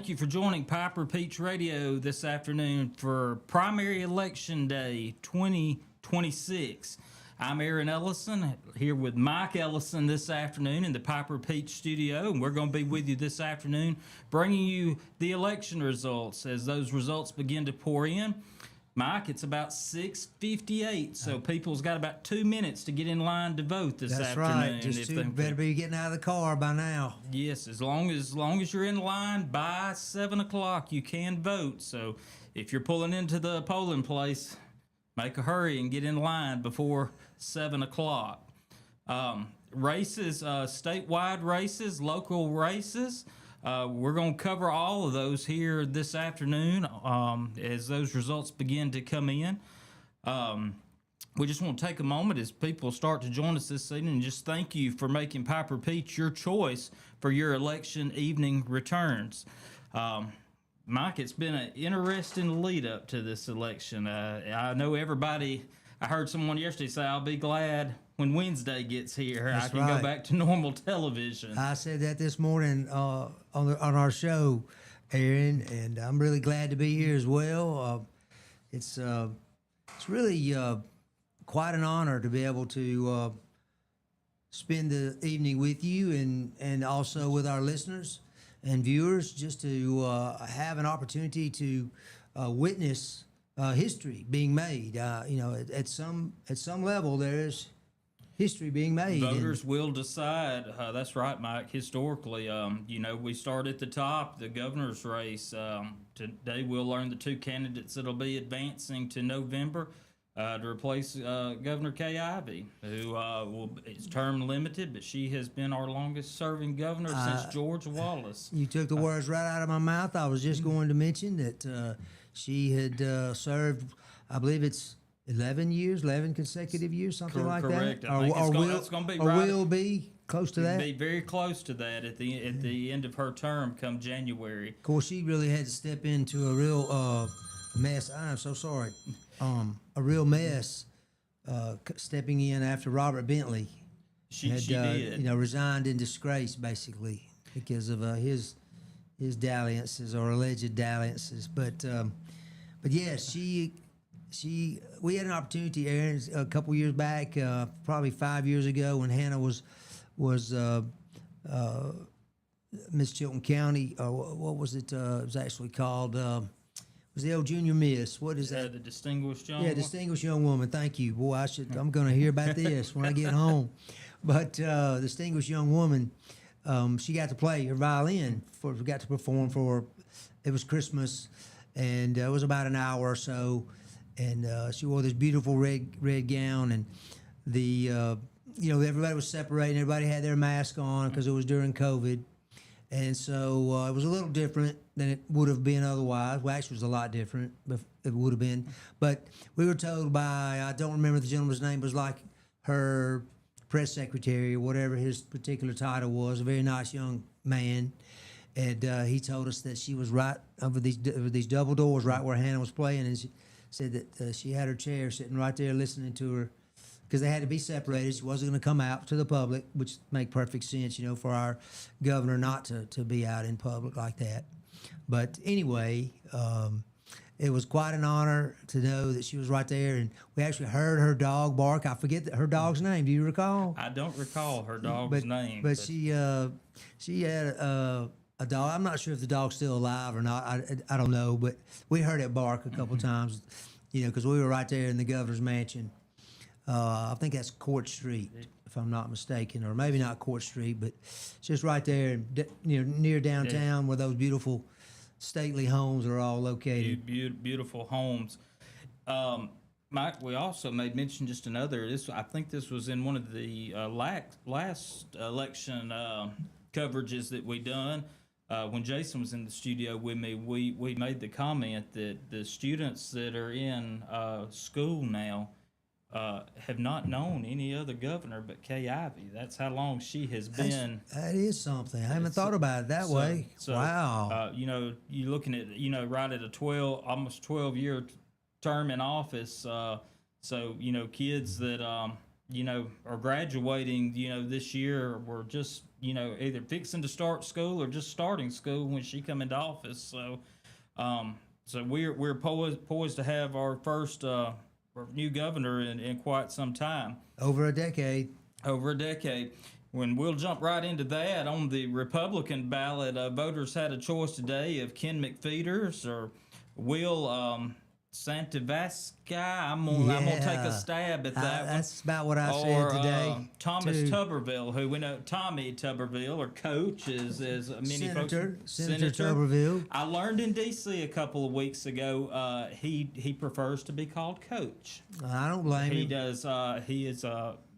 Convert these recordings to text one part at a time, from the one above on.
thank you for joining Piper Peach Radio this afternoon for Primary Election Day 2026. I'm Aaron Ellison here with Mike Ellison this afternoon in the Piper Peach studio, and we're going to be with you this afternoon bringing you the election results as those results begin to pour in. Mike, it's about 6:58, so people's got about 2 minutes to get in line to vote this That's afternoon. right. Just better be getting out of the car by now. Yes, as long as you're in line by 7 o'clock, you can vote. So if you're pulling into the polling place, make a hurry and get in line before 7 o'clock. Races, statewide races, local races. We're going to cover all of those here this afternoon as those results begin to come in. We just want to take a moment as people start to join us this evening and just thank you for making Piper Peach your choice for your election evening returns. Mike, it's been an interesting lead up to this election. I know everybody, I heard someone yesterday say, I'll be glad when Wednesday gets here. That's I can right. go back to normal television. I said that this morning on our show, Aaron, and I'm really glad to be here as well. It's really quite an honor to be able to spend the evening with you and also with our listeners and viewers, just to have an opportunity to witness history being made. At some level, there's history being made. Voters will decide. That's right, Mike. Historically, we start at the top, the governor's race. Today we'll learn the two candidates that'll be advancing to November to replace Governor Kay Ivey, who is term limited, but she has been our longest serving governor since George Wallace. You took the words right out of my mouth. I was just going to mention that she had served, I believe it's 11 consecutive years, something like correct. that. I think it's going to be right. Will be close to that. Be very close to that at the end of her term come January. Of course, she really had to step into a real mess. I'm so sorry. A real mess stepping in after Robert Bentley She had did. resigned in disgrace, basically, because of his dalliances or alleged dalliances. But yes, we had an opportunity, Aaron, a couple years back, probably 5 years ago, when Hannah was Miss Chilton County. What was it? It was actually called. It was the old junior miss. What is that? The distinguished young. Yeah, distinguished young woman. Thank you. Boy, I'm going to hear about this when I get home. But distinguished young woman, she got to play her violin. Got to perform for. It was Christmas, and it was about an hour or so. And she wore this beautiful red gown, and everybody was separating. Everybody had their mask on because it was during COVID, and so it was a little different than it would have been otherwise. Well, actually, it was a lot different. It would have been, but we were told by, I don't remember the gentleman's name, but it was like her press secretary or whatever his particular title was, a very nice young man. And he told us that she was right over these double doors, right where Hannah was playing, and she said that she had her chair sitting right there listening to her, because they had to be separated. She wasn't going to come out to the public, which make perfect sense, for our governor not to be out in public like that. But anyway, it was quite an honor to know that she was right there, and we actually heard her dog bark. I forget her dog's name. Do you recall? I don't recall her dog's name. But she had a dog. I'm not sure if the dog's still alive or not. I don't know, but we heard it bark a couple times, because we were right there in the governor's mansion. I think that's Court Street, if I'm not mistaken, or maybe not Court Street, but just right there, near downtown, where those beautiful, stately homes are all located. Beautiful homes. Mike, we also made mention just another. I think this was in one of the last election coverages that we done. When Jason was in the studio with me, we made the comment that the students that are in school now have not known any other governor but Kay Ivey. That's how long she has been. That is something. I haven't thought about it that way. So, wow. You're looking at, right at a almost 12-year term in office. So, kids that are graduating, this year, were just, either fixing to start school or just starting school when she come into office. So we're poised to have our first new governor in quite some time. Over a decade. Over a decade. When we'll jump right into that, on the Republican ballot, voters had a choice today of Ken McPheeters or Will Santivasca. I'm gonna take a stab at that one. That's about what I Or said today. Thomas too. Tuberville, who we know Tommy Tuberville, or Coach, as many Senator folks. Tuberville. I learned in D.C. a couple of weeks ago. He prefers to be called Coach. I don't blame He him. does.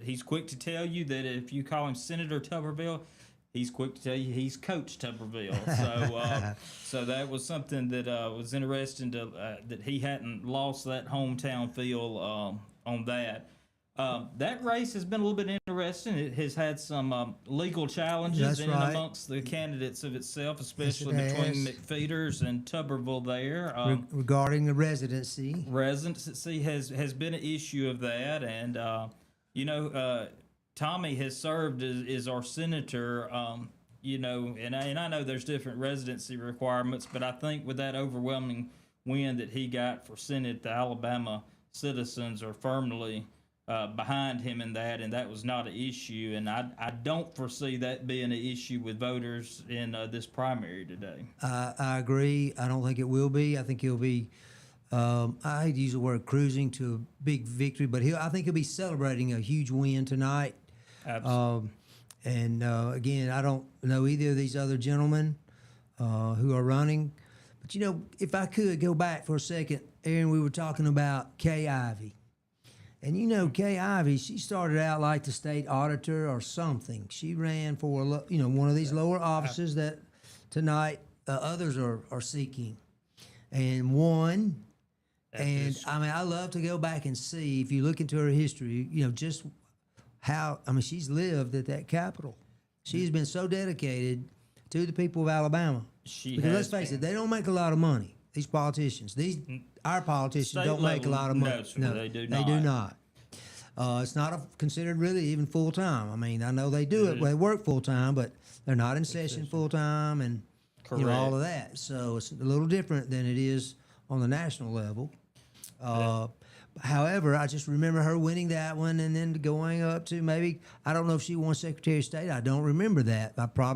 He's quick to tell you that if you call him Senator Tuberville, he's quick to tell you he's Coach Tuberville. So that was something that was interesting that he hadn't lost that hometown feel on that. That race has been a little bit interesting. It has had some legal challenges That's in and right. amongst the candidates of itself, especially it between has. McPheeters and Tuberville there. Regarding the residency. Residency has been an issue of that, and Tommy has served as our senator. And I know there's different residency requirements, but I think with that overwhelming win that he got for Senate, the Alabama citizens are firmly behind him in that, and that was not an issue. And I don't foresee that being an issue with voters in this primary today. I agree. I don't think it will be. I think he'll be. I hate to use the word cruising to a big victory, but I think he'll be celebrating a huge win tonight. Absolutely. Again, I don't know either of these other gentlemen who are running. But, if I could go back for a second, Aaron, we were talking about Kay Ivey. And, Kay Ivey, she started out like the state auditor or something. She ran for, one of these lower offices that tonight others are seeking and won. And, I love to go back and see, if you look into her history, just how, she's lived at that Capitol. She's been so dedicated to the people of Alabama. Because let's face it, they don't make a lot of money. These politicians, our politicians State don't make a lot of money. No, they do not. They do not. It's not considered really even full time. I know they do it. They work full time, but they're not in session full time, and all of that. So it's a little different than it is on the national level. However, I just remember her winning that one and then going up to maybe, I don't know if she won Secretary of State. I don't remember that.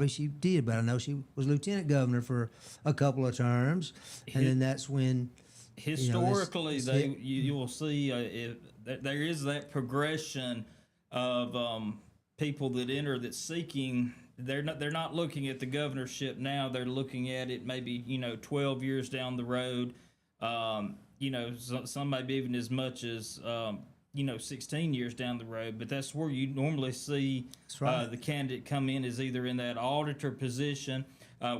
She did, but I know she was Lieutenant Governor for a couple of terms. And then that's when. Historically, you will see there is that progression of people that enter that's seeking. They're not looking at the governorship now. They're looking at it maybe 12 years down the road. Some maybe even as much as 16 years down the road. But that's where you normally see the candidate come in, is either in that auditor position.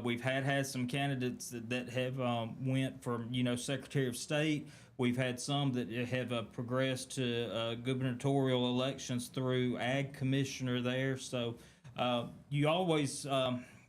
We've had some candidates that have went from Secretary of State. We've had some that have progressed to gubernatorial elections through Ag Commissioner there. So you always,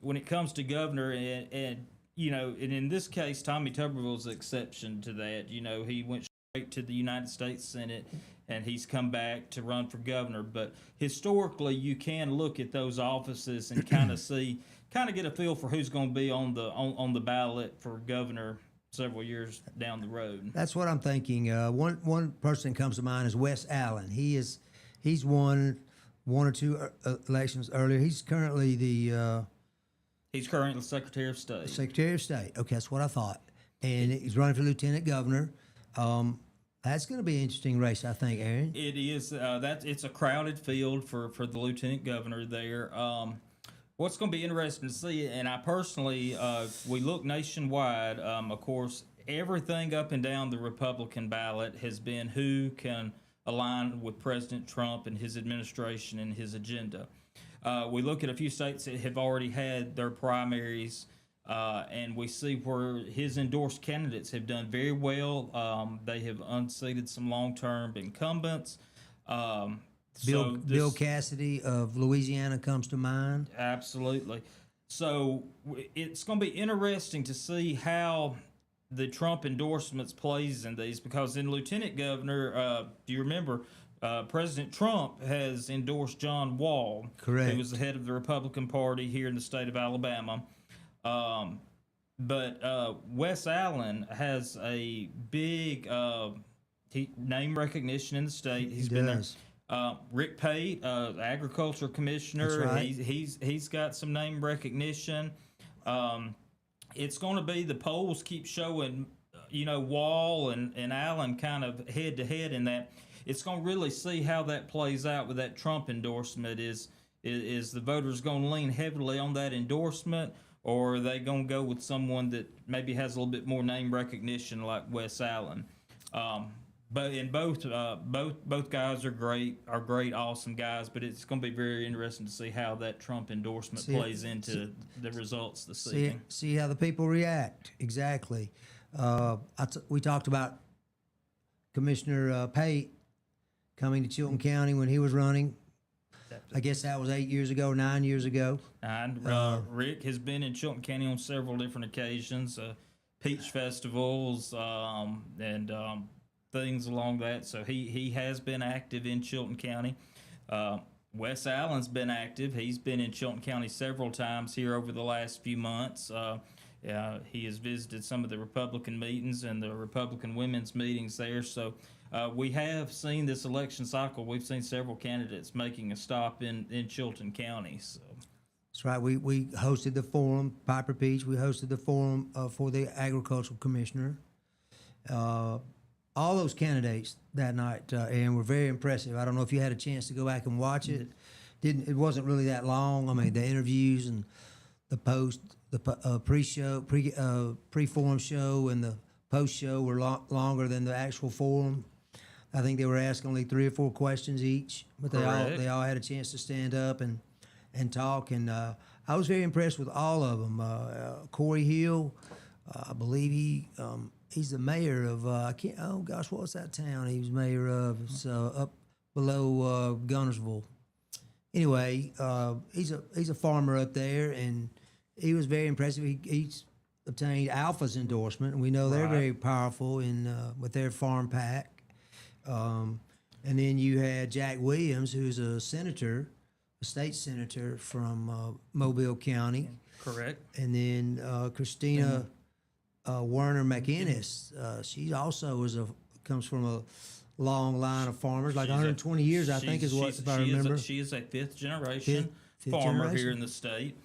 when it comes to governor, and in this case, Tommy Tuberville's the exception to that. He went straight to the United States Senate, and he's come back to run for governor. But historically, you can look at those offices and kind of get a feel for who's going to be on the ballot for governor several years down the road. That's what I'm thinking. One person that comes to mind is Wes Allen. He's won one or two elections earlier. He's currently He's currently Secretary of State. Secretary of State. Okay, that's what I thought. And he's running for Lieutenant Governor. That's going to be an interesting race, I think, Aaron. It is. It's a crowded field for the Lieutenant Governor there. What's going to be interesting to see, and I personally, we look nationwide, of course, everything up and down the Republican ballot has been who can align with President Trump and his administration and his agenda. We look at a few states that have already had their primaries, and we see where his endorsed candidates have done very well. They have unseated some long-term incumbents. Bill Cassidy of Louisiana comes to mind. Absolutely. So it's going to be interesting to see how the Trump endorsements plays in these, because in Lieutenant Governor, do you remember, President Trump has endorsed John Wall, Correct. who was the head of the Republican Party here in the state of Alabama. But Wes Allen has a big name recognition in the state. He's been does. there. Rick Pate, agriculture commissioner. That's right. He's got some name recognition. It's going to be, the polls keep showing, Wall and Allen kind of head to head in that. It's going to really see how that plays out with that Trump endorsement. Is the voters going to lean heavily on that endorsement, or are they going to go with someone that maybe has a little bit more name recognition like Wes Allen? But in both guys are great, awesome guys. But it's going to be very interesting to see how that Trump endorsement plays into the results this evening. See how the people react. Exactly. We talked about Commissioner Pate coming to Chilton County when he was running. I guess that was 8 years ago, 9 years ago. And Rick has been in Chilton County on several different occasions, peach festivals, and things along that. So he has been active in Chilton County. Wes Allen's been active. He's been in Chilton County several times here over the last few months. He has visited some of the Republican meetings and the Republican women's meetings there. So we have seen this election cycle. We've seen several candidates making a stop in Chilton County. So. That's right. We hosted the forum, Piper Peach. We hosted the forum for the agricultural commissioner. All those candidates that night, and were very impressive. I don't know if you had a chance to go back and watch it. It wasn't really that long. I mean, the interviews and the pre-forum show and the post show were longer than the actual forum. I think they were asked only 3 or 4 questions each, but they all had a chance to stand up and talk. And I was very impressed with all of them. Corey Hill, I believe he's the mayor of what's that town he was mayor of? It's up below Gunnersville. Anyway, he's a farmer up there, and he was very impressive. He's obtained Alpha's endorsement, and we know they're very powerful in with their farm pack. And then you had Jack Williams, who's a senator, a state senator from Mobile County. Correct. And then Christina Werner McInnes. She also comes from a long line of farmers, like 120 years, I think, is what, if I remember. She is a fifth generation farmer here in the state.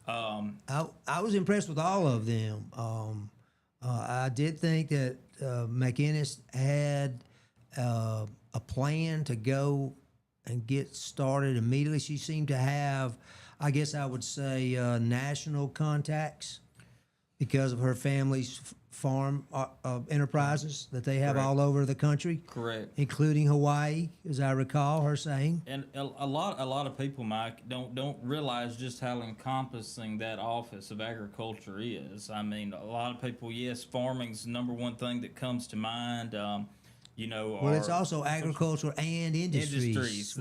I was impressed with all of them. I did think that McInnes had a plan to go and get started immediately. She seemed to have, I guess I would say, national contacts because of her family's farm enterprises that they have all over the country. Correct. Including Hawaii, as I recall her saying. And a lot of people, Mike, don't realize just how encompassing that office of agriculture is. I mean, a lot of people, yes, farming's the number one thing that comes to mind. Well, it's also agriculture and industries.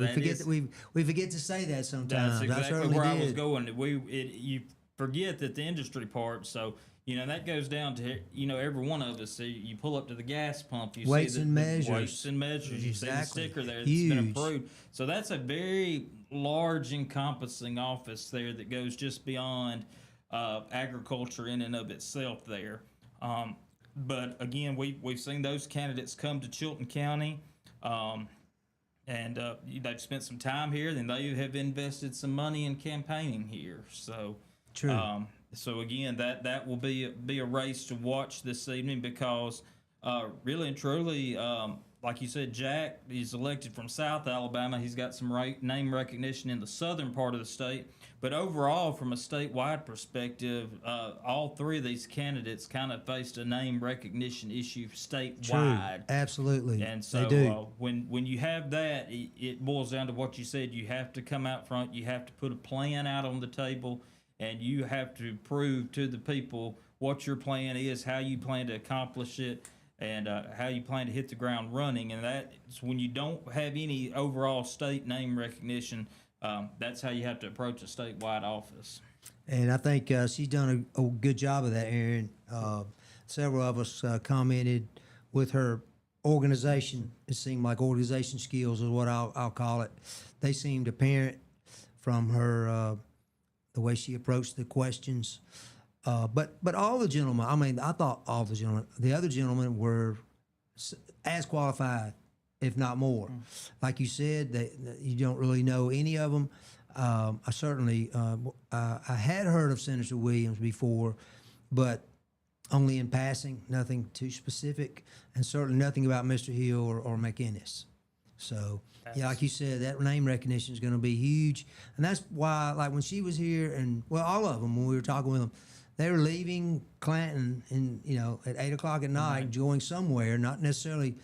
We forget to say that sometimes. That's exactly where I was going. You forget that the industry part. So that goes down to every one of us. So you pull up to the gas pump, you weights see the and measures. Weights and measures. You see the sticker there that's Huge. been approved. So that's a very large, encompassing office there that goes just beyond agriculture in and of itself there. But again, we've seen those candidates come to Chilton County, and they've spent some time here. Then they have invested some money in campaigning here. So, true. So again, that will be a race to watch this evening because, really and truly, like you said, Jack is elected from South Alabama. He's got some name recognition in the southern part of the state. But overall, from a statewide perspective, all 3 of these candidates kind of faced a name recognition issue statewide. True. Absolutely. And so they do. When you have that, it boils down to what you said. You have to come out front. You have to put a plan out on the table, and you have to prove to the people what your plan is, how you plan to accomplish it, and how you plan to hit the ground running. And that's when you don't have any overall state name recognition. That's how you have to approach a statewide office. And I think she's done a good job of that, Aaron. Several of us commented with her organization. It seemed like organization skills is what I'll call it. They seemed apparent from her the way she approached the questions. But all the gentlemen, I mean, I thought all the gentlemen, the other gentlemen were as qualified, if not more. Like you said, you don't really know any of them. I certainly I had heard of Senator Williams before, but only in passing, nothing too specific, and certainly nothing about Mr. Hill or McInnes. So, yeah, like you said, that name recognition is going to be huge, and that's why, like when she was here, and well, all of them when we were talking with them, they were leaving Clanton, and at 8 o'clock at night, going somewhere, not necessarily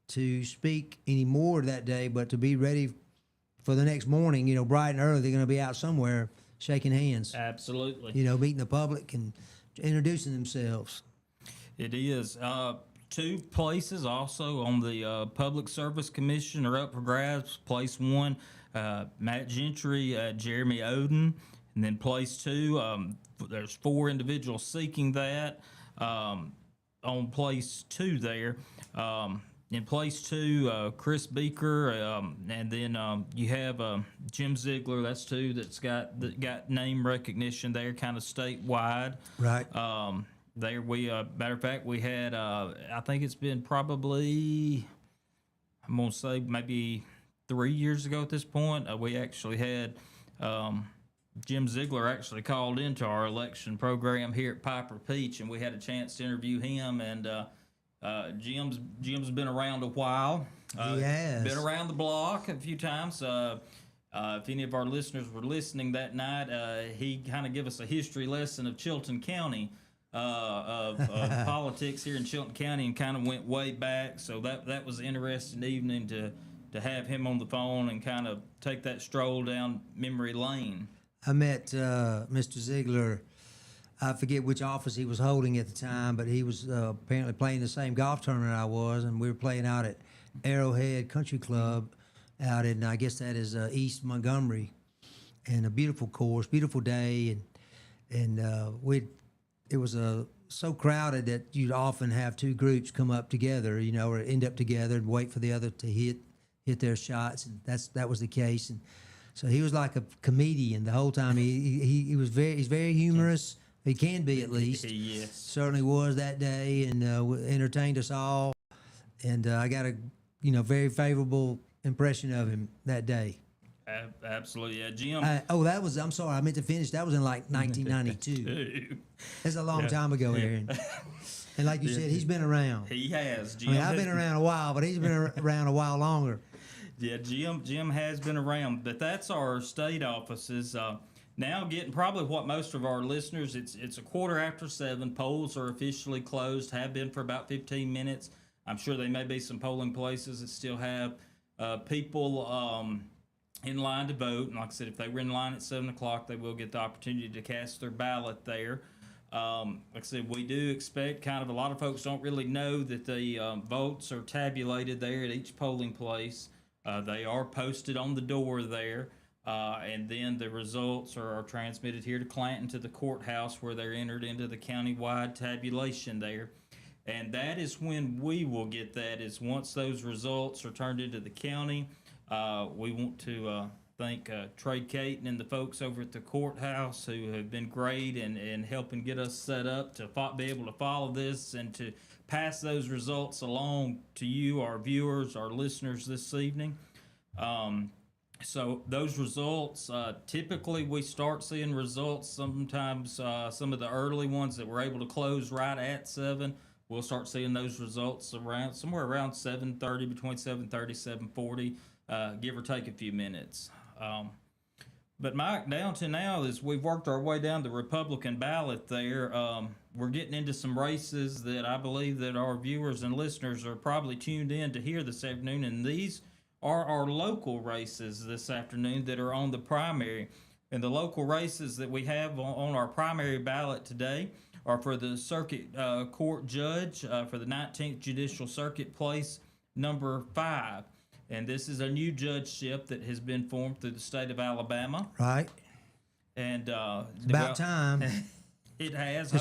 to speak anymore that day, but to be ready for the next morning. Bright and early, they're going to be out somewhere shaking hands. Absolutely. Meeting the public and introducing themselves. It is. Two places also on the Public Service Commission are up for grabs. Place one, Matt Gentry, Jeremy Oden. And then place two, there's 4 individuals seeking that on place 2 there. In place 2, Chris Beaker, and then you have Jim Ziegler. That's 2 that got name recognition there, kind of statewide. Right. There we matter of fact, we had I think it's been probably, I'm gonna say maybe 3 years ago at this point. We actually had Jim Ziegler actually called into our election program here at Piper Peach, and we had a chance to interview him. And Jim's been around a while. He has been around the block a few times. If any of our listeners were listening that night, he kind of gave us a history lesson of Chilton County, of politics here in Chilton County, and kind of went way back. So that was an interesting evening to have him on the phone and kind of take that stroll down memory lane. I met Mr. Ziegler. I forget which office he was holding at the time, but he was apparently playing the same golf tournament I was, and we were playing out at Arrowhead Country Club out in, I guess that is East Montgomery, and a beautiful course, beautiful day, and it was so crowded that you'd often have 2 groups come up together, or end up together and wait for the other to hit their shots, and that was the case. And so he was like a comedian the whole time. He's very humorous. He can be, at least. Yes. Certainly was that day, and entertained us all. And I got a very favorable impression of him that day. Absolutely, yeah, Jim. I'm sorry, I meant to finish. That was in like 1992. That's a long time ago, Aaron. And like you said, he's been around. He has. Jim I've been around a while, but he's been around a while longer. Yeah, Jim has been around, but that's our state offices. Now getting probably what most of our listeners, it's 7:15. Polls are officially closed, have been for about 15 minutes. I'm sure there may be some polling places that still have people in line to vote. And like I said, if they were in line at 7 o'clock, they will get the opportunity to cast their ballot there. Like I said, we do expect a lot of folks don't really know that the votes are tabulated there at each polling place. They are posted on the door there, and then the results are transmitted here to Clanton to the courthouse, where they're entered into the countywide tabulation there. And that is when we will get that, is once those results are turned into the county. We want to thank Trey Caton and the folks over at the courthouse who have been great in helping get us set up to be able to follow this and to pass those results along to you, our viewers, our listeners this evening. So those results, typically we start seeing results sometimes, some of the early ones that we're able to close right at 7, we'll start seeing those results somewhere around 7:30, between 7:30, 7:40, give or take a few minutes. But Mike, down to now, as we've worked our way down the Republican ballot there, we're getting into some races that I believe that our viewers and listeners are probably tuned in to hear this afternoon, and these are our local races this afternoon that are on the primary. And the local races that we have on our primary ballot today are for the Circuit Court Judge for the 19th Judicial Circuit, place number 5. And this is a new judgeship that has been formed through the state of Alabama. Right. And it's about time. It has.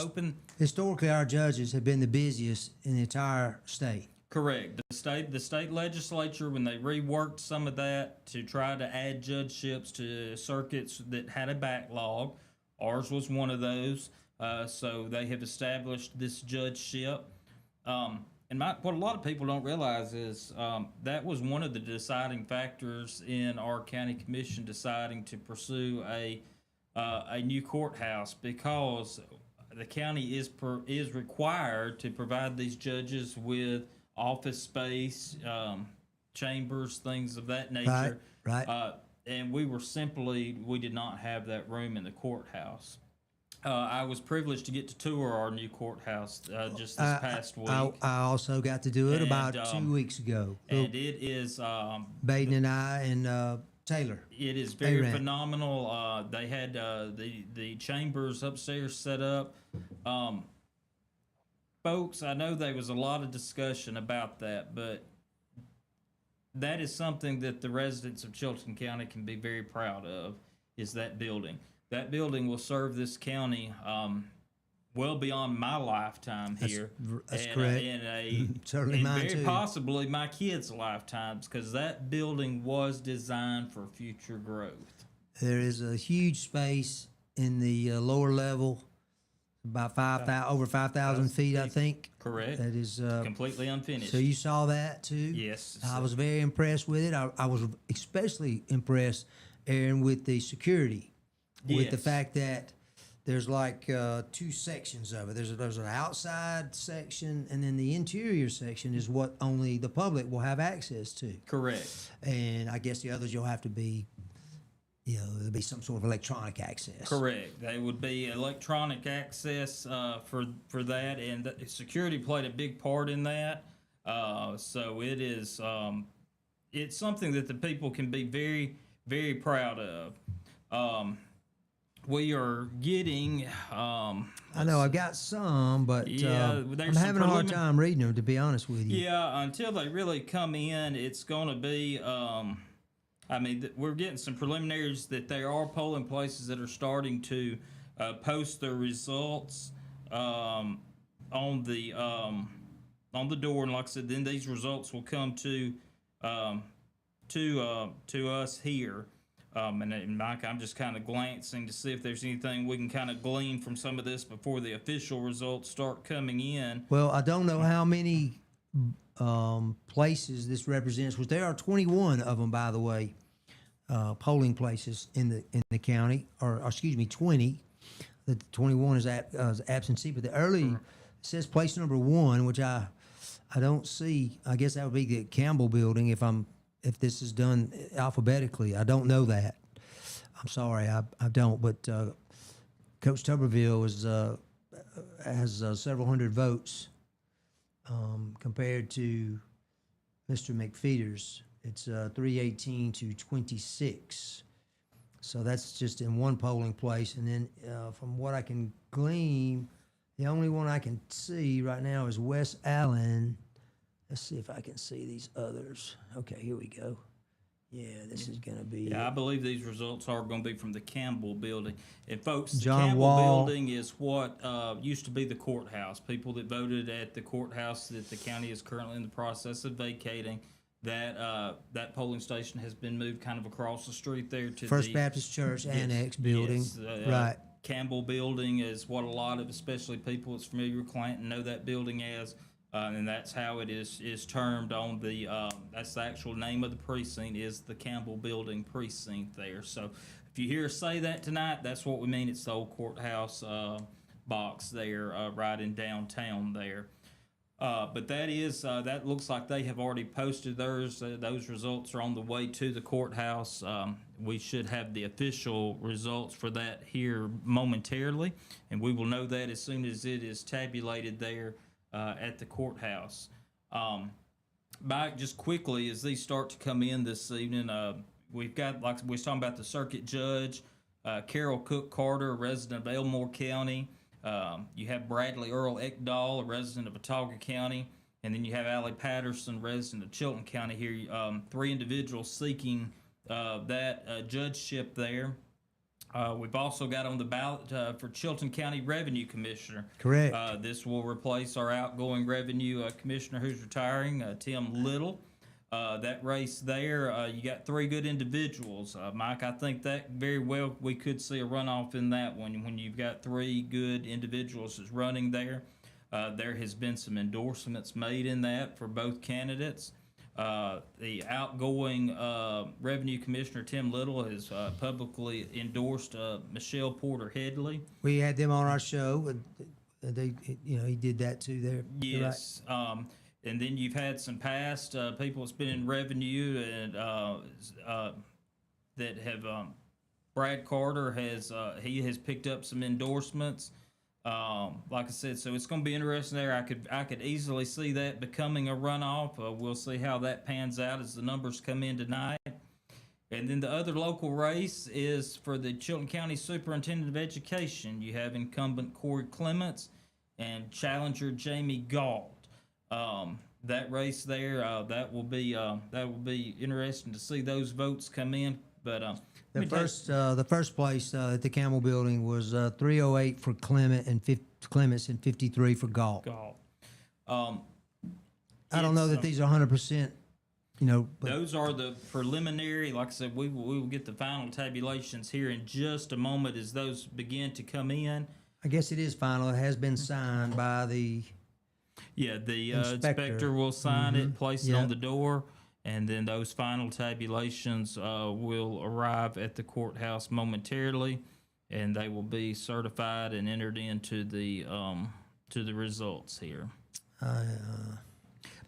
Historically, our judges have been the busiest in the entire state. Correct. The state legislature, when they reworked some of that to try to add judgeships to circuits that had a backlog, ours was one of those. So they have established this judgeship. What a lot of people don't realize is that was one of the deciding factors in our county commission deciding to pursue a new courthouse, because the county is required to provide these judges with office space, chambers, things of that nature. Right. And we did not have that room in the courthouse. I was privileged to get to tour our new courthouse just this past week. I also got to do it about And, 2 weeks ago. And it is Baden and I and Taylor. it is very phenomenal. They had the chambers upstairs set up. Folks, I know there was a lot of discussion about that, but that is something that the residents of Chilton County can be very proud of, is that building. That building will serve this county well beyond my lifetime here. That's correct. Certainly mine very too. Possibly my kids' lifetimes, because that building was designed for future growth. There is a huge space in the lower level, about over 5,000 feet, I think. Correct. That is Completely unfinished. So you saw that too? Yes. I was very impressed with it. I was especially impressed, Aaron, with the security, with the Yes. fact that there's like two sections of it. There's an outside section, and then the interior section is what only the public will have access to. Correct. And I guess the others you'll have to be, there'll be some sort of electronic access. Correct. They would be electronic access for that, and security played a big part in that. So it is it's something that the people can be very, very proud of. We are getting. I know I've got some, but I'm there's some having a hard time reading them, to be honest with you. Yeah, until they really come in, it's going to be. We're getting some preliminaries that there are polling places that are starting to post their results on the door, and like I said, then these results will come to us here. And Mike, I'm just kind of glancing to see if there's anything we can kind of glean from some of this before the official results start coming in. Well, I don't know how many places this represents, which there are 21 of them, by the way, polling places in the county, or excuse me, 20. The 21 is absentee, but the early says place number 1, which I don't see. I guess that would be the Campbell Building if this is done alphabetically. I don't know that. I'm sorry, I don't. But Coach Tuberville has several hundred votes compared to Mr. McFeeters. It's 318 to 26. So that's just in one polling place. And then from what I can glean, the only one I can see right now is West Allen. Let's see if I can see these others. Okay, here we go. Yeah, this is going to be... Yeah, I believe these results are going to be from the Campbell Building. And folks, the John Campbell Wall. Building is what used to be the courthouse. People that voted at the courthouse that the county is currently in the process of vacating, that polling station has been moved kind of across the street there to First Baptist Church Annex Building. Yes, right. Campbell Building is what a lot of, especially people that's familiar with Clanton, know that building as. And that's how it is termed on the, that's the actual name of the precinct, is the Campbell Building precinct there. So if you hear us say that tonight, that's what we mean. It's the old courthouse box there right in downtown there. But that looks like they have already posted theirs. Those results are on the way to the courthouse. We should have the official results for that here momentarily, and we will know that as soon as it is tabulated there at the courthouse. Mike, just quickly, as these start to come in this evening, we've got, like we was talking about, the circuit judge, Carol Cook Carter, a resident of Elmore County. You have Bradley Earl Ekdahl, a resident of Watauga County. And then you have Allie Patterson, resident of Chilton County here. 3 individuals seeking that judgeship there. We've also got on the ballot for Chilton County Revenue Commissioner. Correct. This will replace our outgoing Revenue Commissioner who's retiring, Tim Little. That race there, you got three good individuals. Mike, I think that very well we could see a runoff in that one when you've got three good individuals that's running there. There has been some endorsements made in that for both candidates. The outgoing Revenue Commissioner Tim Little has publicly endorsed Michelle Porter Headley. We had them on our show. They, he did that too. There. Yes. Right. And then you've had some past people that's been in revenue and that have. Brad Carter has he has picked up some endorsements. Like I said, so it's going to be interesting there. I could easily see that becoming a runoff. We'll see how that pans out as the numbers come in tonight. And then the other local race is for the Chilton County Superintendent of Education. You have incumbent Corey Clements and challenger Jamie Galt. That race there, that will be interesting to see those votes come in. But the first place at the Camel Building was 308 for Clements and 53 for Galt. I don't know that these are 100%. But those are the preliminary. Like I said, we will get the final tabulations here in just a moment as those begin to come in. I guess it is final. It has been signed by the inspector will sign it, place it on the door. And then those final tabulations will arrive at the courthouse momentarily, and they will be certified and entered into the results here.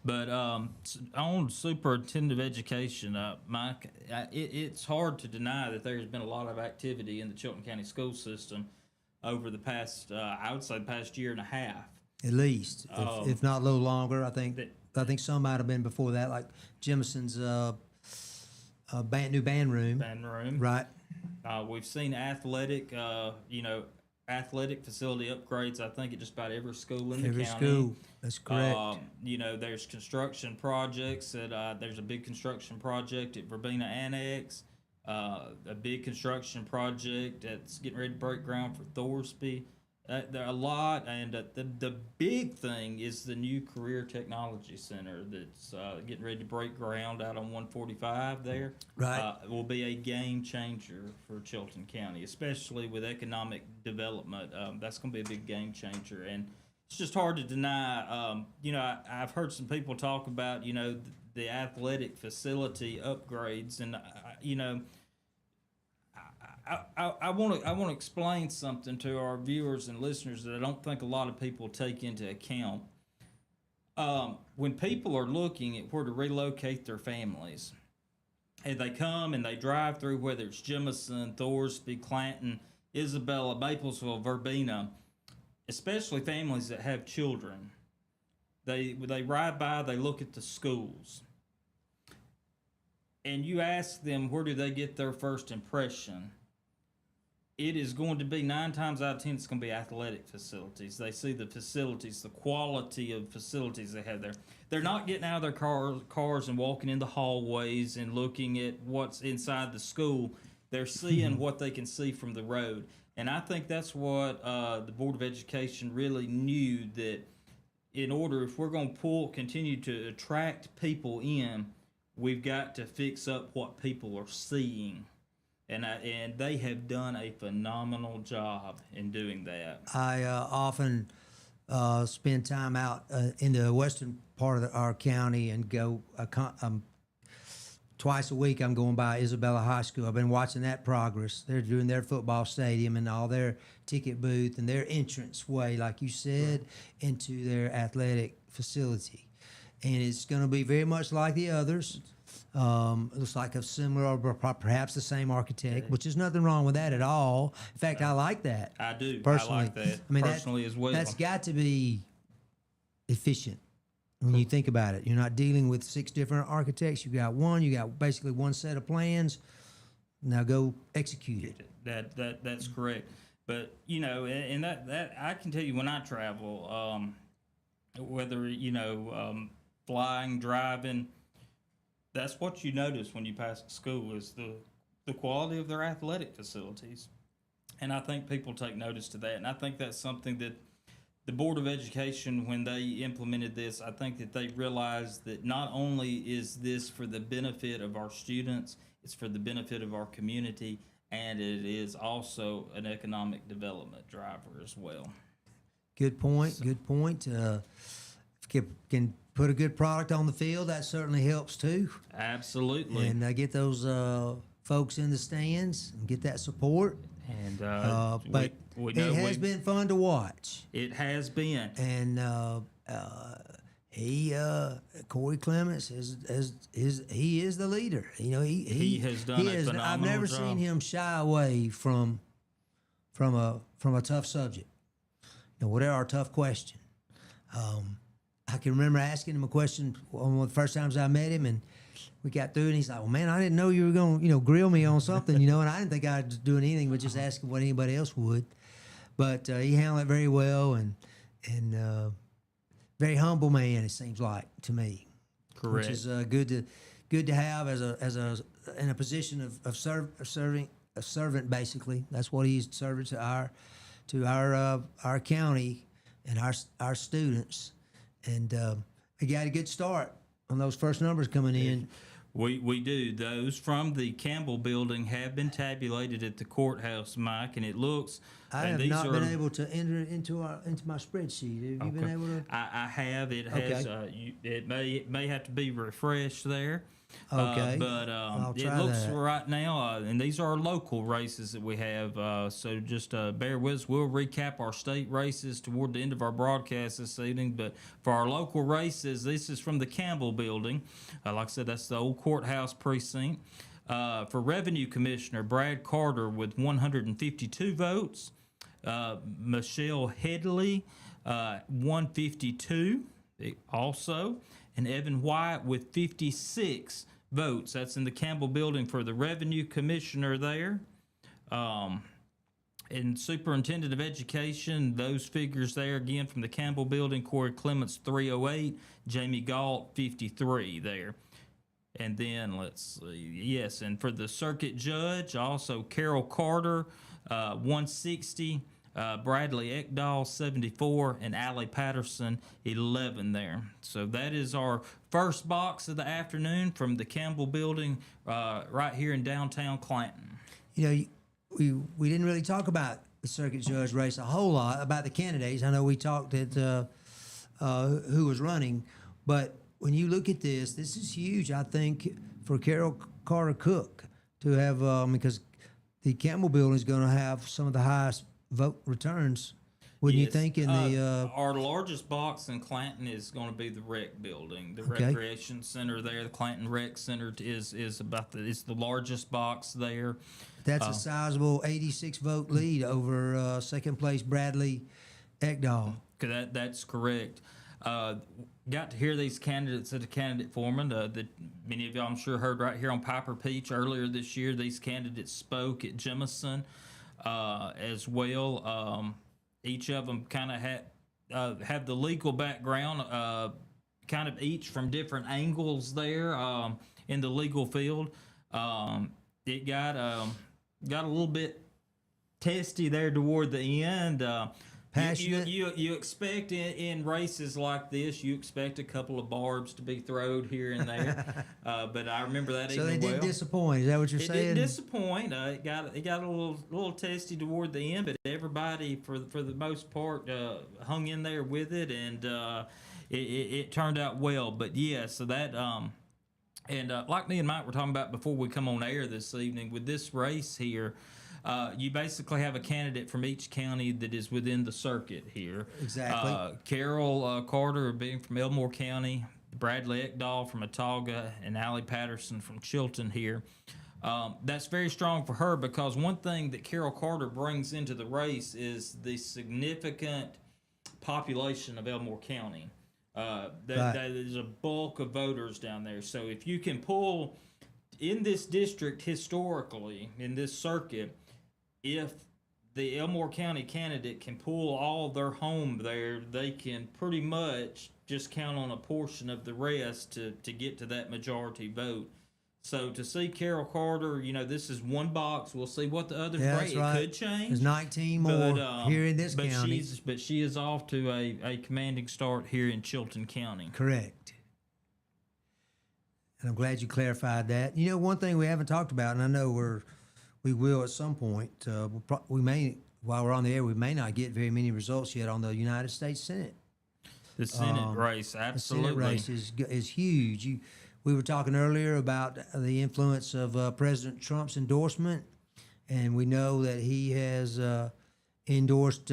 But on Superintendent of Education, Mike, it's hard to deny that there's been a lot of activity in the Chilton County school system over the past, I would say, the past year and a half. At least, if not a little longer, I think. I think some might have been before that, like Jemison's new band room. Right. We've seen athletic facility upgrades, I think, at just about every school in the county. Every school, that's correct. There's construction projects. There's a big construction project at Verbena Annex, a big construction project that's getting ready to break ground for Thorsby. There are a lot, and the big thing is the new Career Technology Center that's getting ready to break ground out on 145 there. Right. It will be a game changer for Chilton County, especially with economic development. That's going to be a big game changer, and it's just hard to deny. I've heard some people talk about, the athletic facility upgrades, and, I want to explain something to our viewers and listeners that I don't think a lot of people take into account. When people are looking at where to relocate their families, and they come and they drive through, whether it's Jemison, Thorsby, Clanton, Isabella, Maplesville, Verbena, especially families that have children, they ride by, they look at the schools, and you ask them where do they get their first impression. It is going to be 9 times out of 10, it's going to be athletic facilities. They see the facilities, the quality of facilities they have there. They're not getting out of their cars and walking in the hallways and looking at what's inside the school. They're seeing what they can see from the road. And I think that's what the Board of Education really knew, that in order, if we're going to continue to attract people in, we've got to fix up what people are seeing. And they have done a phenomenal job in doing that. I often spend time out in the western part of our county and go twice a week. I'm going by Isabella High School. I've been watching that progress. They're doing their football stadium and all their ticket booth and their entrance way, like you said, into their athletic facility. And it's going to be very much like the others. Looks like a similar or perhaps the same architect, which is nothing wrong with that at all. In fact, I like that. I do. Personally. I like that personally as well. That's got to be efficient when you think about it. You're not dealing with 6 different architects. You got one. You got basically one set of plans. Now go execute it. That's correct. But and that I can tell you when I travel, whether flying, driving. That's what you notice when you pass a school is the quality of their athletic facilities. And I think people take notice to that. And I think that's something that the Board of Education, when they implemented this, I think that they realized that not only is this for the benefit of our students, it's for the benefit of our community, and it is also an economic development driver as well. Good point. Good point. If you can put a good product on the field, that certainly helps too. Absolutely. And get those folks in the stands and get that support. And But we it know has been fun to watch. it has been. And Corey Clements he is the leader. You know, He has done a phenomenal I've never job. seen him shy away from a tough subject. You know, whatever our tough question. I can remember asking him a question one of the first times I met him, and we got through, and he's like, "Well, man, I didn't know you were going to, grill me on something, and I didn't think I was doing anything but just asking what anybody else would." But he handled it very well, and very humble man. It seems like to me, Correct. which is good to have as a in a position of serving a servant. Basically, that's what he's serving to our county and our students. And he got a good start on those first numbers coming in. We do. Those from the Campbell building have been tabulated at the courthouse, Mike, and it looks. I have not been able to enter it into my spreadsheet. Have you been able to? I have. It has. It may have to be refreshed there. Okay. But I'll it try looks that. right now, and these are local races that we have. So just bear with us. We'll recap our state races toward the end of our broadcast this evening. But for our local races, this is from the Campbell building. Like I said, that's the old courthouse precinct. For Revenue Commissioner, Brad Carter with 152 votes. Michelle Headley, 152 also. And Evan White with 56 votes. That's in the Campbell building for the Revenue Commissioner there. And Superintendent of Education, those figures there again from the Campbell building, Corey Clements 308, Jamie Galt 53 there. And then let's see, yes, and for the circuit judge, also Carol Carter, 160. Bradley Ekdahl, 74, and Allie Patterson, 11 there. So that is our first box of the afternoon from the Campbell building right here in downtown Clanton. We didn't really talk about the circuit judge race a whole lot, about the candidates. I know we talked at who was running, but when you look at this is huge, I think, for Carol Carter Cook to have, because the Campbell building is going to have some of the highest vote returns, wouldn't you think? In the our largest box in Clanton is going to be the rec building, the Okay. recreation center there. The Clanton Rec Center is it's the largest box there. that's a sizable 86 vote lead over second place Bradley Ekdahl. That's correct. Got to hear these candidates at the candidate forum that many of y'all, I'm sure, heard right here on Piper Peach earlier this year. These candidates spoke at Jemison as well. Each of them kind of have the legal background, kind of each from different angles there in the legal field. It got a little bit testy there toward the end. Passionate. You expect in races like this, you expect a couple of barbs to be thrown here and there, but I remember that. So they evening didn't well. disappoint. Is that what you're It saying? didn't disappoint. It got a little testy toward the end, but everybody for the most part hung in there with it, and it turned out well. But yeah, so that and like me and Mike were talking about before we come on air this evening, with this race here. You basically have a candidate from each county that is within the circuit here. Exactly. Carol Carter being from Elmore County, Bradley Ekdahl from Autauga, and Allie Patterson from Chilton here. That's very strong for her, because one thing that Carol Carter brings into the race is the significant population of Elmore County. That is a bulk of voters down there. So if you can pull in this district historically, in this circuit, if the Elmore County candidate can pull all their home there, they can pretty much just count on a portion of the rest to get to that majority vote. So to see Carol Carter, this is one box. We'll see what the others Yeah, bring. that's right. It could change. There's 19 more here in this but county. She is off to a commanding start here in Chilton County. Correct. And I'm glad you clarified that. One thing we haven't talked about, and I know we will at some point. We may, while we're on the air, we may not get very many results yet on the United States Senate. The Senate race, absolutely. The Senate race is huge. We were talking earlier about the influence of President Trump's endorsement, and we know that he has endorsed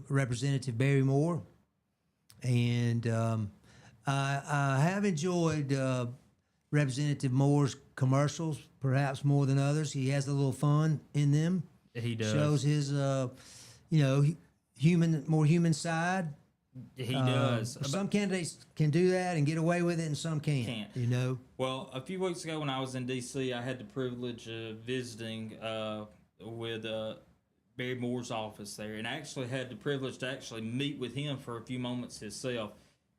Representative Barry Moore. And I have enjoyed Representative Moore's commercials, perhaps more than others. He has a little fun in them. He does. Shows his, more human side. He does. Some candidates can do that and get away with it, and some can't. Well, a few weeks ago when I was in D.C., I had the privilege of visiting with Barry Moore's office there, and I actually had the privilege to actually meet with him for a few moments himself.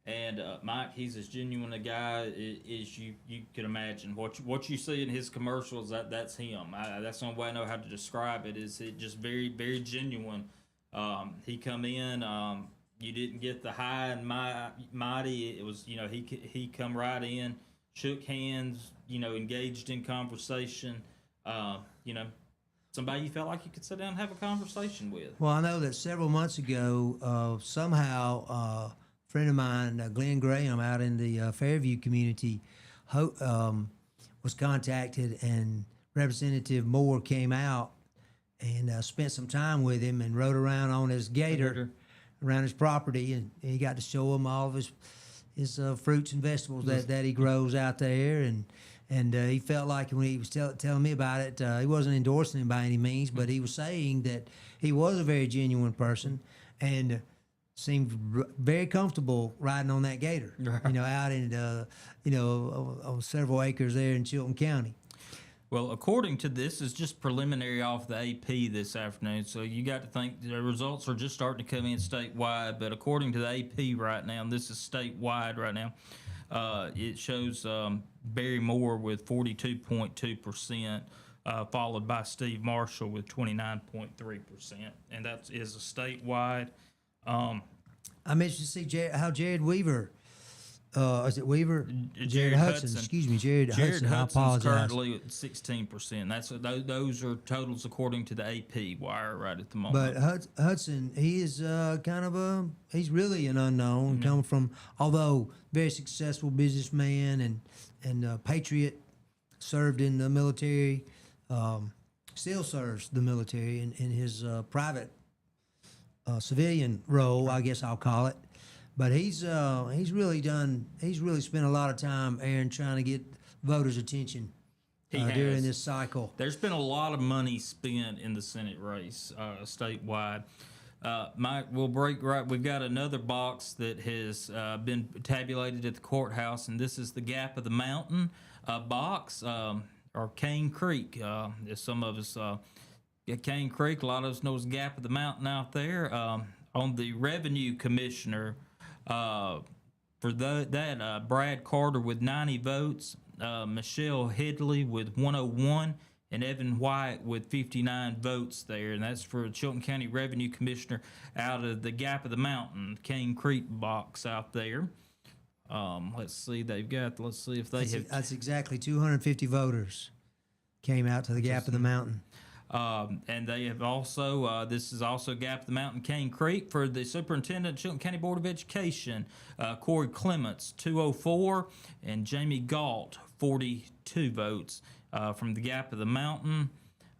And Mike, he's as genuine a guy as you could imagine. What you see in his commercials, that's him. That's the only way I know how to describe it. Is it just very, very genuine? He come in. You didn't get the high and mighty. It was, he come right in, shook hands, engaged in conversation. Somebody you felt like you could sit down and have a conversation with. Well, I know that several months ago, somehow a friend of mine, Glenn Graham, out in the Fairview community, was contacted, and Representative Moore came out and spent some time with him and rode around on his gator around his property, and he got to show him all of his fruits and vegetables that he grows out there, and he felt like when he was telling me about it, he wasn't endorsing him by any means, but he was saying that he was a very genuine person and seemed very comfortable riding on that gator, out in on several acres there in Chilton County. Well, according to this, is just preliminary off the AP this afternoon, so you got to think the results are just starting to come in statewide. But according to the AP right now, and this is statewide right now, it shows Barry Moore with 42.2%, followed by Steve Marshall with 29.3%, and that is a statewide. I'm interested to see how Jared Weaver. Is it Weaver? Jared Hudson. Excuse me, Jared Hudson. I Hudson's apologize. currently at 16%. Those are totals according to the AP wire right at the moment. But Hudson, he is he's really an unknown, coming from, although very successful businessman and patriot, served in the military, still serves the military in his private civilian role, I guess I'll call it. But he's really spent a lot of time, Aaron, trying to get voters' attention during this cycle. There's been a lot of money spent in the Senate race statewide. Mike, we'll break right. We've got another box that has been tabulated at the courthouse, and this is the Gap of the Mountain box, or Cane Creek. As some of us, Cane Creek, a lot of us know as Gap of the Mountain out there. On the Revenue Commissioner, for that, Brad Carter with 90 votes, Michelle Headley with 101, and Evan White with 59 votes there. And that's for Chilton County Revenue Commissioner out of the Gap of the Mountain, Cane Creek box out there. Let's see if they have. That's exactly 250 voters came out to the Gap of the Mountain. And they have also, this is also Gap of the Mountain, Cane Creek, for the Superintendent, Chilton County Board of Education, Corey Clements, 204, and Jamie Galt, 42 votes from the Gap of the Mountain.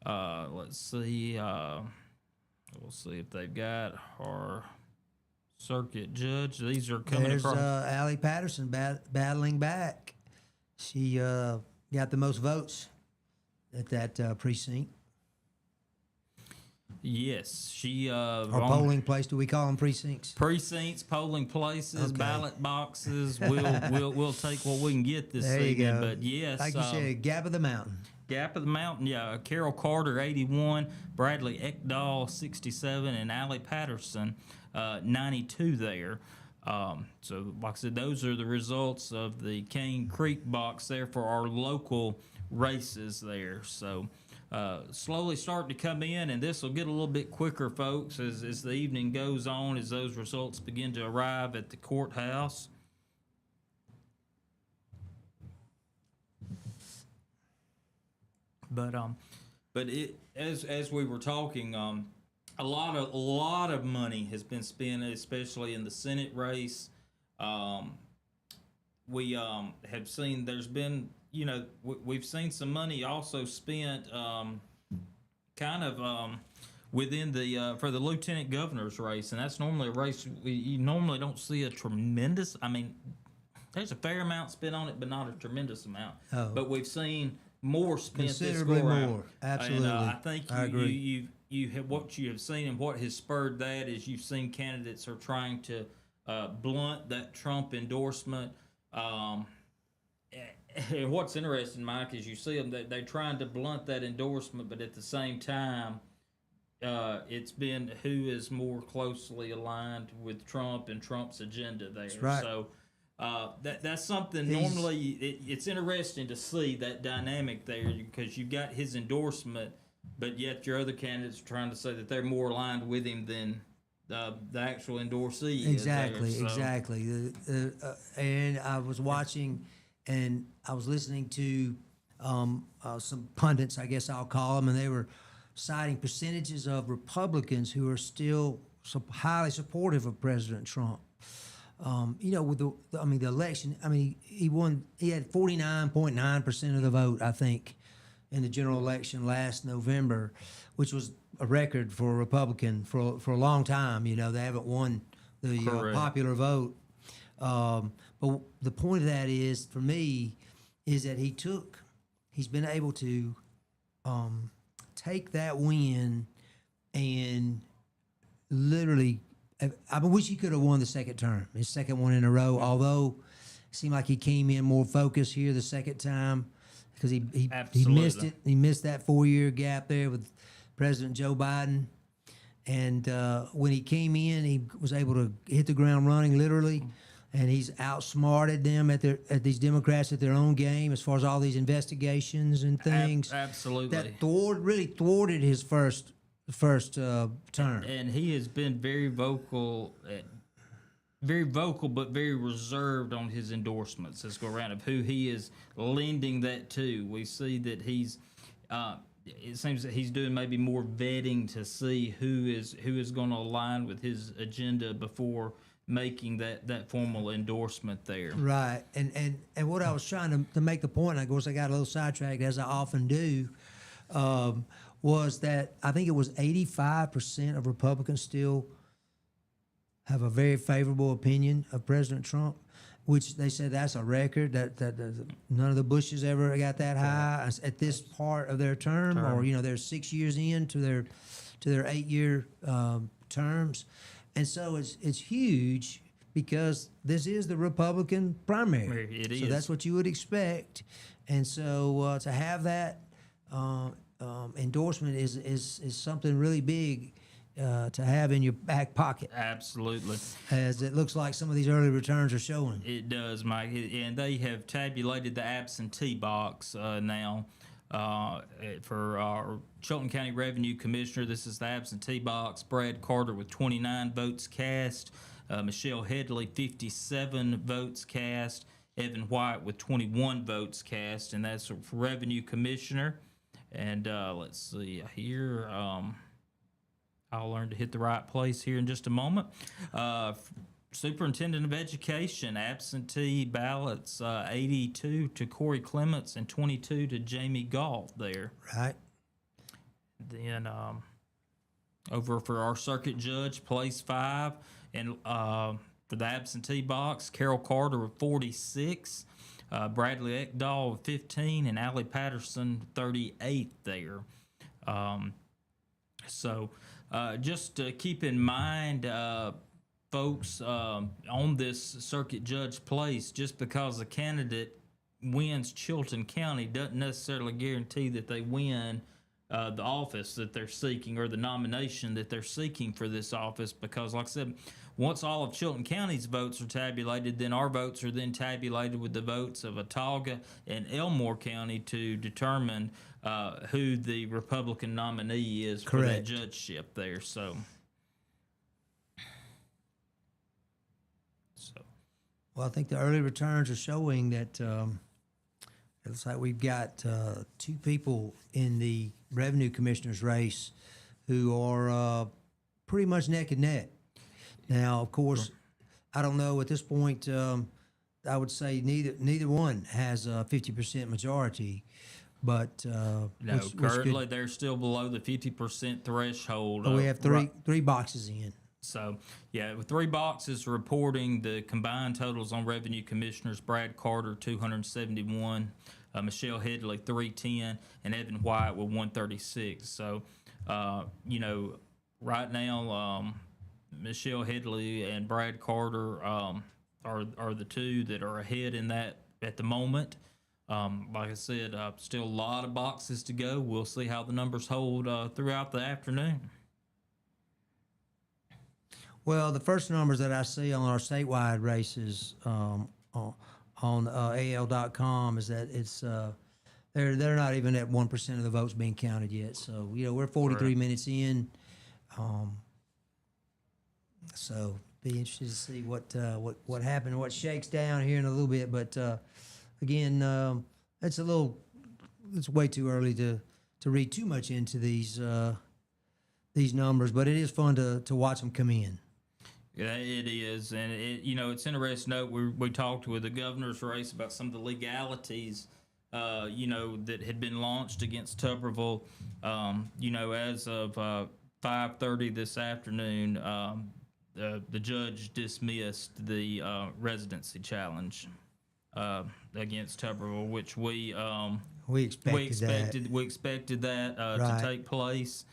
Let's see. We'll see if they've got our circuit judge. These are coming across. There's Allie Patterson battling back. She got the most votes at that precinct. Yes, she. Or polling place? Do we call them precincts? Precincts, polling places, ballot boxes. We'll take what we can get this there you evening. go. But yes, like you said, Gap of the Mountain. Gap of the Mountain. Yeah, Carol Carter 81, Bradley Ekdahl 67, and Allie Patterson 92 there. So, like I said, those are the results of the Cane Creek box there for our local races there. So, slowly starting to come in, and this will get a little bit quicker, folks, as the evening goes on, as those results begin to arrive at the courthouse. But it as we were talking, a lot of money has been spent, especially in the Senate race. We have seen there's been, we've seen some money also spent, kind of within the for the lieutenant governor's race, and that's normally a race you normally don't see a tremendous. I mean, there's a fair amount spent on it, but not a tremendous amount. Oh. But we've seen more spent this Considerably go around. more. Absolutely. And I think I agree. you have what you have seen, and what has spurred that is you've seen candidates are trying to blunt that Trump endorsement. And what's interesting, Mike, is you see them that they're trying to blunt that endorsement, but at the same time, it's been who is more closely aligned with Trump and Trump's agenda there. That's right. So that's something normally it's interesting to see that dynamic there, because you got his endorsement, but yet your other candidates are trying to say that they're more aligned with him than the actual endorsee. Exactly, is there. So, exactly. And I was watching, and I was listening to some pundits, I guess I'll call them, and they were citing percentages of Republicans who are still highly supportive of President Trump. With the election, he won. He had 49.9% of the vote, I think, in the general election last November, which was a record for a Republican for a long time. They haven't won the popular vote. But the point of that is, for me, is that he's been able to take that win and literally. I wish he could have won the second term, his second one in a row. Although it seemed like he came in more focused here the second time, because he missed it. He missed that 4-year gap there with President Joe Biden. And when he came in, he was able to hit the ground running, literally. And he's outsmarted them at these Democrats at their own game, as far as all these investigations and things. Absolutely. That really thwarted his first term. And he has been very vocal, but very reserved on his endorsements as go around of who he is lending that to. We see that he's. It seems that he's doing maybe more vetting to see who is going to align with his agenda before making that formal endorsement there. Right. And what I was trying to make the point, and of course I got a little sidetracked, as I often do, was that I think it was 85% of Republicans still have a very favorable opinion of President Trump, which they said that's a record, that none of the Bushes ever got that high at this part of their term. Or they're 6 years into their 8-year terms. And so it's huge, because this is the Republican primary. It is. So that's what you would expect. And so to have that endorsement is something really big to have in your back pocket. Absolutely. As it looks like some of these early returns are showing. It does, Mike. And they have tabulated the absentee box now for our Chilton County Revenue Commissioner. This is the absentee box. Brad Carter with 29 votes cast. Michelle Headley, 57 votes cast. Evan White with 21 votes cast. And that's for Revenue Commissioner. And let's see here. I'll learn to hit the right place here in just a moment. Superintendent of Education, absentee ballots, 82 to Corey Clements and 22 to Jamie Galt there. Right. Then over for our circuit judge, place 5. And for the absentee box, Carol Carter with 46. Bradley Ekdahl with 15, and Allie Patterson 38 there. So just keep in mind, folks, on this circuit judge place, just because a candidate wins Chilton County doesn't necessarily guarantee that they win the office that they're seeking or the nomination that they're seeking for this office. Because, like I said, once all of Chilton County's votes are tabulated, then our votes are then tabulated with the votes of Autauga and Elmore County to determine who the Republican nominee is for that Correct. judgeship there. So. Well, I think the early returns are showing that it looks like we've got two people in the revenue commissioner's race who are pretty much neck and neck. Now, of course, I don't know at this point. I would say neither one has a 50% majority, but No, currently they're still below the 50% threshold. we have three boxes in. So, yeah, with 3 boxes reporting the combined totals on revenue commissioners: Brad Carter 271, Michelle Headley 310, and Evan White with 136. So, right now, Michelle Headley and Brad Carter are the two that are ahead in that at the moment. Like I said, still a lot of boxes to go. We'll see how the numbers hold throughout the afternoon. Well, the first numbers that I see on our statewide races on AL.com is that it's they're not even at 1% of the votes being counted yet. So we're 43 minutes in. So be interested to see what happened, what shakes down here in a little bit. But again, it's way too early to read too much into these numbers. But it is fun to watch them come in. Yeah, it is, and it's interesting to note we talked with the governor's race about some of the legalities, that had been launched against Tuberville. As of 5:30 this afternoon, the judge dismissed the residency challenge against Tuberville, which we expected that to take place.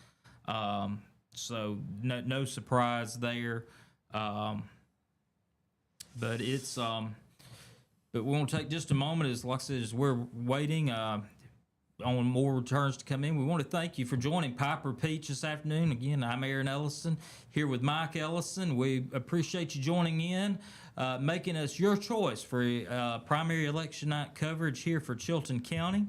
So no surprise there. But it's but we want to take just a moment, as like I said, as we're waiting on more returns to come in. We want to thank you for joining Piper Peach this afternoon. Again, I'm Aaron Ellison here with Mike Ellison. We appreciate you joining in, making us your choice for primary election night coverage here for Chilton County.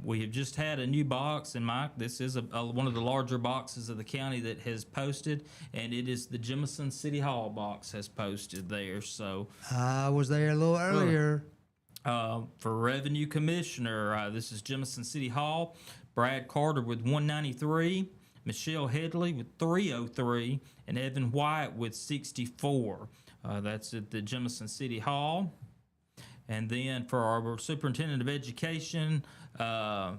We have just had a new box, and Mike, this is one of the larger boxes of the county that has posted, and it is the Jemison City Hall box has posted there. So I was there a little earlier. For revenue commissioner, this is Jemison City Hall. Brad Carter with 193, Michelle Headley with 303, and Evan White with 64. That's at the Jemison City Hall. And then for our superintendent of education, for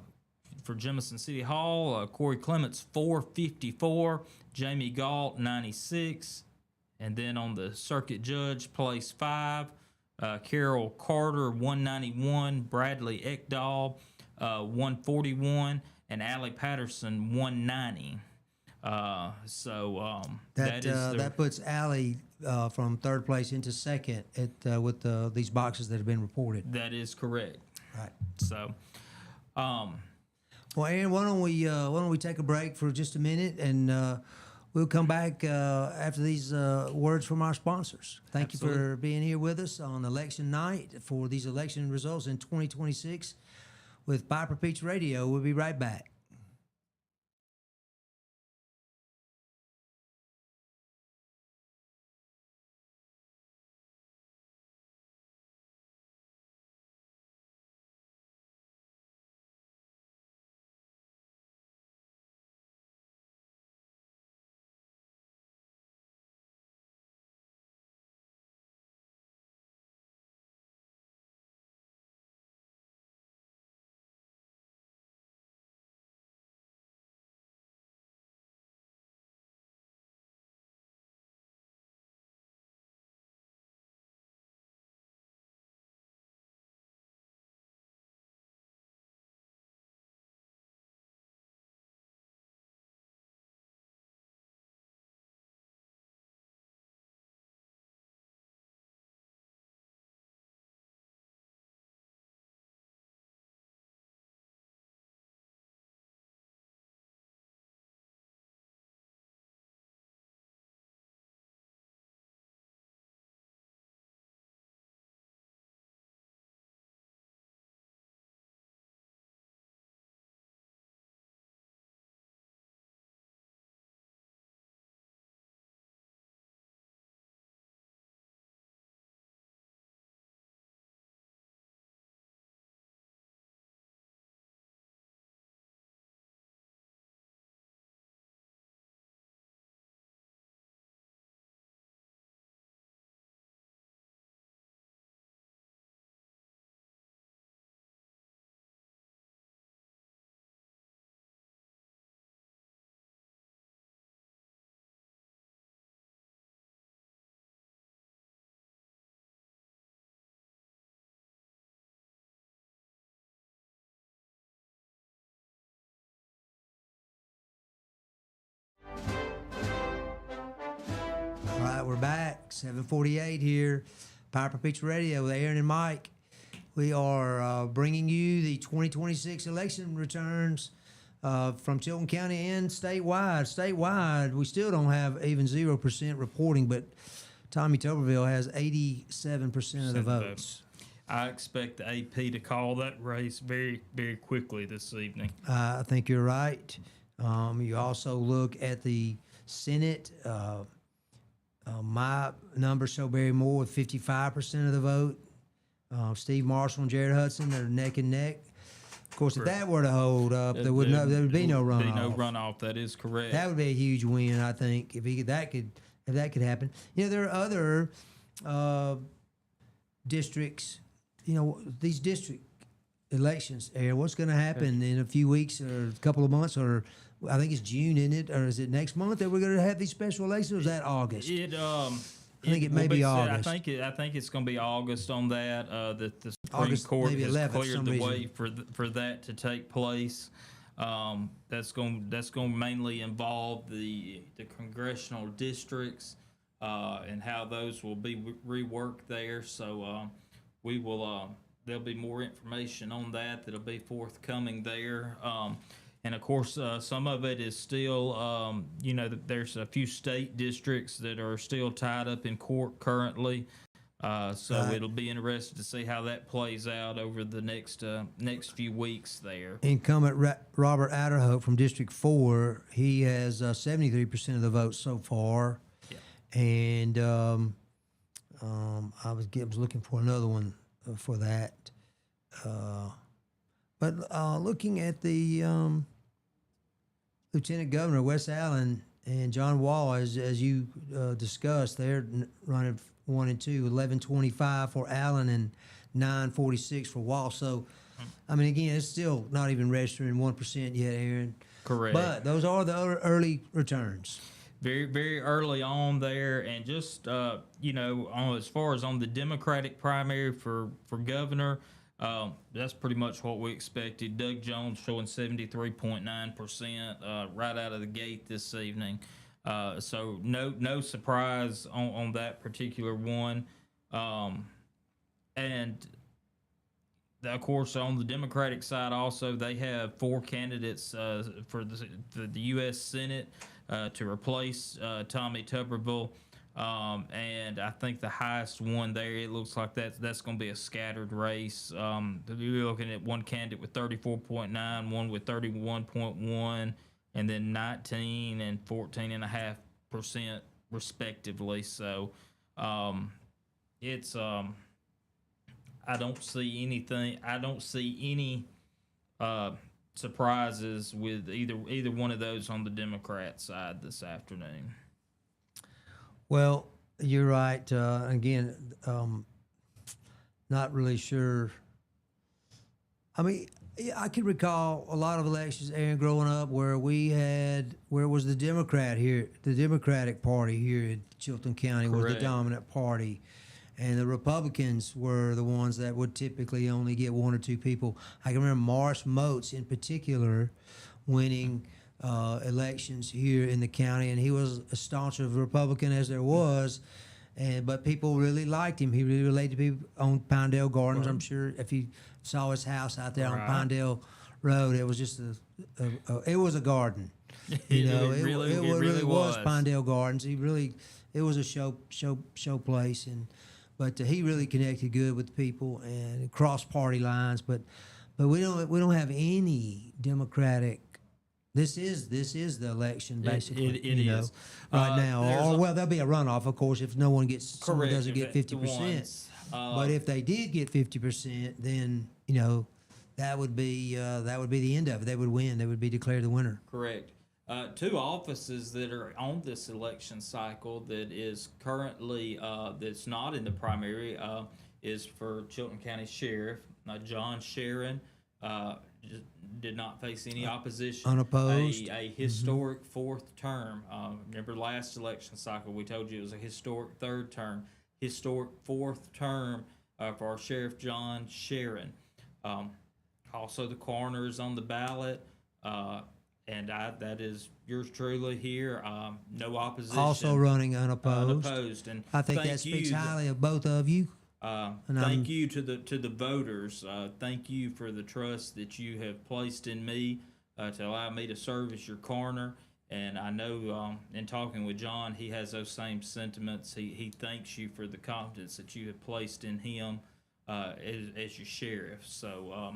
Jemison City Hall, Corey Clements 454, Jamie Galt 96, and then on the circuit judge place 5, Carol Carter 191, Bradley Ekdahl 141, and Allie Patterson 190. That puts Allie from third place into second with these boxes that have been reported. That is correct. Right. So, well, Aaron, why don't we take a break for just a minute, and we'll come back after these words from our sponsors. Thank Absolutely. you for being here with us on election night for these election results in 2026 with Piper Peach Radio. We'll be right back. we're back. 7:48 here, Piper Pizza Radio with Aaron and Mike. We are bringing you the 2026 election returns from Chilton County and statewide. Statewide, we still don't have even 0% reporting, but Tommy Tuberville has 87% of the votes. I expect the AP to call that race very, very quickly this evening. I think you're right. You also look at the Senate. My numbers show Barry Moore with 55% of the vote. Steve Marshall and Jared Hudson, they're neck and neck. Of course, if that were to hold up, there would be no runoff. Be no runoff. That is correct. That would be a huge win, I think, if that could happen. There are other districts. These district elections. What's going to happen in a few weeks or a couple of months, or I think it's June, isn't it, or is it next month that we're going to have these special elections? Or is that August? I think it may be August. I think it's going to be August on that. The Supreme August, Court maybe has 11th, cleared the way for that to take place. That's going to mainly involve the congressional districts and how those will be reworked there. So we will. There'll be more information on that'll be forthcoming there. And of course, some of it is still, there's a few state districts that are still tied up in court currently. So it'll be interesting to see how that plays out over the next few weeks there. Incumbent Robert Adderhope from District 4, he has 73% of the votes so far. Yeah. And I was looking for another one for that. But looking at the Lieutenant Governor Wes Allen and John Wall, as you discussed, they're running 1 and 2, 1125 for Allen and 946 for Wall. So, I mean, again, it's still not even registering 1% yet, Aaron. Correct. But those are the early returns. Very, very early on there, and just as far as on the Democratic primary for governor. That's pretty much what we expected. Doug Jones showing 73.9% right out of the gate this evening. So no surprise on that particular one. And of course, on the Democratic side, also they have 4 candidates for the U.S. Senate to replace Tommy Tuberville. And I think the highest one there, it looks like that's going to be a scattered race. You're looking at one candidate with 34.9, one with 31.1, and then 19 and 14.5% respectively. So it's I don't see anything. I don't see any surprises with either one of those on the Democrat side this afternoon. Well, you're right. Again, not really sure. I mean, I can recall a lot of elections, Aaron, growing up where it was the Democratic Party here in Chilton County was the dominant party. And the Republicans were the ones that would typically only get 1 or 2 people. I can remember Marsh Moats in particular winning elections here in the county, and he was as staunch of a Republican as there was, but people really liked him. He really related to people on Pinedale Gardens. Right. I'm sure if you saw his house out there on Pinedale Road, it was just it was a garden. It really was Pinedale Gardens. It was a show place, but he really connected good with people and crossed party lines. But we don't have any Democratic. This is the election, basically. It is right now. There'll be a runoff, of course, if someone doesn't get 50%. But if they did get 50%, then that would be the end of it. They would win. They would be declared the winner. Correct. 2 offices that are on this election cycle that is currently that's not in the primary is for Chilton County Sheriff John Sharon. Did not face any opposition. Unopposed. A historic 4th term. Remember last election cycle, we told you it was a historic 3rd term. Historic 4th term for our Sheriff John Sharon. Also, the coroner is on the ballot. that is yours truly here. No opposition. Also running unopposed. Unopposed. And I think thank that speaks you, highly of both of you. And thank you to the voters. Thank you for the trust that you have placed in me to allow me to serve as your coroner. And I know in talking with John, he has those same sentiments. He thanks you for the confidence that you have placed in him as your sheriff. So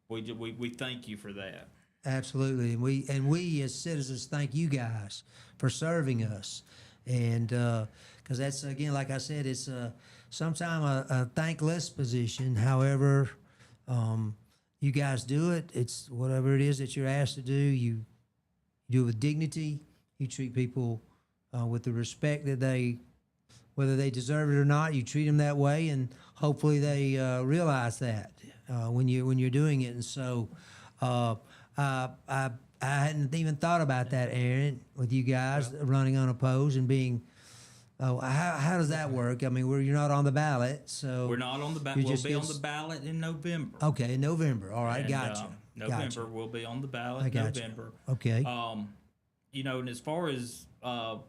we thank you for that. Absolutely, and we as citizens thank you guys for serving us, and because that's, again, like I said, it's sometimes a thankless position. However, you guys do it. It's whatever it is that you're asked to do. You do it with dignity. You treat people with the respect that whether they deserve it or not. You treat them that way, and hopefully they realize that when you're doing it. And so. I hadn't even thought about that, Aaron, with you guys running unopposed and being. How does that work? I mean, you're not on the ballot, so We're not on the ballot. We'll be on the ballot in November. Okay, in November. All right, And, gotcha. November Gotcha. we'll be on the ballot. I gotcha. November. Okay. And as far as our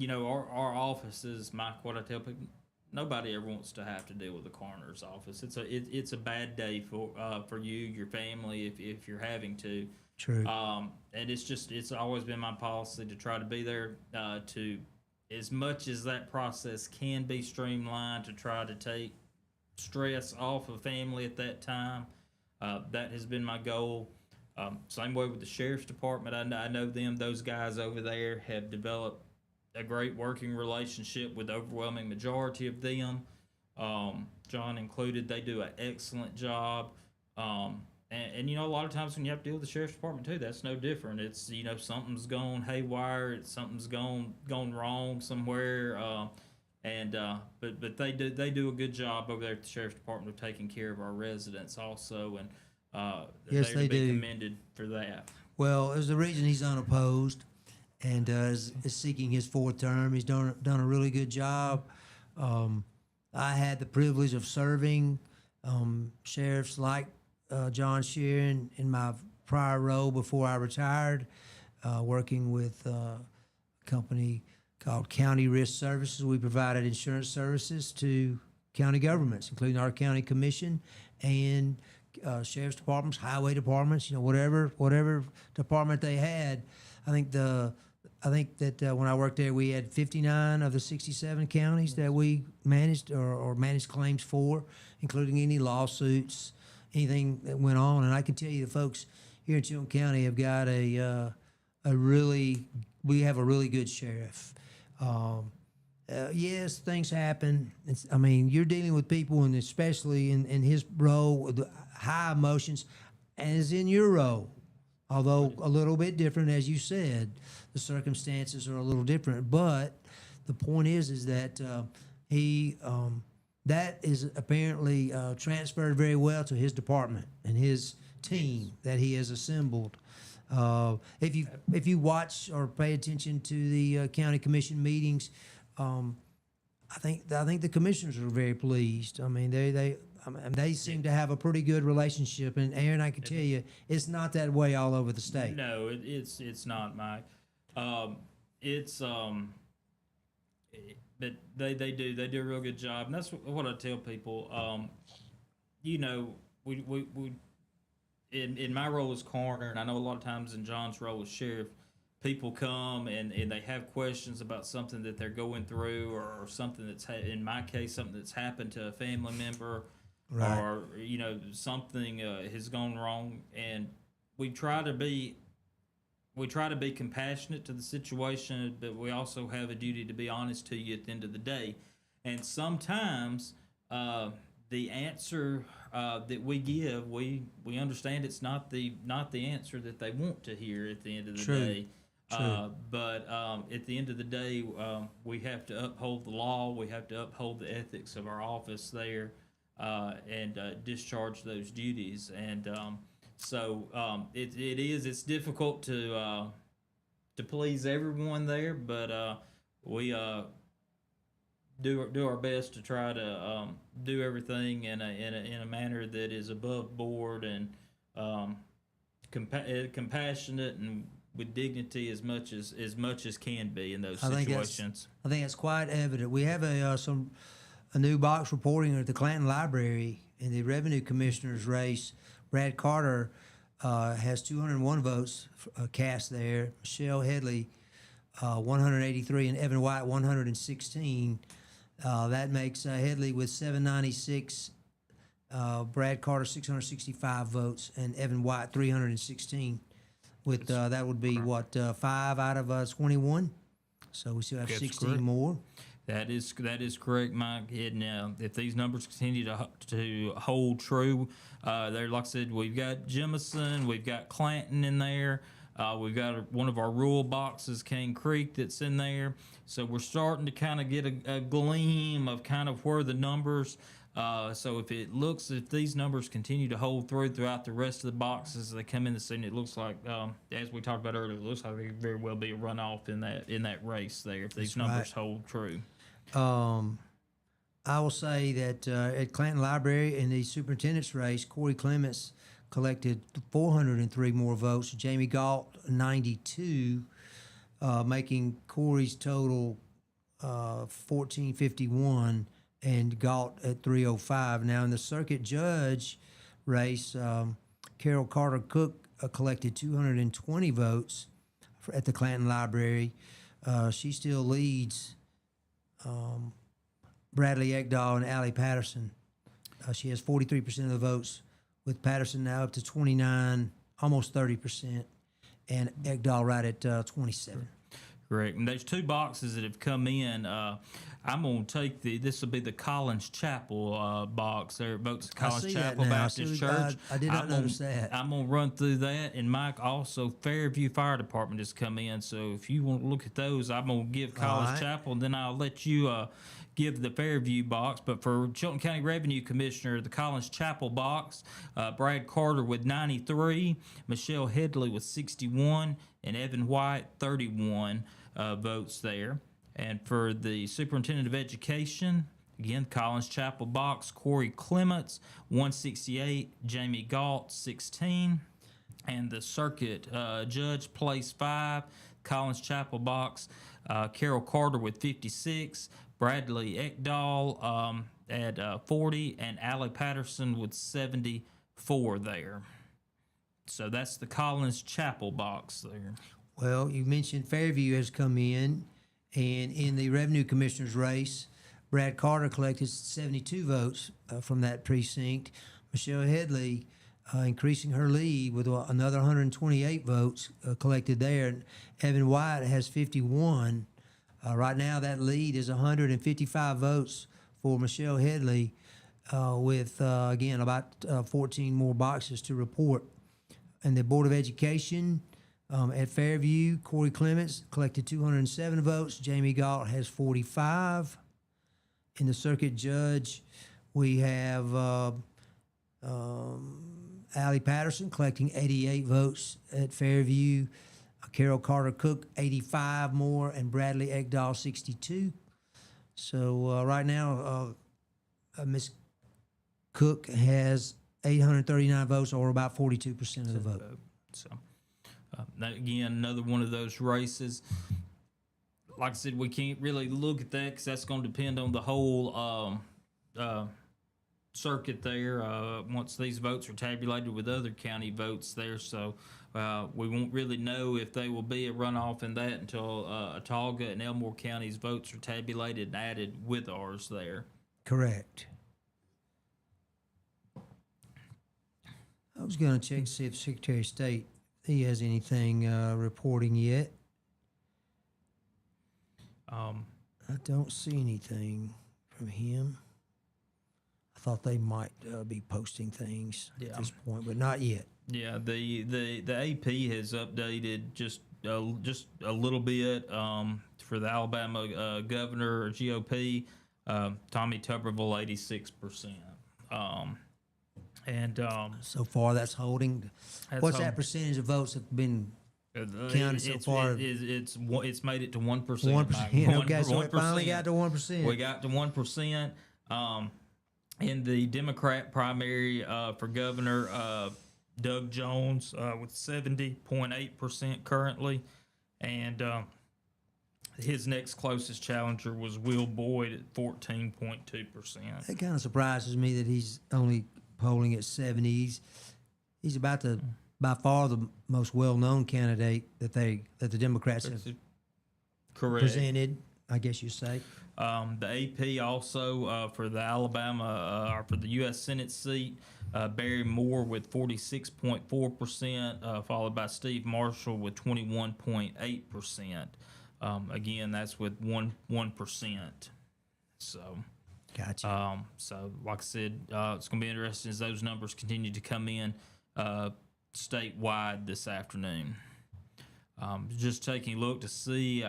offices, Mike, what I tell people, nobody ever wants to have to deal with the coroner's office. It's a bad day for you, your family, if you're having to. True. And it's always been my policy to try to be there to, as much as that process can be streamlined, to try to take stress off of family at that time. That has been my goal. Same way with the sheriff's department. I know those guys over there have developed a great working relationship with the overwhelming majority of them, John included. They do an excellent job. And a lot of times when you have to deal with the sheriff's department too, that's no different. It's, something's gone haywire, something's gone wrong somewhere. But they do a good job over there at the sheriff's department of taking care of our residents also, and Yes, they're to they be do. commended for that. Well, there's a reason he's unopposed and is seeking his fourth term. He's done a really good job. I had the privilege of serving sheriffs like John Sheeran in my prior role before I retired, working with a company called County Risk Services. We provided insurance services to county governments, including our county commission and sheriff's departments, highway departments, whatever department they had. I think that when I worked there, we had 59 of the 67 counties that we managed or managed claims for, including any lawsuits, anything that went on. And I can tell you, the folks here in Chilton County have got we have a really good sheriff. Yes, things happen. You're dealing with people, and especially in his role, with high emotions, as in your role. Although a little bit different, as you said, the circumstances are a little different. But the point is that that is apparently transferred very well to his department and his team that he has assembled. If you watch or pay attention to the county commission meetings, I think the commissioners are very pleased. They seem to have a pretty good relationship. And Aaron, I can tell you, it's not that way all over the state. No, it's not, Mike. But they do a real good job, and that's what I tell people. We in my role as coroner, and I know a lot of times in John's role as sheriff, people come and they have questions about something that they're going through, or something in my case, something that's happened to a family member, Right. or something has gone wrong, and we try to be compassionate to the situation, but we also have a duty to be honest to you at the end of the day. And sometimes the answer that we give, we understand it's not the answer that they want to hear at the end of the True. day. True. But at the end of the day, we have to uphold the law. We have to uphold the ethics of our office there, and discharge those duties. And so it's difficult to please everyone there, but we do our best to try to do everything in a manner that is above board, and compassionate and with dignity as much as can be in those I think situations. that's quite evident. We have a new box reporting at the Clanton Library in the Revenue Commissioner's race. Brad Carter has 201 votes cast there. Michelle Headley 183, and Evan White 116. That makes Headley with 796. Brad Carter 665 votes, and Evan White 316. With that would be what 5 out of 21. So we still have That's 16 correct. more. That is correct, Mike. And if these numbers continue to hold true, there, like I said, we've got Jemison, we've got Clanton in there. We've got one of our rural boxes, Cane Creek, that's in there. So we're starting to kind of get a gleam of kind of where the numbers. So if these numbers continue to hold throughout the rest of the boxes as they come in the scene, it looks like, as we talked about earlier, it looks like there could very well be a runoff in that race there if these numbers hold true. I will say that at Clanton Library in the superintendent's race, Corey Clements collected 403 more votes. Jamie Galt 92, making Corey's total 1451, and Galt at 305. Now in the circuit judge race, Carol Carter Cook collected 220 votes at the Clanton Library. She still leads Bradley Egdahl and Allie Patterson. She has 43% of the votes, with Patterson now up to 29, almost 30%, and Egdahl right at 27. Correct. And there's two boxes that have come in. I'm going to take this will be the Collins Chapel box there at votes at Collins Chapel Baptist Church. I did not notice that. I'm going to run through that. And Mike, also Fairview Fire Department has come in. So if you want to look at those, I'm going to give Collins Chapel, and then I'll let you give the Fairview box. But for Chilton County Revenue Commissioner, the Collins Chapel box, Brad Carter with 93, Michelle Headley with 61, and Evan White 31 votes there. And for the Superintendent of Education, again, Collins Chapel box, Corey Clements 168, Jamie Galt 16, and the Circuit Judge Place 5, Collins Chapel box, Carol Carter with 56, Bradley Ekdahl at 40, and Allie Patterson with 74 there. So that's the Collins Chapel box there. Well, you mentioned Fairview has come in, and in the Revenue Commissioner's race, Brad Carter collected 72 votes from that precinct. Michelle Headley increasing her lead with another 128 votes collected there. And Evan White has 51. Right now, that lead is 155 votes for Michelle Headley, with, again, about 14 more boxes to report. And the Board of Education at Fairview, Corey Clements collected 207 votes. Jamie Galt has 45. In the Circuit Judge, we have Allie Patterson collecting 88 votes at Fairview. Carol Carter Cook 85 more, and Bradley Egdahl 62. So right now, Miss Cook has 839 votes, or about 42% of the vote. So that, again, another one of those races. Like I said, we can't really look at that because that's going to depend on the whole circuit there once these votes are tabulated with other county votes there. So we won't really know if they will be a runoff in that until Autauga and Elmore counties' votes are tabulated and added with ours there. Correct. I was going to check to see if Secretary of State, he has anything reporting yet. I don't see anything from him. I thought they might be posting things at this point, but not yet. Yeah, the AP has updated just a little bit for the Alabama governor or GOP, Tommy Tuberville 86%. So far, that's holding. What's that percentage of votes that have been counted so far? It's made it to 1%. 1%. Okay, so it finally got to 1%. We got to 1%. In the Democrat primary for governor, Doug Jones with 70.8% currently, and his next closest challenger was Will Boyd at 14.2%. It kind of surprises me that he's only polling at 70s. He's about to, by far, the most well-known candidate that the Democrats have Correct. presented, I guess you say. The AP also for the Alabama or for the U.S. Senate seat, Barry Moore with 46.4%, followed by Steve Marshall with 21.8%. Again, that's with 1%. So, Gotcha. so like I said, it's going to be interesting as those numbers continue to come in statewide this afternoon. Just taking a look to see,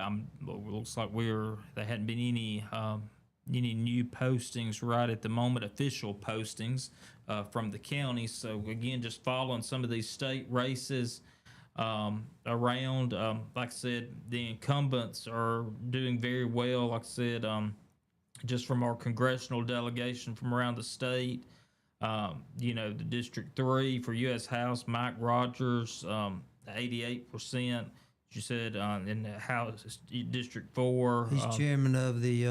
looks like there hadn't been any new postings right at the moment, official postings from the county. So again, just following some of these state races around. Like I said, the incumbents are doing very well. Like I said, just from our congressional delegation from around the state. The District 3 for U.S. House, Mike Rogers, 88%. You said in the House District 4. He's chairman of the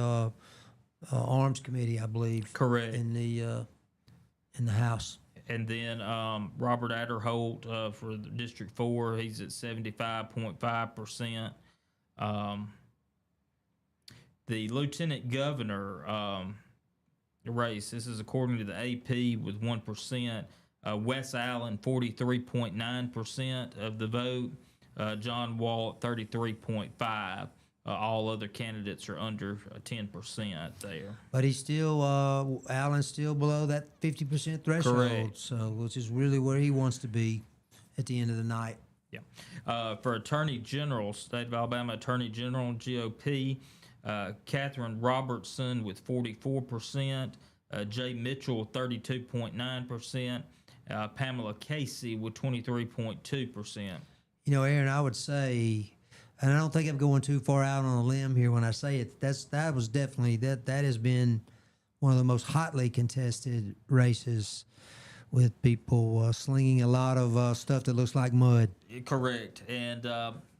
Arms Committee, I believe. Correct. In the House. And then Robert Adderholt for the District 4, he's at 75.5%. The Lieutenant Governor race, this is according to the AP with 1%. Wes Allen, 43.9% of the vote. John Wall, 33.5%. All other candidates are under 10% there. But he's still, Allen's still below that 50% threshold. Correct. So, which is really where he wants to be at the end of the night. Yeah. For Attorney General, State of Alabama Attorney General, GOP, Catherine Robertson with 44%, Jay Mitchell, 32.9%, Pamela Casey with 23.2%. Aaron, I would say, and I don't think I'm going too far out on a limb here when I say it, that was definitely, that has been one of the most hotly contested races with people slinging a lot of stuff that looks like mud. Correct. And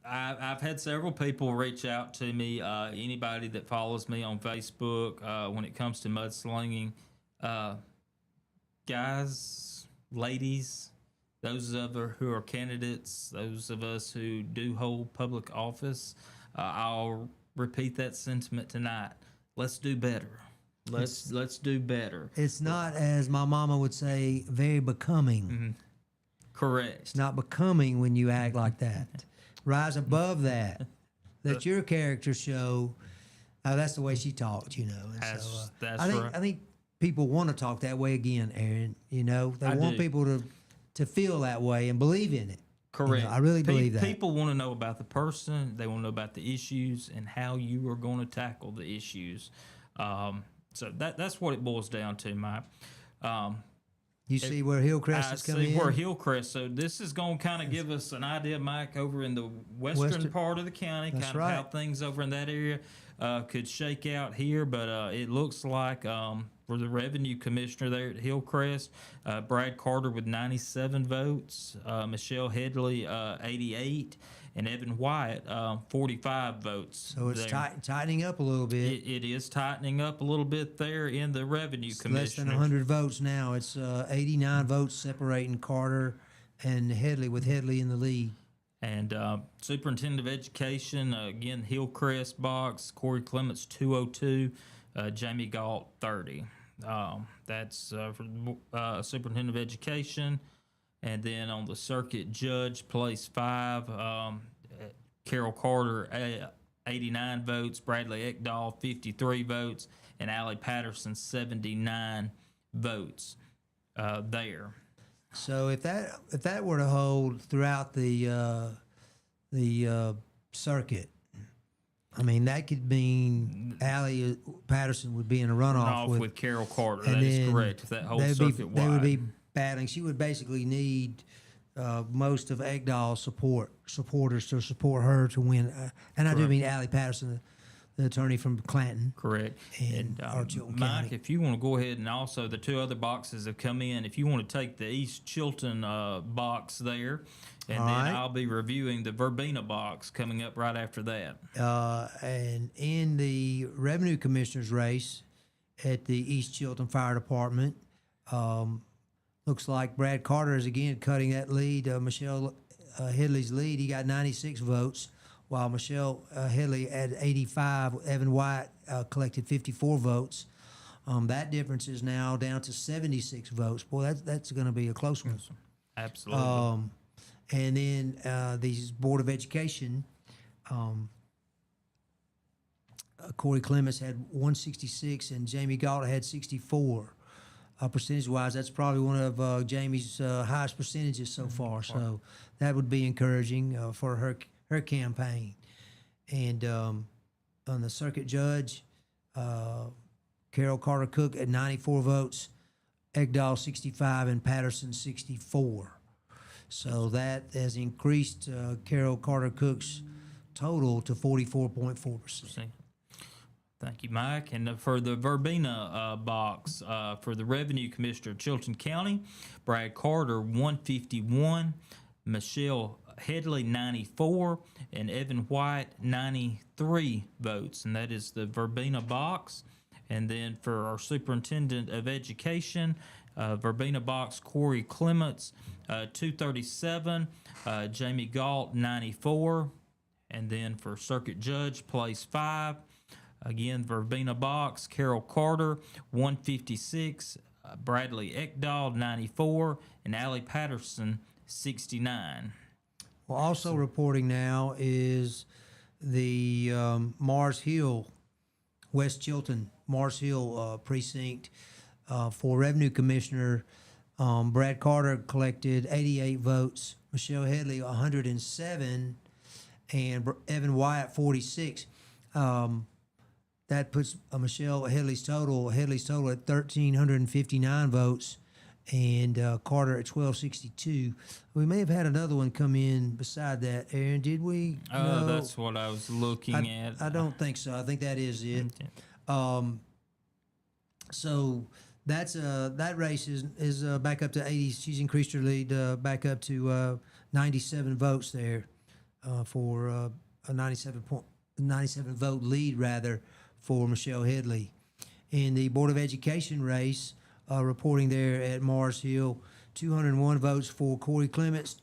I've had several people reach out to me, anybody that follows me on Facebook when it comes to mudslinging. Guys, ladies, those who are candidates, those of us who do hold public office, I'll repeat that sentiment tonight. Let's do better. Let's do better. It's not, as my mama would say, very becoming. Mm-hmm. Correct. It's not becoming when you act like that. Rise above that. Let your character show. That's the way she talked, And That's I think people want to talk that way again, Aaron. They want people to feel that way and believe in it. Correct. I really believe that. People want to know about the person. They want to know about the issues and how you are going to tackle the issues. So that's what it boils down to, Mike. You see where Hillcrest is coming in? I see where Hillcrest. So this is going to kind of give us an idea, Mike, over in the western part of the county, kind of how things over in that area could shake out here. But it looks like for the revenue commissioner there at Hillcrest, Brad Carter with 97 votes, Michelle Headley 88, and Evan Wyatt 45 votes. So it's tightening up a little bit. It is tightening up a little bit there in the revenue commissioner. Less than 100 votes now. It's 89 votes separating Carter and Headley, with Headley in the lead. And Superintendent of Education, again, Hillcrest box, Corey Clements 202, Jamie Galt 30. That's for Superintendent of Education. And then on the circuit judge, place 5, Carol Carter, 89 votes, Bradley Ekdahl, 53 votes, and Allie Patterson, 79 votes there. So if that were to hold throughout the circuit, I mean, that could mean Allie Patterson would be in a runoff with Carol Carter. That is correct. If that whole circuit wide, they would be battling. She would basically need most of Ekdahl's supporters to support her to win. And I do mean Allie Patterson, the attorney from Clanton. Correct. And our Chilton Mike, County. if you want to go ahead, and also the two other boxes have come in. If you want to take the East Chilton box there, and All then right. I'll be reviewing the Verbena box coming up right after that. And in the revenue commissioner's race at the East Chilton Fire Department, looks like Brad Carter is again cutting that lead. Michelle Headley's lead. He got 96 votes, while Michelle Headley had 85. Evan White collected 54 votes. That difference is now down to 76 votes. Boy, that's going to be a close one. Absolutely. And then the Board of Education, Corey Clements had 166 and Jamie Galt had 64. Percentage-wise, that's probably one of Jamie's highest percentages so far. So that would be encouraging for her campaign. And on the circuit judge, Carol Carter Cook at 94 votes, Egdahl 65, and Patterson 64. So that has increased Carol Carter Cook's total to 44.4%. Thank you, Mike. And for the Verbena box, for the Revenue Commissioner of Chilton County, Brad Carter, 151, Michelle Headley, 94, and Evan White, 93 votes. And that is the Verbena box. And then for our Superintendent of Education, Verbena box, Corey Clements, 237, Jamie Galt, 94. And then for Circuit Judge, place 5, again, Verbena box, Carol Carter, 156, Bradley Ekdahl, 94, and Allie Patterson, 69. Well, also reporting now is the Mars Hill, West Chilton, Mars Hill precinct for Revenue Commissioner. Brad Carter collected 88 votes, Michelle Headley 107, and Evan Wyatt 46. That puts Michelle Headley's total at 1,359 votes, and Carter at 1,262. We may have had another one come in beside that. Aaron, did we? Oh, that's what I was looking at. I don't think so. I think that is it. Okay. So that's that race is back up to 80. She's increased her lead back up to 97 votes there for a 97 vote lead rather for Michelle Headley. In the Board of Education race, reporting there at Mars Hill, 201 votes for Corey Clements,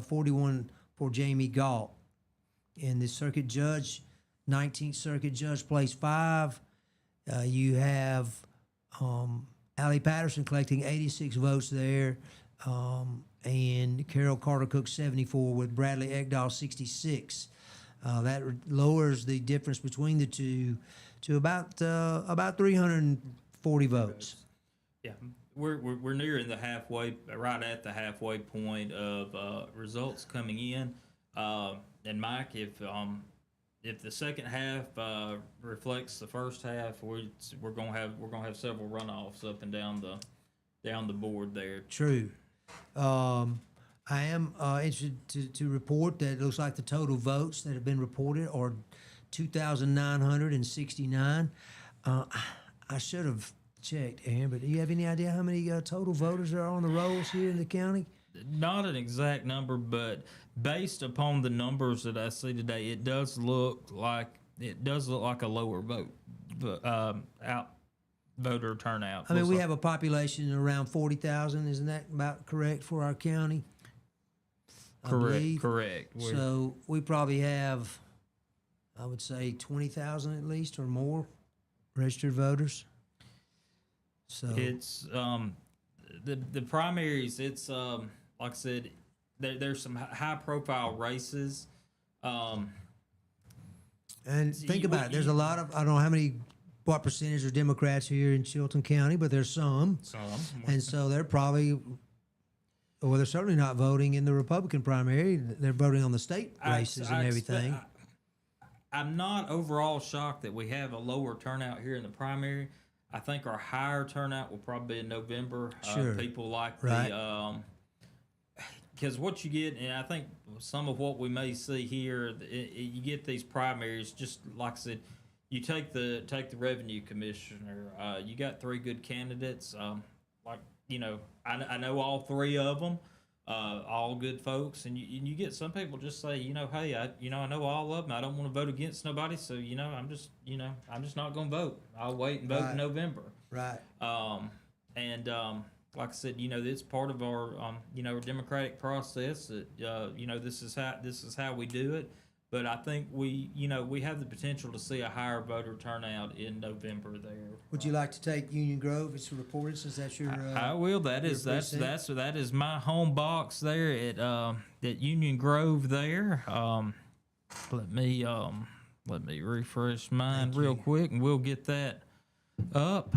41 for Jamie Galt. In the Circuit Judge, 19th Circuit Judge, place 5, you have Allie Patterson collecting 86 votes there, and Carol Carter Cook 74 with Bradley Ekdahl 66. That lowers the difference between the two to about 340 votes. Yeah, we're nearing the halfway, right at the halfway point of results coming in. And Mike, if the second half reflects the first half, we're gonna have several runoffs up and down the board there. True. I am interested to report that it looks like the total votes that have been reported are 2,969. I should have checked, Aaron, but do you have any idea how many total voters there are on the rolls here in the county? Not an exact number, but based upon the numbers that I see today, it does look like a lower voter turnout. I mean, we have a population around 40,000. Isn't that about correct for our county? I believe. Correct. So we probably have, I would say, 20,000 at least or more registered voters. So it's the primaries. It's like I said, there's some high profile races. And think about it. There's a lot of, I don't know what percentage are Democrats here in Chilton County, but there's some. And so they're probably, well, they're certainly not voting in the Republican primary. They're voting on the state races and everything. I'm not overall shocked that we have a lower turnout here in the primary. I think our higher turnout will probably be in November. Sure. People like right. Because what you get, and I think some of what we may see here, you get these primaries, just like I said, you take the revenue commissioner. You got three good candidates. Like I know all three of them. All good folks, and you get some people just say, hey, I know all of them. I don't want to vote against nobody, so I'm just not going to vote. I'll wait and vote in November. Right. And like I said, it's part of our democratic process. That this is how we do it. But I think we have the potential to see a higher voter turnout in November there. Would you like to take Union Grove? It's reported since that's your. I will. That is my home box there at Union Grove there. Let me refresh mine real quick, and we'll get that up.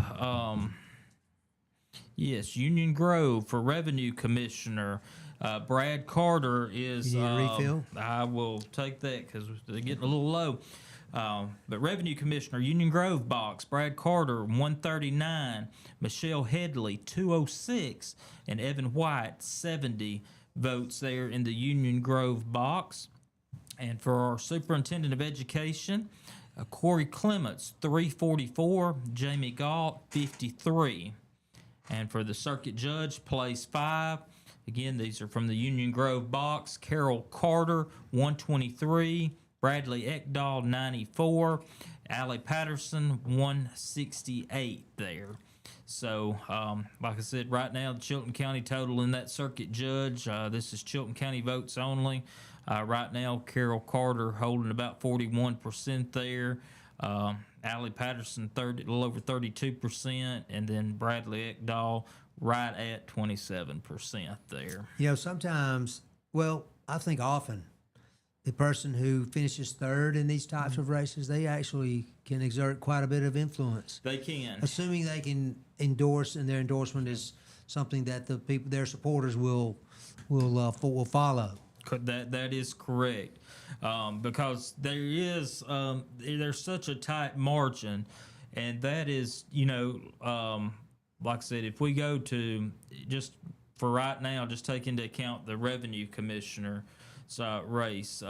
Yes, Union Grove for Revenue Commissioner. Brad Carter is. You need a refill? I will take that because they're getting a little low. But Revenue Commissioner, Union Grove box, Brad Carter, 139. Michelle Headley, 206. And Evan White, 70 votes there in the Union Grove box. And for our Superintendent of Education, Corey Clements, 344. Jamie Galt, 53. And for the Circuit Judge, place 5. Again, these are from the Union Grove box. Carol Carter, 123. Bradley Ekdahl, 94. Allie Patterson, 168 there. So, like I said, right now, the Chilton County total in that Circuit Judge, this is Chilton County votes only. Right now, Carol Carter holding about 41% there. Allie Patterson, a little over 32%. And then Bradley Ekdahl, right at 27% there. Sometimes, I think often, the person who finishes third in these types of races, they actually can exert quite a bit of influence. They can. Assuming they can endorse, and their endorsement is something that the people, their supporters will follow. That is correct. Because there's such a tight margin, and that is, like I said, if we go to just for right now, just take into account the revenue commissioner race,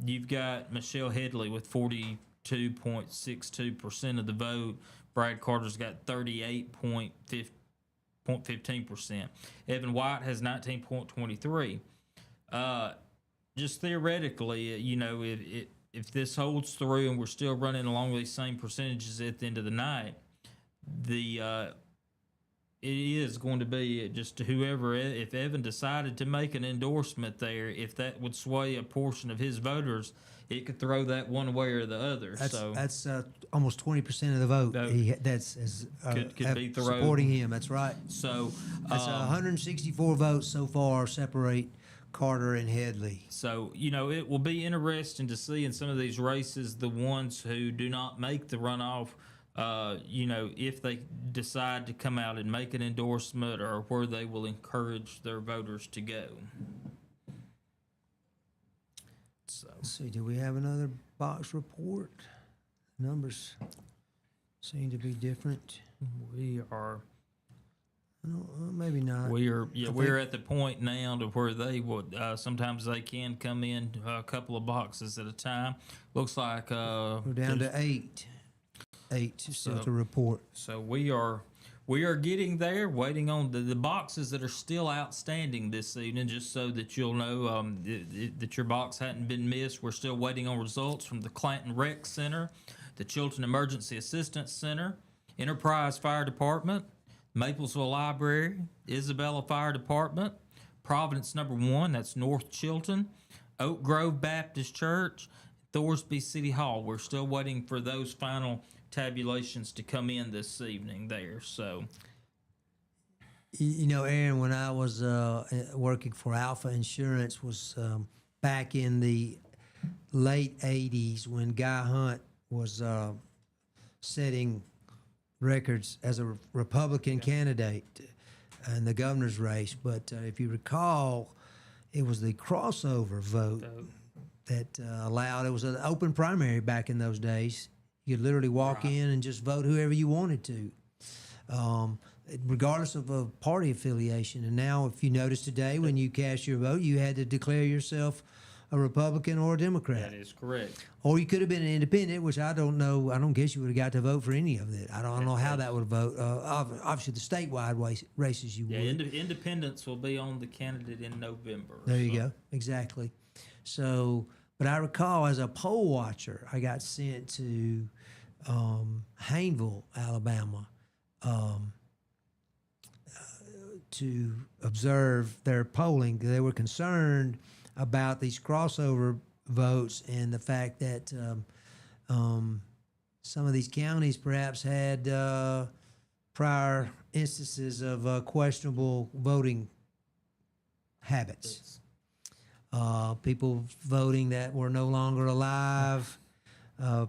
you've got Michelle Headley with 42.62% of the vote. Brad Carter's got 38.15%. Evan White has 19.23%. Just theoretically, if this holds through and we're still running along these same percentages at the end of the night, it is going to be just whoever, if Evan decided to make an endorsement there, if that would sway a portion of his voters, it could throw that one way or the other. That's almost 20% of the vote. Could be thrown. Supporting him. That's right. So that's 164 votes so far separate Carter and Headley. So, it will be interesting to see in some of these races the ones who do not make the runoff, if they decide to come out and make an endorsement, or where they will encourage their voters to go. So, let's see, do we have another box report? Numbers seem to be different. We are. Maybe not. We're at the point now to where they would sometimes they can come in a couple of boxes at a time. Looks like we're down to 8 still to report. So we are getting there, waiting on the boxes that are still outstanding this evening, just so that you'll know that your box hadn't been missed. We're still waiting on results from the Clanton Rec Center, the Chilton Emergency Assistance Center, Enterprise Fire Department, Maplesville Library, Isabella Fire Department, Providence Number 1, that's North Chilton, Oak Grove Baptist Church, Thorsby City Hall. We're still waiting for those final tabulations to come in this evening there. So, Aaron, when I was working for Alpha Insurance, was back in the late 80s when Guy Hunt was setting records as a Republican candidate in the governor's race. But if you recall, it was the crossover vote that allowed, it was an open primary back in those days. You could literally walk in and just vote whoever you wanted to, regardless of a party affiliation. And now, if you notice today, when you cast your vote, you had to declare yourself a Republican or a Democrat. That is correct. Or you could have been an independent, which I don't know. I don't guess you would have got to vote for any of it. I don't know how that would vote. Obviously, the statewide races you Yeah, would. independents will be on the candidate in November. There you go. Exactly. So, but I recall as a poll watcher, I got sent to Hayneville, Alabama, to observe their polling. They were concerned about these crossover votes and the fact that some of these counties perhaps had prior instances of questionable voting habits. People voting that were no longer alive,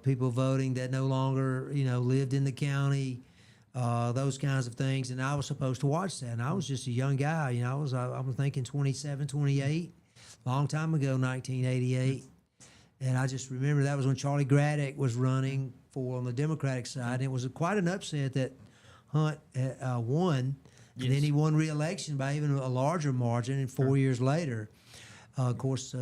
people voting that no longer, lived in the county, those kinds of things. And I was supposed to watch that. And I was just a young guy. I was thinking 27, 28, long time ago, 1988. And I just remember that was when Charlie Graddick was running for on the Democratic side. And it was quite an upset that Hunt won. Yes. And then he won re-election by even a larger margin. And 4 years later, of course,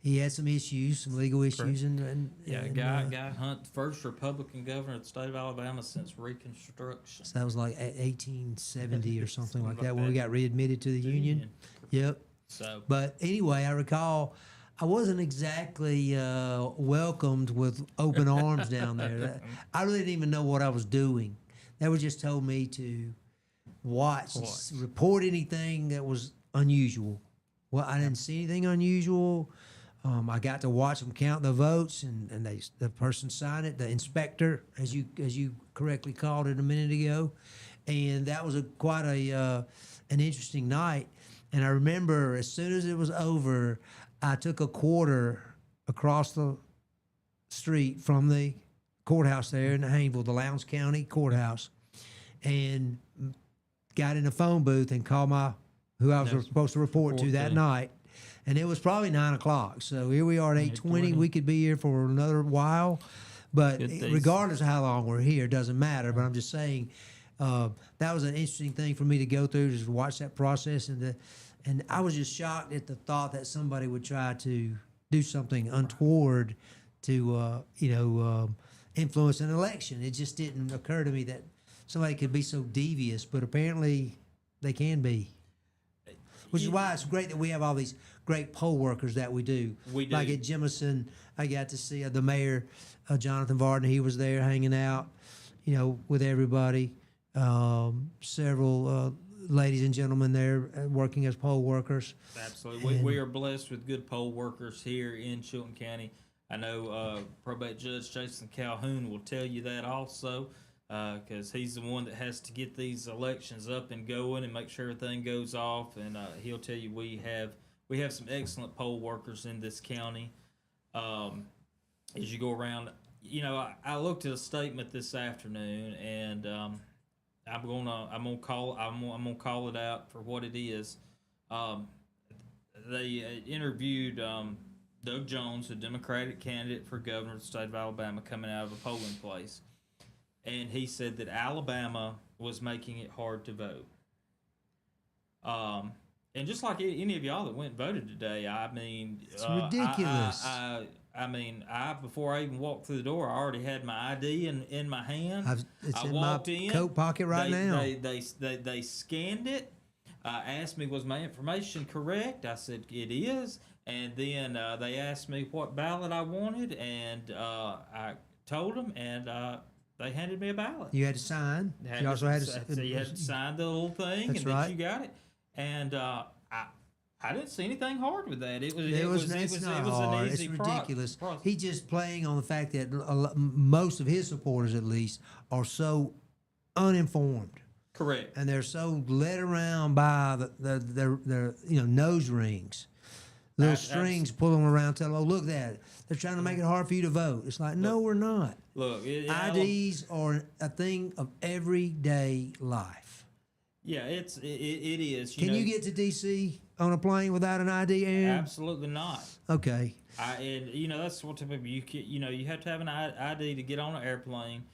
he had some issues, some legal issues. Guy Hunt, first Republican governor of the state of Alabama since Reconstruction. So that was like 1870 or something like that when we got readmitted to the Union. Yep. So, but anyway, I recall I wasn't exactly welcomed with open arms down there. I really didn't even know what I was doing. They were just told me to watch. Report anything that was unusual. Well, I didn't see anything unusual. I got to watch them count the votes, and the person signed it, the inspector, as you correctly called it a minute ago, and that was quite an interesting night. And I remember as soon as it was over, I took a quarter across the street from the courthouse there in Hayneville, the Lowndes County Courthouse, and got in a phone booth and called who I was supposed to report to that night. And it was probably 9 o'clock. So here we are at 8:20. We could be here for another while. But regardless of how long we're here, it doesn't matter. But I'm just saying that was an interesting thing for me to go through, just watch that process. And I was just shocked at the thought that somebody would try to do something untoward to, influence an election. It just didn't occur to me that somebody could be so devious. But apparently they can be. Which is why it's great that we have all these great poll workers that we do. We do. Like at Jemison, I got to see the mayor, Jonathan Varden. He was there hanging out, with everybody. Several ladies and gentlemen there working as poll workers. Absolutely. We are blessed with good poll workers here in Chilton County. I know probate judge Jason Calhoun will tell you that also, because he's the one that has to get these elections up and going and make sure everything goes off. And he'll tell you we have some excellent poll workers in this county. As you go around, I looked at a statement this afternoon, and I'm gonna call it out for what it is. They interviewed Doug Jones, a Democratic candidate for governor of the state of Alabama, coming out of a polling place. And he said that Alabama was making it hard to vote. And just like any of y'all that went and voted today, I mean, it's ridiculous. Before I even walked through the door, I already had my ID in my hand. It's I in walked my in, coat pocket right now. They scanned it. Asked me, was my information correct? I said it is. And then they asked me what ballot I wanted, and I told them, and they handed me a ballot. You had to sign. You also had to. You had to sign the little thing, That's and right. then you got it. And I didn't see anything hard with that. It was not hard. an easy It's ridiculous. process. He's just playing on the fact that most of his supporters, at least, are so uninformed. Correct. And they're so led around by their nose rings. Little strings pull them around, tell them, oh, look at that. They're trying to make it hard for you to vote. It's like, no, we're not. Look, IDs are a thing of everyday life. Yeah, it is. Can you get to D.C. on a plane without an ID, Aaron? Absolutely not. Okay. And that's what typical you have to have an ID to get on an airplane.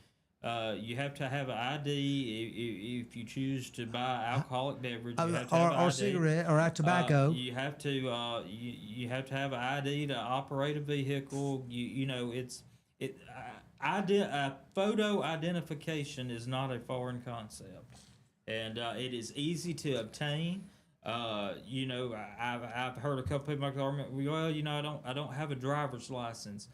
You have to have an ID if you choose to buy alcoholic beverage. You have to or have an ID. cigarette or tobacco. You have to have an ID to operate a vehicle. You know photo identification is not a foreign concept, and it is easy to obtain. I've heard a couple people make the argument. Well, I don't have a driver's license.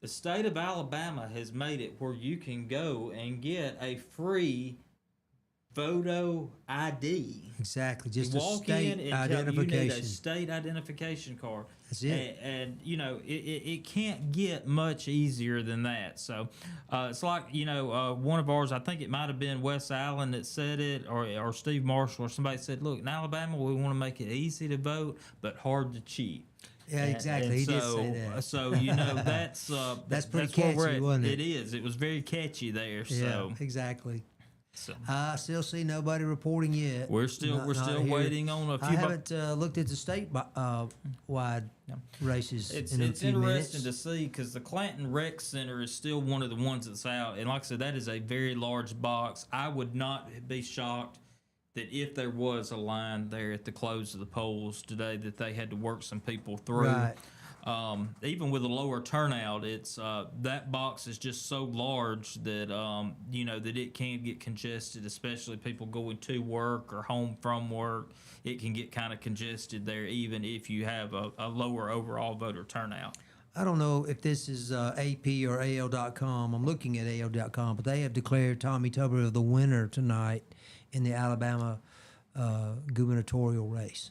The state of Alabama has made it where you can go and get a free photo ID. Exactly, just You a walk state in and identification. you need a state identification card. That's it. And it can't get much easier than that. So it's like, one of ours, I think it might have been Wes Allen that said it, or Steve Marshall, or somebody said, look, in Alabama, we want to make it easy to vote, but hard to cheat. Yeah, exactly. And he did say that. So that's pretty that's where we're catchy, at. wasn't it? It is. It was very catchy there. Yeah, So exactly. so I still see nobody reporting yet. we're still Not here. waiting on a few. I haven't looked at the state wide races It's in a it's few interesting minutes. to see because the Clanton Rec Center is still one of the ones that's out, and like I said, that is a very large box. I would not be shocked that if there was a line there at the close of the polls today, that they had to work some people through. Right. Even with a lower turnout, it's that box is just so large that that it can get congested, especially people going to work or home from work. It can get kind of congested there, even if you have a lower overall voter turnout. I don't know if this is AP or AL.com. I'm looking at AL.com, but they have declared Tommy Tuberville the winner tonight in the Alabama gubernatorial race.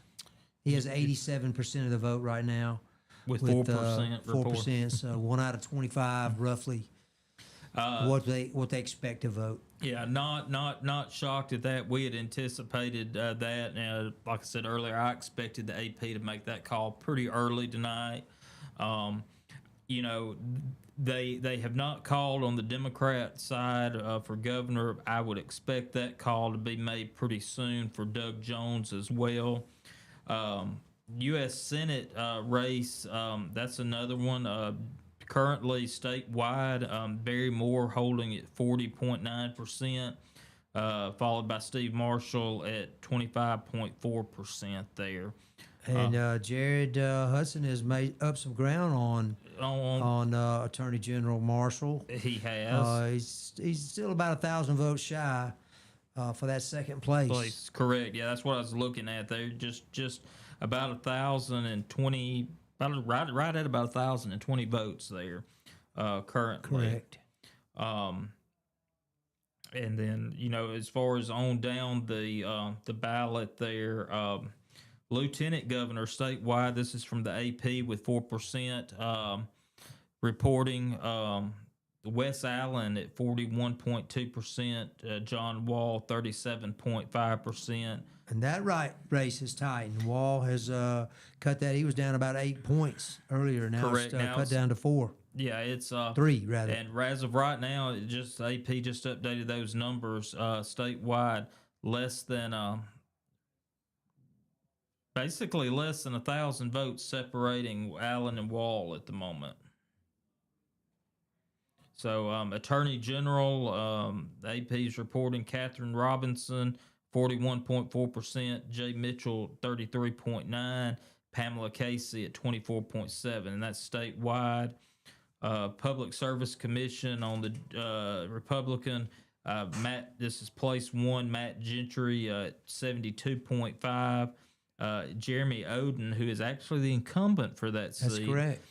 He has 87% of the vote right now. With 4% 4%, so 1 out of 25 roughly. What they expect to vote. Yeah, not shocked at that. We had anticipated that. Like I said earlier, I expected the AP to make that call pretty early tonight. They have not called on the Democrat side for governor. I would expect that call to be made pretty soon for Doug Jones as well. U.S. Senate race, that's another one. Currently statewide, Barry Moore holding at 40.9%, followed by Steve Marshall at 25.4% there. And Jared Hudson has made up some ground on Attorney General Marshall. He has. He's still about 1,000 votes shy for that second place. Correct. Yeah, that's what I was looking at there. Just about 1,020, right at about 1,020 votes there currently. Correct. And then as far as on down the ballot there, Lieutenant Governor statewide. This is from the AP with 4% reporting. Wes Allen at 41.2%, John Wall 37.5%. And that race is tight. And Wall has cut that. He was down about 8 points earlier. Now Correct. it's Now cut down to 4. Yeah, it's 3 rather. And as of right now, AP just updated those numbers statewide. Basically less than 1,000 votes separating Allen and Wall at the moment. So, Attorney General, AP's reporting Katherine Robinson, 41.4%, Jay Mitchell, 33.9%, Pamela Casey at 24.7%, and that's statewide. Public Service Commission on the Republican, this is place 1, Matt Gentry at 72.5%. Jeremy Oden, who is actually the incumbent for that seat, That's correct.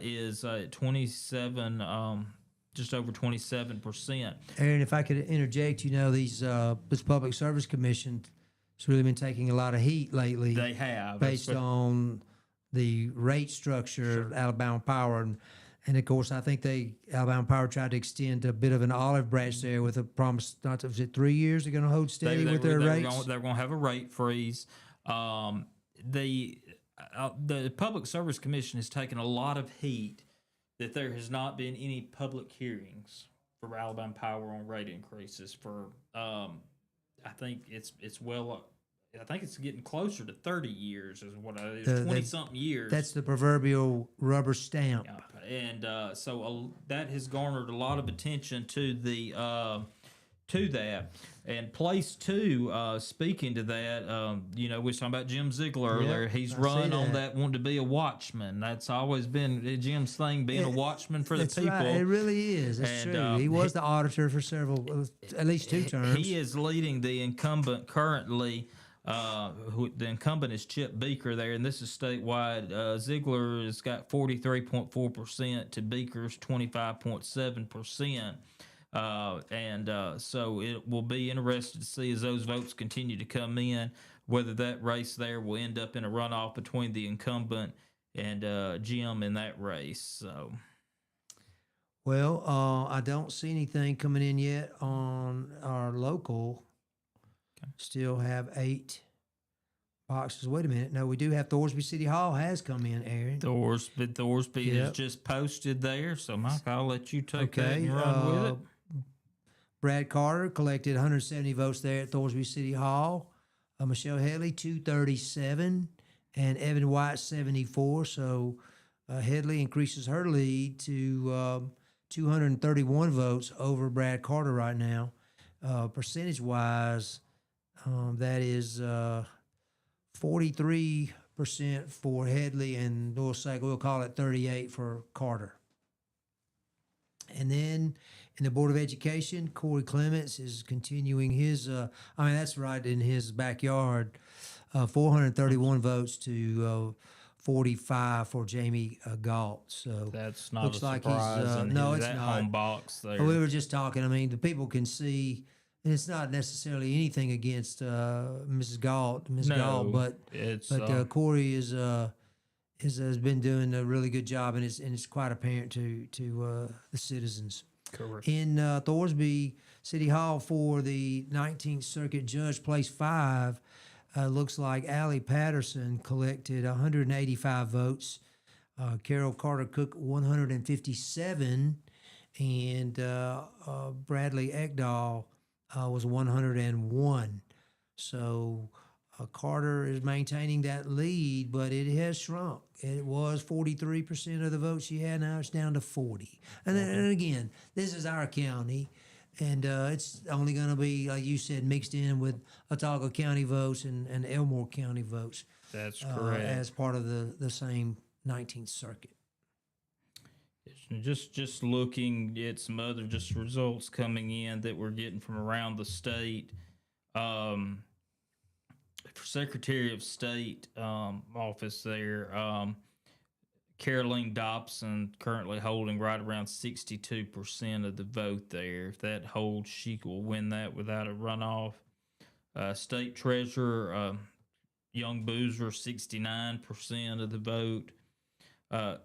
Is 27, just over 27%. Aaron, if I could interject, this Public Service Commission has really been taking a lot of heat lately. They have. Based on the rate structure of Alabama Power. And of course, I think Alabama Power tried to extend a bit of an olive branch there with a promise, was it 3 years they're going to hold steady with their rates? They're going to have a rate freeze. The Public Service Commission has taken a lot of heat that there has not been any public hearings for Alabama Power on rate increases for I think it's well I think it's getting closer to 30 years, is what I, The- 20 something years. That's the proverbial rubber stamp. And so that has garnered a lot of attention to the to that. And place two, speaking to that, we were talking about Jim Ziegler earlier. He's I run see on that. that, wanting to be a watchman. That's always been Jim's thing, being a watchman for the That's people. right. It really is. It's And, true. He was the auditor for at least 2 terms. He is leading the incumbent currently. The incumbent is Chip Beaker there, and this is statewide. Ziegler has got 43.4% to Beaker's 25.7%. So it will be interesting to see as those votes continue to come in, whether that race there will end up in a runoff between the incumbent and Jim in that race. So, Well, I don't see anything coming in yet on our local. Still have 8 boxes. Wait a minute. No, we do have Thorsby City Hall has come in, Aaron. Thorsby is just posted there. So, Mike, I'll let you take that and run with it. Brad Carter collected 170 votes there at Thorsby City Hall. Michelle Headley, 237, and Evan White, 74. So Headley increases her lead to 231 votes over Brad Carter right now. Percentage-wise, that is 43% for Headley, and we'll call it 38 for Carter. And then in the Board of Education, Corey Clements is continuing his, that's right in his backyard, 431 votes to 45 for Jamie Galt. So That's not looks a like surprise. he's, no, in it's that not. home box there. We were just talking. I mean, the people can see, and it's not necessarily anything against Ms. Galt, but it's Corey has been doing a really good job, and it's quite apparent to the citizens. correct. In Thorsby City Hall for the 19th Circuit Judge, place 5, looks like Allie Patterson collected 185 votes. Carol Carter Cook 157, and Bradley Ekdahl was 101. So Carter is maintaining that lead, but it has shrunk. It was 43% of the votes she had. Now it's down to 40. And again, this is our county, and it's only going to be, like you said, mixed in with Autauga County votes and Elmore County votes. That's correct. As part of the same 19th Circuit. Just looking at some other just results coming in that we're getting from around the state. For Secretary of State office there, Caroline Dobson currently holding right around 62% of the vote there. If that holds, she will win that without a runoff. State Treasurer Young Boozer, 69% of the vote.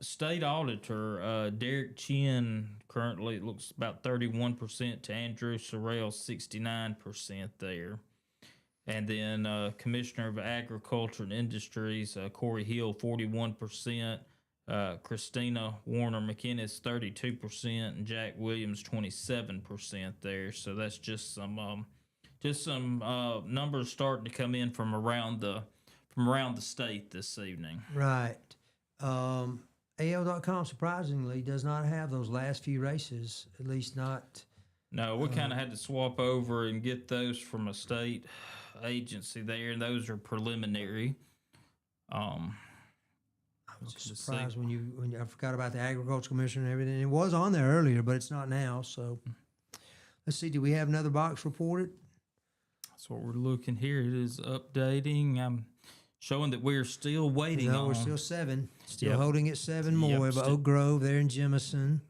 State Auditor Derek Chin currently it looks about 31% to Andrew Sorrell, 69% there. And then Commissioner of Agriculture and Industries, Corey Hill, 41%. Christina Warner McInnes, 32%, and Jack Williams, 27% there. So that's just some numbers starting to come in from around the state this evening. Right. AL.com surprisingly does not have those last few races, at least not. No, we kind of had to swap over and get those from a state agency there, and those are preliminary. I was just surprised when I forgot about the agriculture commission and everything. It was on there earlier, but it's not now. So let's see. Do we have another box reported? That's what we're looking here. It is updating. I'm showing that we're still waiting. No, we're still 7. Still Yep. holding at 7 more. We have Oak Grove there in Jemison,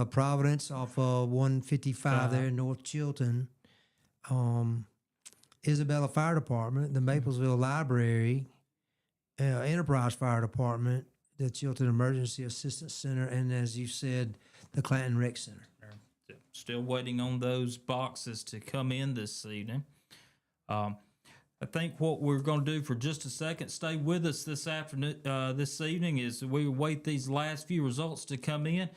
Providence off 155 there in North Chilton. Isabella Fire Department, the Maplesville Library, Enterprise Fire Department, the Chilton Emergency Assistance Center, and as you said, the Clanton Rec Center. Still waiting on those boxes to come in this evening. I think what we're going to do for just a second, stay with us this afternoon, this evening, is we wait these last few results to come in. I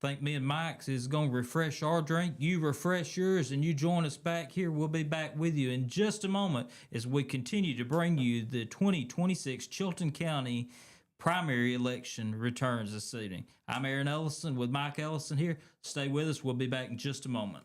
think me and Mike's is going to refresh our drink. You refresh yours and you join us back here. We'll be back with you in just a moment as we continue to bring you the 2026 Chilton County primary election returns this evening. I'm Aaron Ellison with Mike Ellison here. Stay with us. We'll be back in just a moment.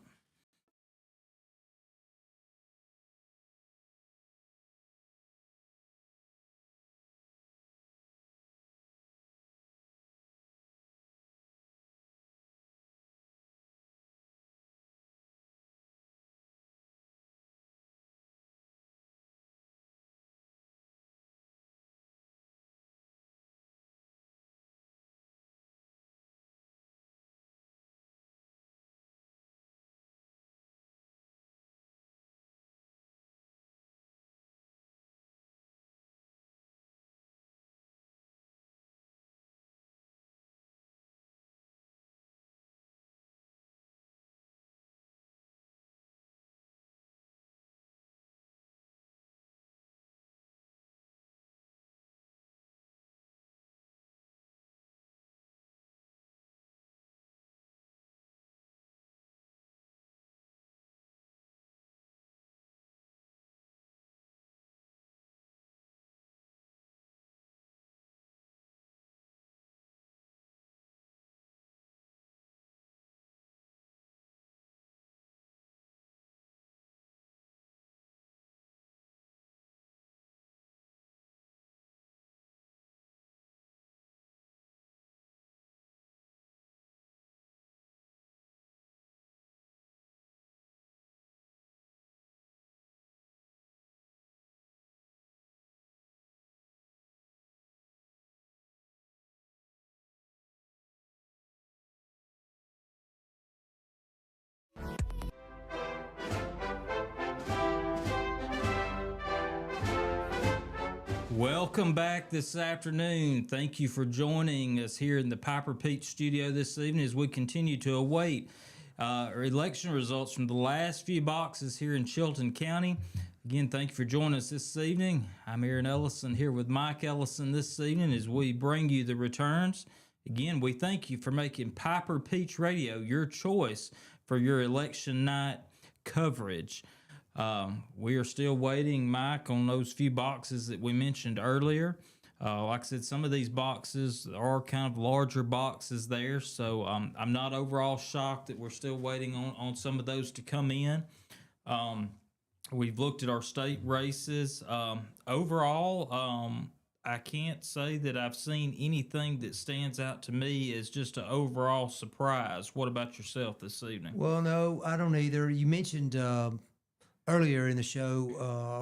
Welcome back this afternoon. Thank you for joining us here in the Piper Peach studio this evening as we continue to await election results from the last few boxes here in Chilton County. Again, thank you for joining us this evening. I'm Aaron Ellison here with Mike Ellison this evening as we bring you the returns. Again, we thank you for making Piper Peach Radio your choice for your election night coverage. We are still waiting, Mike, on those few boxes that we mentioned earlier. Like I said, some of these boxes are kind of larger boxes there, so I'm not overall shocked that we're still waiting on some of those to come in. We've looked at our state races. Overall, I can't say that I've seen anything that stands out to me as just an overall surprise. What about yourself this evening? Well, no, I don't either. You mentioned earlier in the show,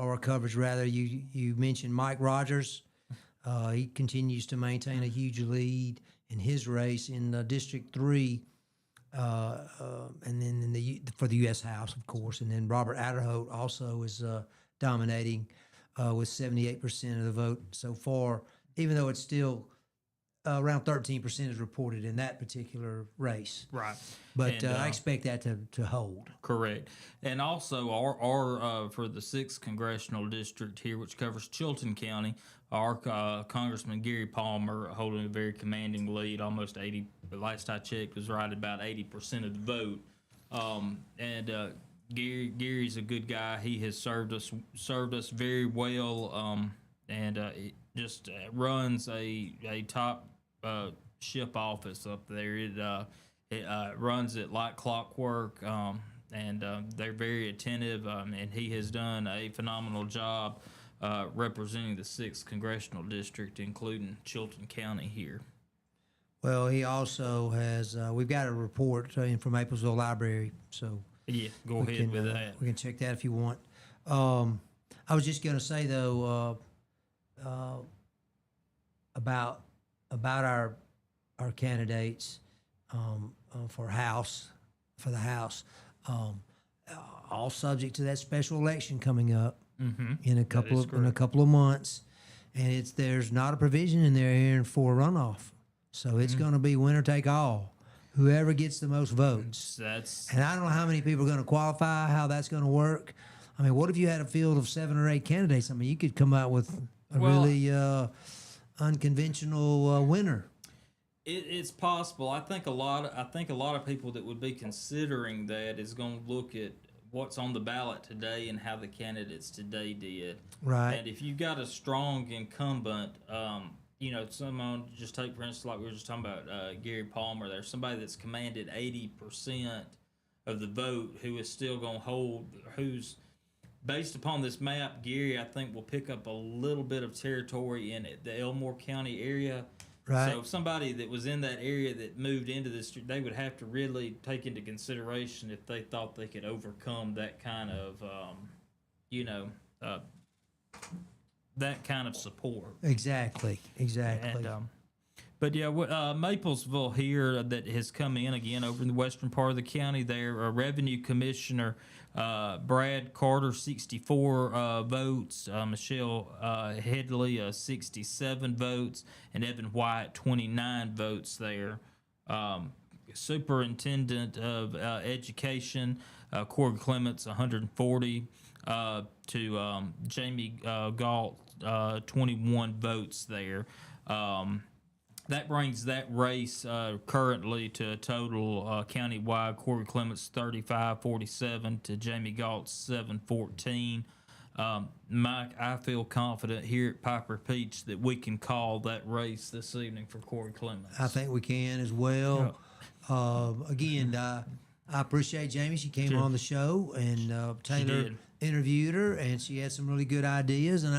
or coverage rather, you mentioned Mike Rogers. He continues to maintain a huge lead in his race in District 3, and then for the U.S. House, of course. And then Robert Adderholt also is dominating with 78% of the vote so far, even though it's still around 13% is reported in that particular race. Right. But I expect that to hold. Correct. And also, our for the 6th Congressional District here, which covers Chilton County, our Congressman Gary Palmer holding a very commanding lead, almost 80, the last I checked, was right about 80% of the vote. Gary's a good guy. He has served us very well, and he just runs a top ship office up there. It runs it like clockwork, and they're very attentive, and he has done a phenomenal job representing the 6th Congressional District, including Chilton County here. Well, he also has, we've got a report from Maplesville Library, so yeah, go ahead with that. We can check that if you want. I was just going to say, though, about our candidates for the House, all subject to that special election coming up in a couple of months, and there's not a provision in there here for a runoff, so it's going to be winner take all. Whoever gets the most votes. And I don't know how many people are going to qualify, how that's going to work. I mean, what if you had a field of 7 or 8 candidates? I mean, you could come out with a really unconventional winner. It's possible. I think a lot of people that would be considering that is going to look at what's on the ballot today and how the candidates today did. Right. And if you've got a strong incumbent, someone just take for instance like we were just talking about Gary Palmer. There's somebody that's commanded 80% of the vote who is still going to hold. Who's based upon this map, Gary I think will pick up a little bit of territory in the Elmore County area. Right. So if somebody that was in that area that moved into this, they would have to really take into consideration if they thought they could overcome that kind of, that kind of support. Exactly. And, but yeah, Maplesville here that has come in again over in the western part of the county. There, Revenue Commissioner Brad Carter 64 votes, Michelle Headley 67 votes, and Evan White 29 votes there. Superintendent of Education Corey Clements 140 to Jamie Galt 21 votes there. That brings that race currently to a total countywide. Corey Clements 35-47 to Jamie Galt 7-14. Mike, I feel confident here at Piper Peach that we can call that race this evening for Corey Clements. I think we can as well. Again, I appreciate Jamie. She came on the show, and Taylor interviewed her, and she had some really good ideas. And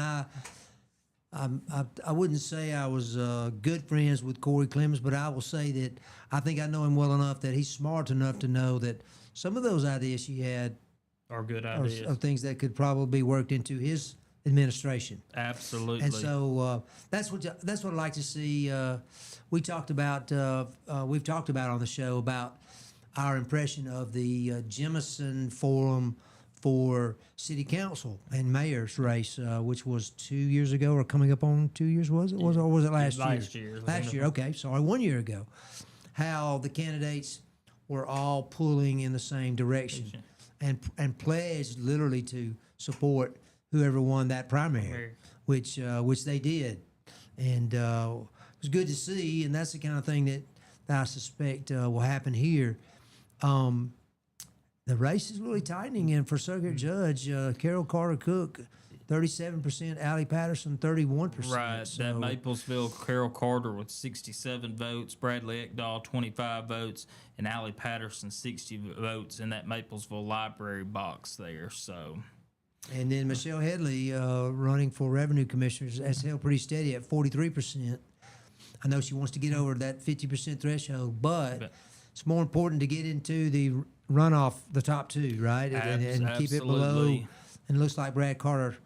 I wouldn't say I was good friends with Corey Clemens, but I will say that I think I know him well enough that he's smart enough to know that some of those ideas she had are good ideas, are things that could probably be worked into his administration. Absolutely. And so that's what I'd like to see. We've talked about on the show about our impression of the Jemison Forum for city council and mayor's race, which was 2 years ago, or coming up on 2 years, or was it last year? Last year, okay, sorry, 1 year ago. How the candidates were all pulling in the same direction and pledged literally to support whoever won that primary, which they did. And it was good to see, and that's the kind of thing that I suspect will happen here. The race is really tightening, and for circuit judge, Carol Carter Cook, 37%, Allie Patterson, 31%. Right, so, that Maplesville, Carol Carter with 67 votes, Bradley Ekdahl 25 votes, and Allie Patterson 60 votes in that Maplesville library box there. So, and then Michelle Headley, running for Revenue Commissioner, has held pretty steady at 43%. I know she wants to get over that 50% threshold, but it's more important to get into the runoff, the top two, right? And keep it below. And it looks like Brad Carter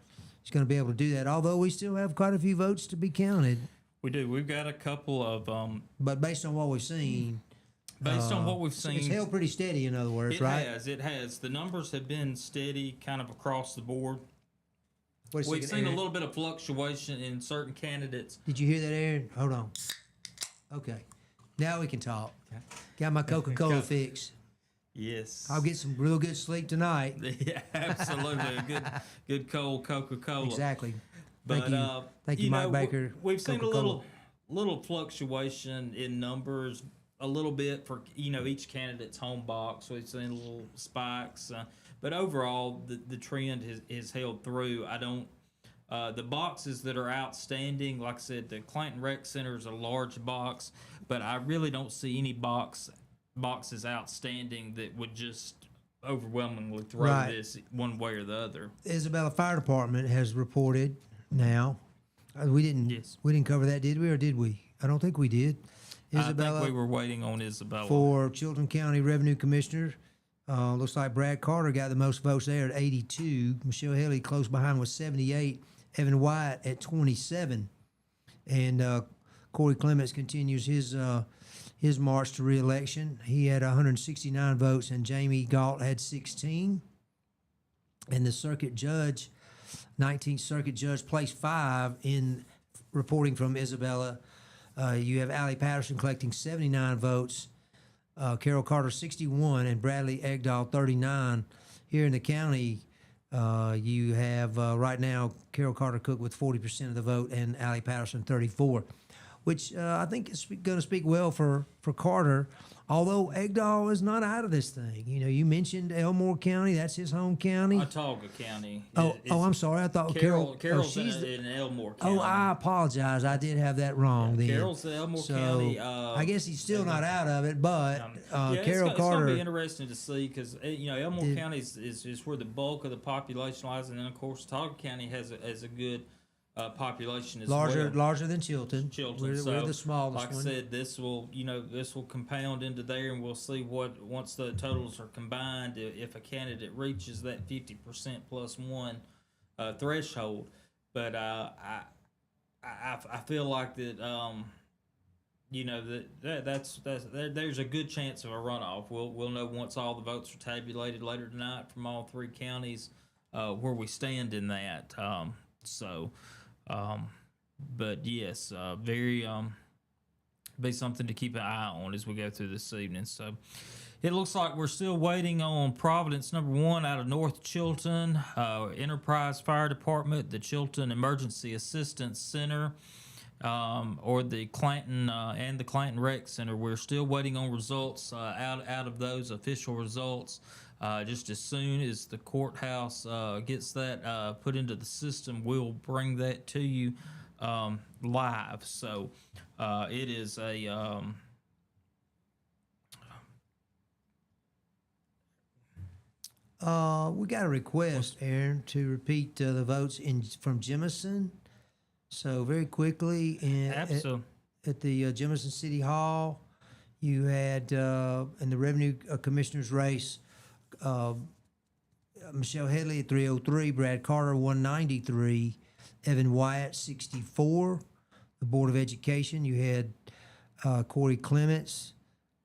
is going to be able to do that, although we still have quite a few votes to be counted. We do. We've got a couple of... but based on what we've seen... it's held pretty steady, in other words, right? It has. The numbers have been steady kind of across the board. We've seen a little bit of fluctuation in certain candidates. Did you hear that, Aaron? Hold on. Okay. Now we can talk. Got my Coca-Cola fix. Yes. I'll get some real good sleep tonight. Yeah, absolutely. A good cold Coca-Cola. Exactly. But, thank you, Mike Baker. We've seen a little fluctuation in numbers, a little bit for each candidate's home box. We've seen little spikes, but overall the trend has held through. I don't. The boxes that are outstanding, like I said, the Clanton Rec Center is a large box, but I really don't see any boxes outstanding that would just overwhelmingly throw this one way or the other. Isabella Fire Department has reported now. We didn't cover that, did we, or did we? I don't think we did. Isabella, I think we were waiting on Isabella. For Chilton County Revenue Commissioner, looks like Brad Carter got the most votes there at 82. Michelle Haley close behind with 78. Evan White at 27. And Corey Clements continues his march to re-election. He had 169 votes, and Jamie Galt had 16. And the circuit judge, 19th Circuit Judge, placed 5 in reporting from Isabella. You have Allie Patterson collecting 79 votes, Carol Carter 61, and Bradley Ekdahl 39. Here in the county, you have right now Carol Carter Cook with 40% of the vote and Allie Patterson 34. which I think is going to speak well for Carter. Although Egdahl is not out of this thing. You know, you mentioned Elmore County. That's his home county. Watauga County. I'm sorry. I thought Carroll's she's in Elmore County. Oh, I apologize. I did have that wrong then. Carroll's the Elmore County. I guess he's still not out of it, but Carroll it's Carter. going to be interesting to see because Elmore County is where the bulk of the population lies, and then of course Watauga County has a good population as well. Larger than Chilton. We're the smallest like one. I said, this will compound into there, and we'll see what once the totals are combined if a candidate reaches that 50% plus one threshold. But I feel like that there's a good chance of a runoff. We'll know once all the votes are tabulated later tonight from all three counties where we stand in that. But yes, very be something to keep an eye on as we go through this evening. So it looks like we're still waiting on Providence number 1 out of North Chilton, Enterprise Fire Department, the Chilton Emergency Assistance Center, or the Clanton and the Clanton Rec Center. We're still waiting on results out of those official results. Just as soon as the courthouse gets that put into the system, we'll bring that to you live. So it is a we got a request, Aaron, to repeat the votes from Jemison. So very quickly, at the Jemison City Hall, you had in the Revenue Commissioner's race, Michelle Headley at 303, Brad Carter 193, Evan Wyatt 64. The Board of Education, you had Corey Clements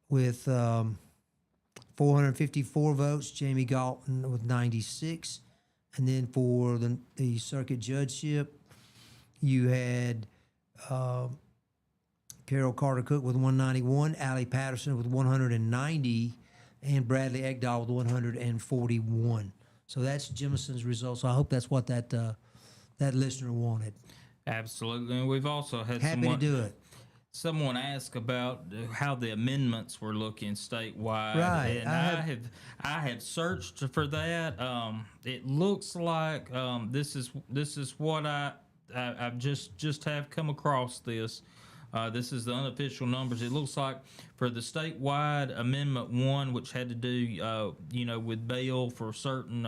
with 454 votes, Jamie Galton with 96. And then for the circuit judgeship, you had Carol Carter Cook with 191, Allie Patterson with 190, and Bradley Egdahl with 141. So that's Jemison's results. So I hope that's what that listener wanted. Absolutely, and we've also had Happy to do it. Someone asked about how the amendments were looking statewide, right? And I have searched for that. It looks like this is what I've just have come across this. This is the unofficial numbers. It looks like for the statewide Amendment 1, which had to do with bail for certain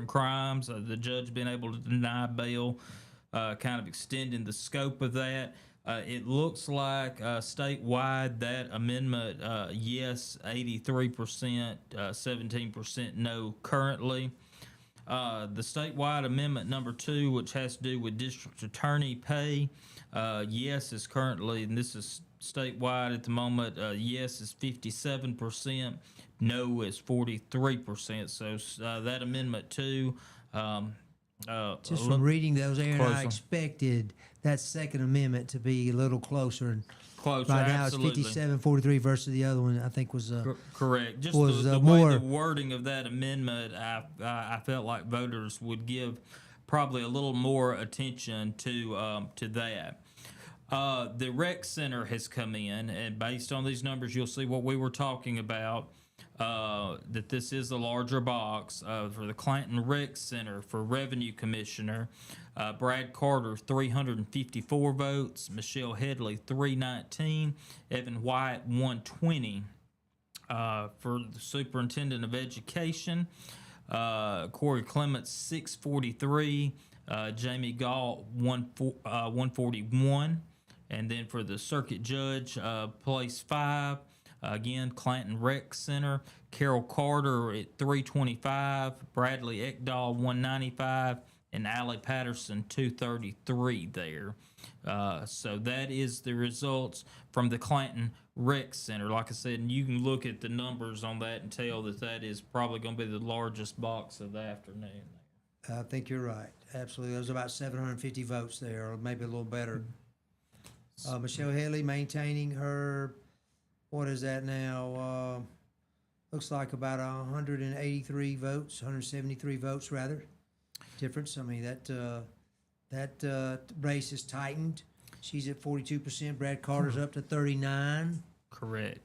crimes, the judge being able to deny bail, kind of extending the scope of that. It looks like statewide that amendment, yes, 83%, 17% no currently. The statewide amendment number 2, which has to do with district attorney pay, yes is currently, and this is statewide at the moment, yes is 57%, no is 43%. So that amendment 2. Just from reading those, Aaron, I expected that second amendment to be a little closer. And closer, right absolutely. Now it's 57-43 versus the other one, I think was correct. Just was the more way the wording of that amendment, I felt like voters would give probably a little more attention to that. The rec center has come in, and based on these numbers, you'll see what we were talking about. That this is the larger box for the Clanton Rec Center for Revenue Commissioner. Brad Carter 354 votes, Michelle Headley 319, Evan Wyatt 120. For the Superintendent of Education, Corey Clements 643, Jamie Galt 141, and then for the Circuit Judge, place 5. Again, Clanton Rec Center, Carol Carter at 325, Bradley Egdahl 195, and Allie Patterson 233 there. So that is the results from the Clanton Rec Center. Like I said, and you can look at the numbers on that and tell that that is probably going to be the largest box of the afternoon. I think you're right. Absolutely. There's about 750 votes there, or maybe a little better. Michelle Headley maintaining her... What is that now? Looks like about 183 votes, 173 votes rather. Difference. I mean that race is tightened. She's at 42%. Brad Carter's up to 39. Correct.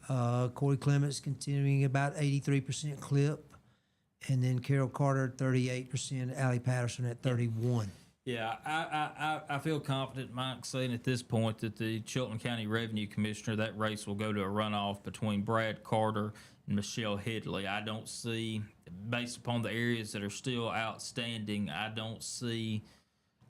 Corey Clements continuing about 83% clip. And then Carol Carter, 38%. Allie Patterson at 31. Yeah, I feel confident, Mike, saying at this point that the Chilton County Revenue Commissioner, that race will go to a runoff between Brad Carter and Michelle Headley. I don't see, based upon the areas that are still outstanding, I don't see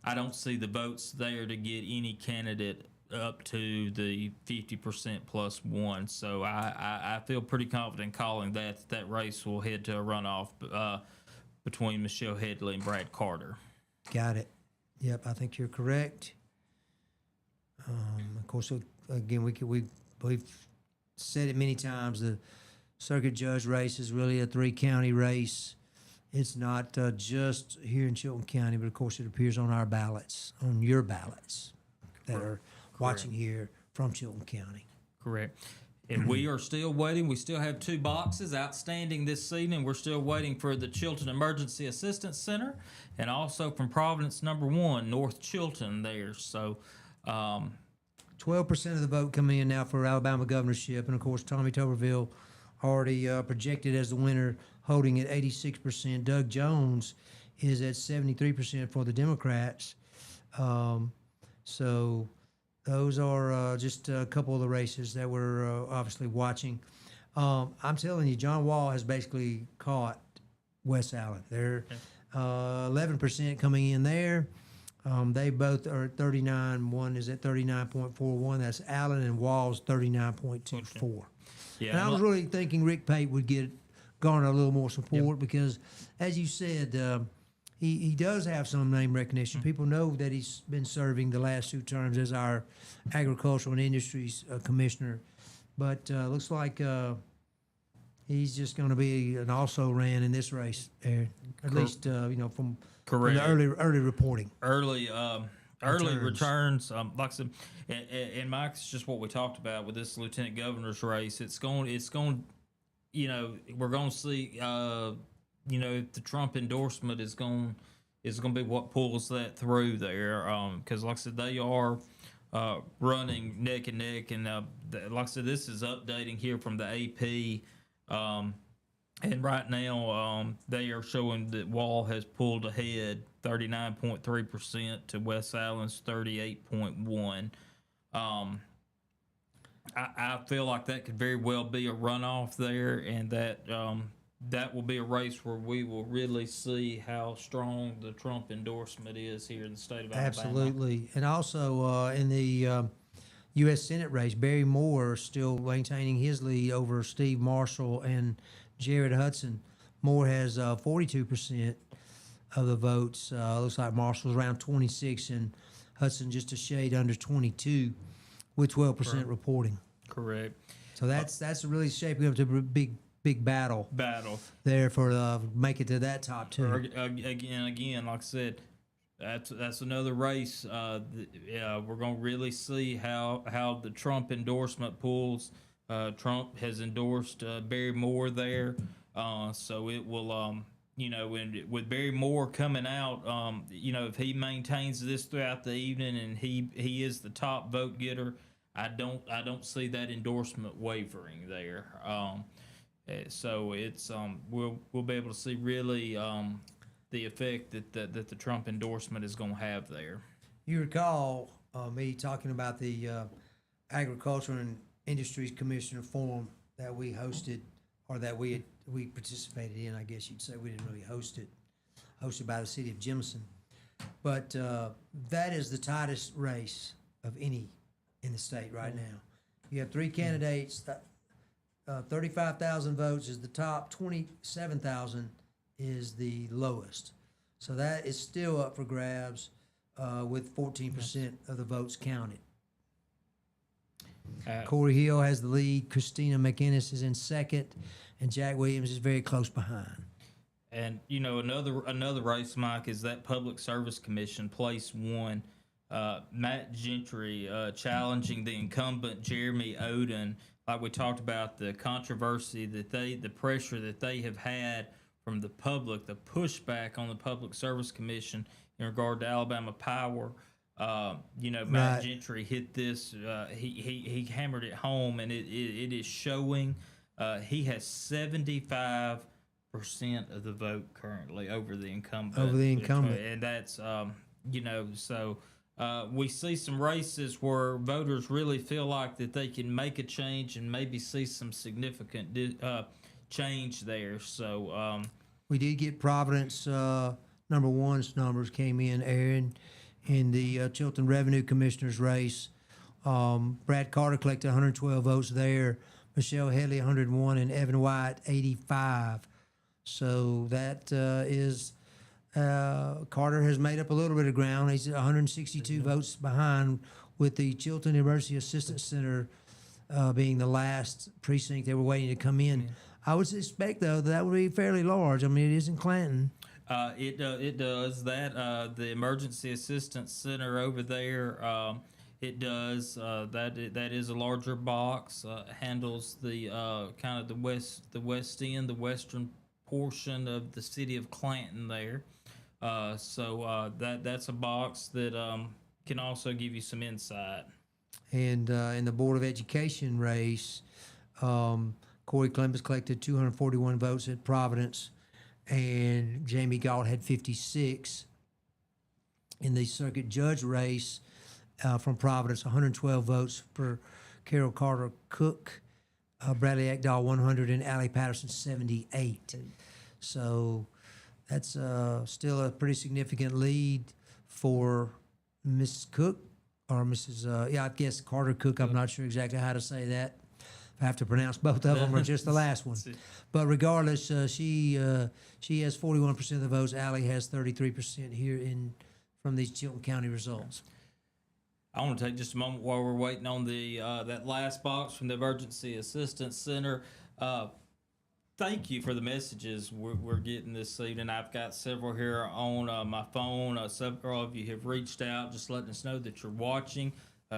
the votes there to get any candidate up to the 50% plus one. So I feel pretty confident calling that race will head to a runoff between Michelle Headley and Brad Carter. Got it. Yep, I think you're correct. Of course, again, we've said it many times. The circuit judge race is really a 3-county race. It's not just here in Chilton County, but of course, it appears on our ballots, on your ballots that are watching here from Chilton County. Correct. And we are still waiting. We still have 2 boxes outstanding this season. We're still waiting for the Chilton Emergency Assistance Center and also from Providence number 1, North Chilton there. So 12% of the vote coming in now for Alabama governorship. And of course, Tommy Tuberville already projected as the winner, holding at 86%. Doug Jones is at 73% for the Democrats. So those are just a couple of the races that we're obviously watching. I'm telling you, John Wall has basically caught West Allen. They're 11% coming in there. They both are at 39. One is at 39.41. That's Allen, and Wall's 39.24. yeah, And I was really thinking Rick Pate would garner a little more support because, as you said, he does have some name recognition. People know that he's been serving the last 2 terms as our Agricultural and Industries Commissioner. But looks like he's just going to be an also-ran in this race, Aaron. At least, from the early reporting. Early returns, like I said, and Mike, it's just what we talked about with this lieutenant governor's race. It's going, we're going to see, if the Trump endorsement is going to be what pulls that through there. Because like I said, they are running neck and neck, and like I said, this is updating here from the AP. And right now, they are showing that Wall has pulled ahead 39.3% to West Allen's 38.1%. I feel like that could very well be a runoff there, and that will be a race where we will really see how strong the Trump endorsement is here in the state of Alabama. Absolutely. And also in the U.S. Senate race, Barry Moore still maintaining his lead over Steve Marshall and Jared Hudson. Moore has 42% of the votes. Looks like Marshall's around 26 and Hudson just a shade under 22 with 12% reporting. Correct. So that's really shaping up to a big battle there for make it to that top 2. Again, like I said, that's another race. We're going to really see how the Trump endorsement pulls. Trump has endorsed Barry Moore there, so it will, and with Barry Moore coming out, if he maintains this throughout the evening and he is the top vote getter, I don't see that endorsement wavering there. So it's we'll be able to see really the effect that the Trump endorsement is going to have there. You recall me talking about the Agriculture and Industries Commissioner Forum that we hosted, or that we participated in. I guess you'd say we didn't really host it. Hosted by the city of Jemison, but that is the tightest race of any in the state right now. You have 3 candidates. 35,000 votes is the top. 27,000 is the lowest. So that is still up for grabs with 14% of the votes counted. Corey Hill has the lead. Christina McInnes is in second, and Jack Williams is very close behind. And another race, Mike, is that Public Service Commission, place 1. Matt Gentry challenging the incumbent Jeremy Oden. Like we talked about, the controversy the pressure that they have had from the public, the pushback on the Public Service Commission in regard to Alabama Power. Matt Right. Gentry hit this. He hammered it home, and it is showing. He has 75% of the vote currently over the incumbent. Over the incumbent. And that's so. We see some races where voters really feel like that they can make a change and maybe see some significant change there. So We did get Providence number one's numbers came in, Aaron, in the Chilton Revenue Commissioner's race. Brad Carter collected 112 votes there. Michelle Headley 101 and Evan White 85. So that is Carter has made up a little bit of ground. He's 162 votes behind, with the Chilton University Assistance Center being the last precinct they were waiting to come in. I would suspect, though, that would be fairly large. I mean, it is in Clanton. It does that. The Emergency Assistance Center over there. It does that is a larger box. Handles the kind of the west end, the western portion of the city of Clanton there. So that's a box that can also give you some insight. And in the Board of Education race, Corey Clemens collected 241 votes at Providence, and Jamie Galt had 56. In the circuit judge race from Providence, 112 votes for Carol Carter Cook, Bradley Ekdahl 100, and Allie Patterson 78. So that's still a pretty significant lead for Mrs. Cook, or Mrs. I guess Carter Cook. I'm not sure exactly how to say that. I have to pronounce both of them or just the last one. But regardless, she has 41% of the votes. Allie has 33% here from these Chilton County results. I want to take just a moment while we're waiting on the that last box from the Emergency Assistance Center. Thank you for the messages we're getting this evening. I've got several here on my phone. Several of you have reached out, just letting us know that you're watching.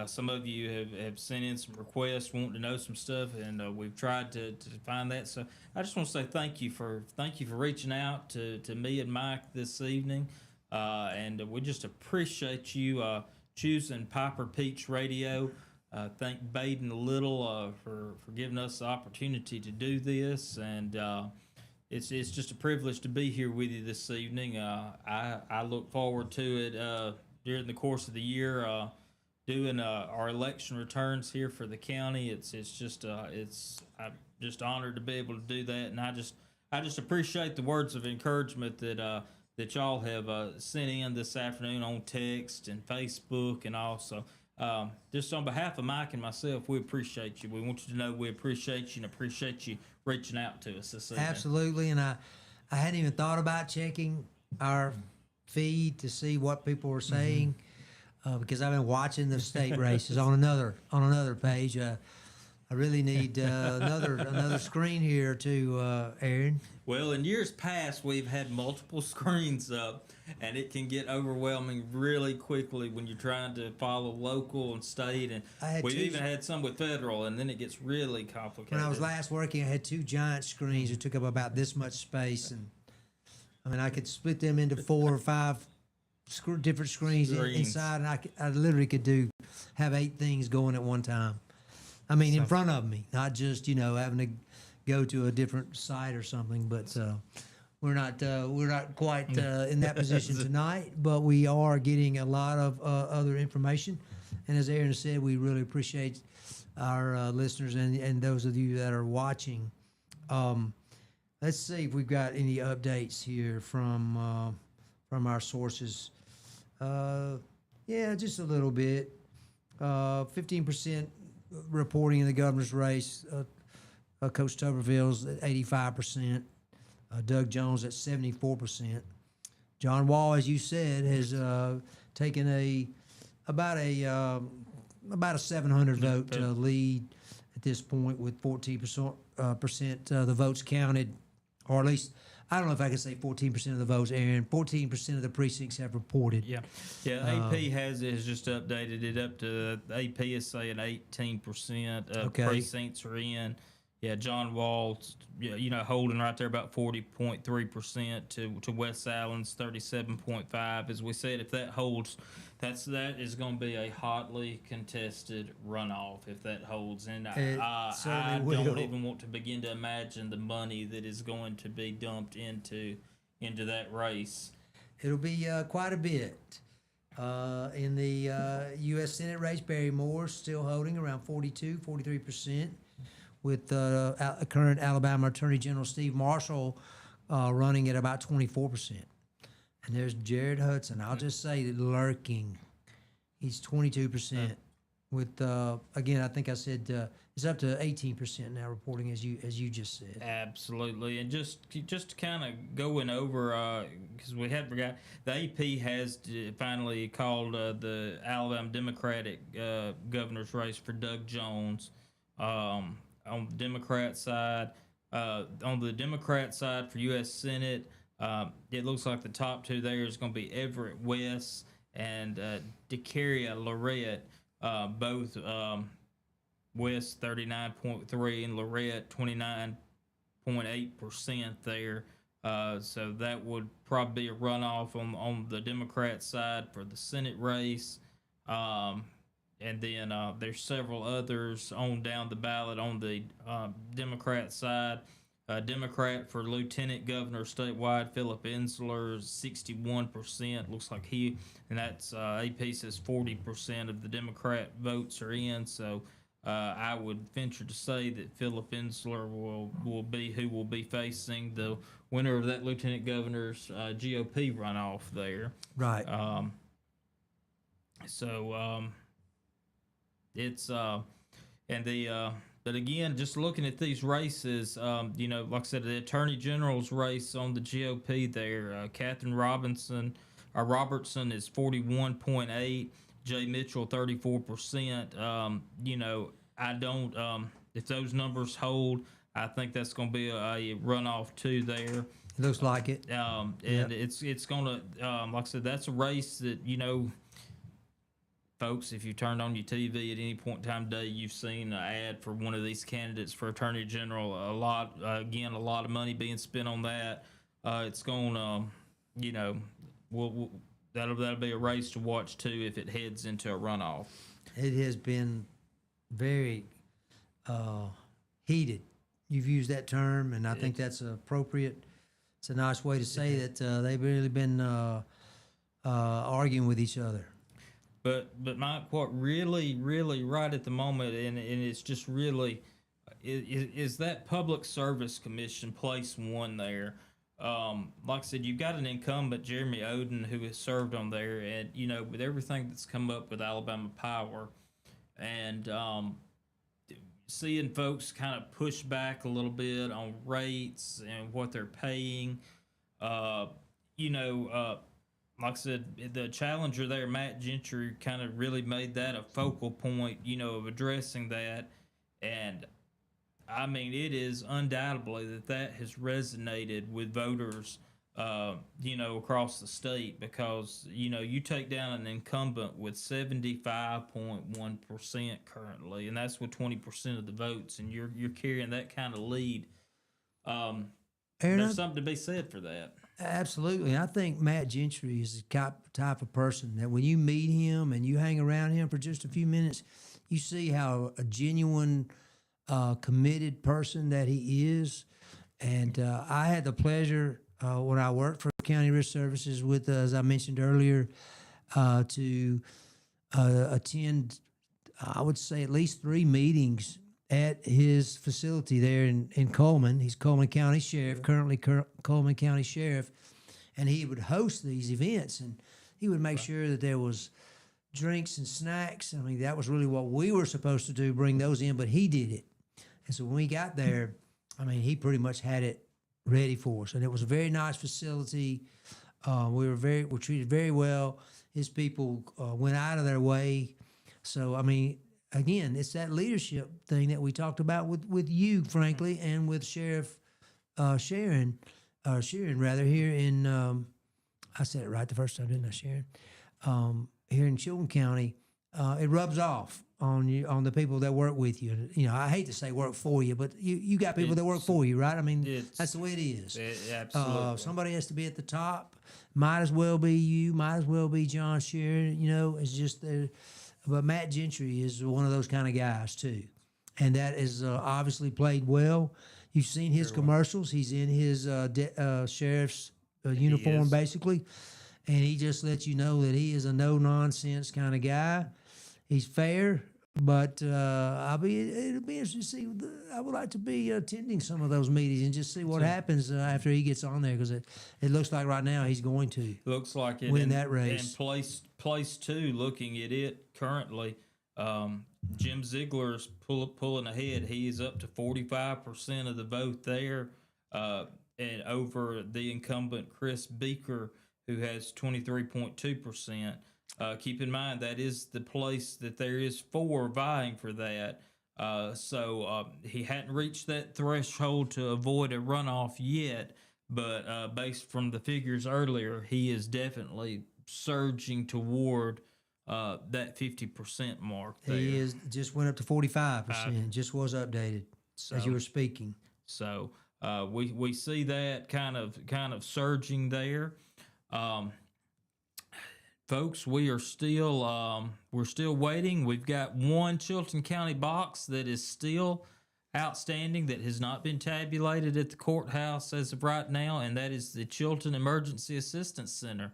Some of you have sent in some requests, wanting to know some stuff, and we've tried to find that. So I just want to say thank you for reaching out to me and Mike this evening, and we just appreciate you choosing Piper Peach Radio. Thank Baden Little for giving us the opportunity to do this, and it's just a privilege to be here with you this evening. I look forward to it during the course of the year. Doing our election returns here for the county, I'm just honored to be able to do that, and I just appreciate the words of encouragement that y'all have sent in this afternoon on text and Facebook, and also just on behalf of Mike and myself, we appreciate you. We want you to know we appreciate you and appreciate you reaching out to us this evening. Absolutely, and I hadn't even thought about checking our feed to see what people were saying. Because I've been watching the state races on another page. I really need another screen here too, Aaron. Well, in years past, we've had multiple screens up, and it can get overwhelming really quickly when you're trying to follow local and state. And we've even had some with federal, and then it gets really complicated. When I was last working, I had two giant screens that took up about this much space, and I mean I could split them into 4 or 5 different screens inside, and I literally could have 8 things going at one time. I mean, in front of me, not just having to go to a different site or something. But we're not quite in that position tonight. But we are getting a lot of other information, and as Aaron said, we really appreciate our listeners and those of you that are watching. Let's see if we've got any updates here from our sources. Yeah, just a little bit. 15% reporting in the governor's race. Coach Tuberville's at 85%. Doug Jones at 74%. John Wall, as you said, has taken about a 700 vote lead at this point, with 14% the votes counted, or at least, I don't know if I can say 14% of the votes, Aaron. 14% of the precincts have reported. Yeah. AP has just updated it up to. AP is saying 18% of precincts are in. Yeah, John Wall's, holding right there about 40.3% to West Allen's 37.5. As we said, if that holds, that is going to be a hotly contested runoff if that holds. And It certainly I will. don't even want to begin to imagine the money that is going to be dumped into that race. It'll be quite a bit. In the U.S. Senate race, Barry Moore's still holding around 43%, with current Alabama Attorney General Steve Marshall running at about 24%. And there's Jared Hudson. I'll just say that lurking. He's 22%. With again, I think I said it's up to 18% now reporting as you just said. Absolutely, and just kind of going over because we had forgot the AP has finally called the Alabama Democratic governor's race for Doug Jones on the Democrat side. On the Democrat side for U.S. Senate, it looks like the top two there is going to be Everett West and DeCaria Lorette. Both West 39.3 and Lorette 29.8% there. So that would probably be a runoff on the Democrat side for the Senate race. And then there's several others on down the ballot on the Democrat side. Democrat for Lieutenant Governor statewide, Philip Ensler, 61%. Looks like and that's AP says 40% of the Democrat votes are in. So I would venture to say that Philip Ensler will be who will be facing the winner of that Lieutenant Governor's GOP runoff there. Right. It's and the. But again, just looking at these races, like I said, the Attorney General's race on the GOP there, Catherine Robertson is 41.8, Jay Mitchell 34%. I don't. If those numbers hold, I think that's going to be a runoff too there. Looks like it. And it's going to, like I said, that's a race that folks, if you turned on your TV at any point in time today, you've seen an ad for one of these candidates for Attorney General. A lot of money being spent on that. It's going that'll be a race to watch too if it heads into a runoff. It has been very heated. You've used that term, and I think that's appropriate. It's a nice way to say that they've really been arguing with each other. But Mike, what really right at the moment, and it's just really, is that Public Service Commission place one there. Like I said, you've got an incumbent, Jeremy Oden, who has served on there, and with everything that's come up with Alabama Power, and seeing folks kind of push back a little bit on rates and what they're paying, like I said, the challenger there, Matt Gentry, kind of really made that a focal point, of addressing that. And, I mean, it is undoubtedly that has resonated with voters, across the state because, you take down an incumbent with 75.1% currently, and that's with 20% of the votes, and you're carrying that kind of lead. There's something to be said for that. Absolutely. I think Matt Gentry is the type of person that when you meet him and you hang around him for just a few minutes, you see how a genuine, committed person that he is. And I had the pleasure when I worked for County Risk Services with, as I mentioned earlier, to attend, I would say, at least 3 meetings at his facility there in Coleman. He's Coleman County Sheriff, currently Coleman County Sheriff, and he would host these events, and he would make sure that there was drinks and snacks. I mean, that was really what we were supposed to do, bring those in, but he did it. And so when we got there, I mean, he pretty much had it ready for us, and it was a very nice facility. We were treated very well. His people went out of their way. So, I mean, again, it's that leadership thing that we talked about with you, frankly, and with Sheriff Sharon here in, I said it right the first time, didn't I, Sharon? Here in Chilton County, it rubs off on you, on the people that work with you. You know, I hate to say work for you, but you got people that work for you, right? I mean, that's the way it is. Absolutely. Somebody has to be at the top. Might as well be you. Might as well be John Sheeran. You know, it's just. But Matt Gentry is one of those kind of guys too, and that is obviously played well. You've seen his commercials. He's in his sheriff's uniform, basically, and he just lets you know that he is a no nonsense kind of guy. He's fair, but it'll be interesting to see. I would like to be attending some of those meetings and just see what happens after he gets on there, because it looks like right now he's going to looks like it win that race. And place two, looking at it currently, Jim Ziegler's pulling ahead. He is up to 45% of the vote there, and over the incumbent Chris Beaker, who has 23.2%. Keep in mind that is the place that there is 4 vying for that. So he hadn't reached that threshold to avoid a runoff yet, but based from the figures earlier, he is definitely surging toward that 50% mark there. He is just went up to 45%. Just was updated as you were speaking. So we see that kind of surging there. Folks, we're still waiting. We've got one Chilton County box that is still outstanding that has not been tabulated at the courthouse as of right now, and that is the Chilton Emergency Assistance Center.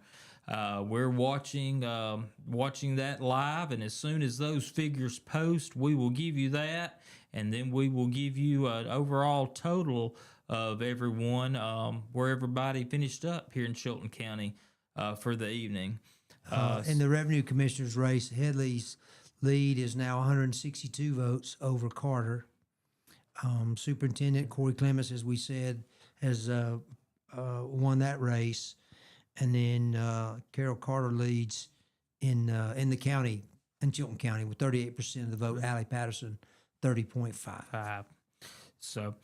We're watching that live, and as soon as those figures post, we will give you that, and then we will give you an overall total of everyone, where everybody finished up here in Chilton County for the evening. In the revenue commissioner's race, Headley's lead is now 162 votes over Carter. Superintendent Corey Clements, as we said, has won that race, and then Carol Carter leads in the county, in Chilton County, with 38% of the vote. Allie Patterson, 30.5. So.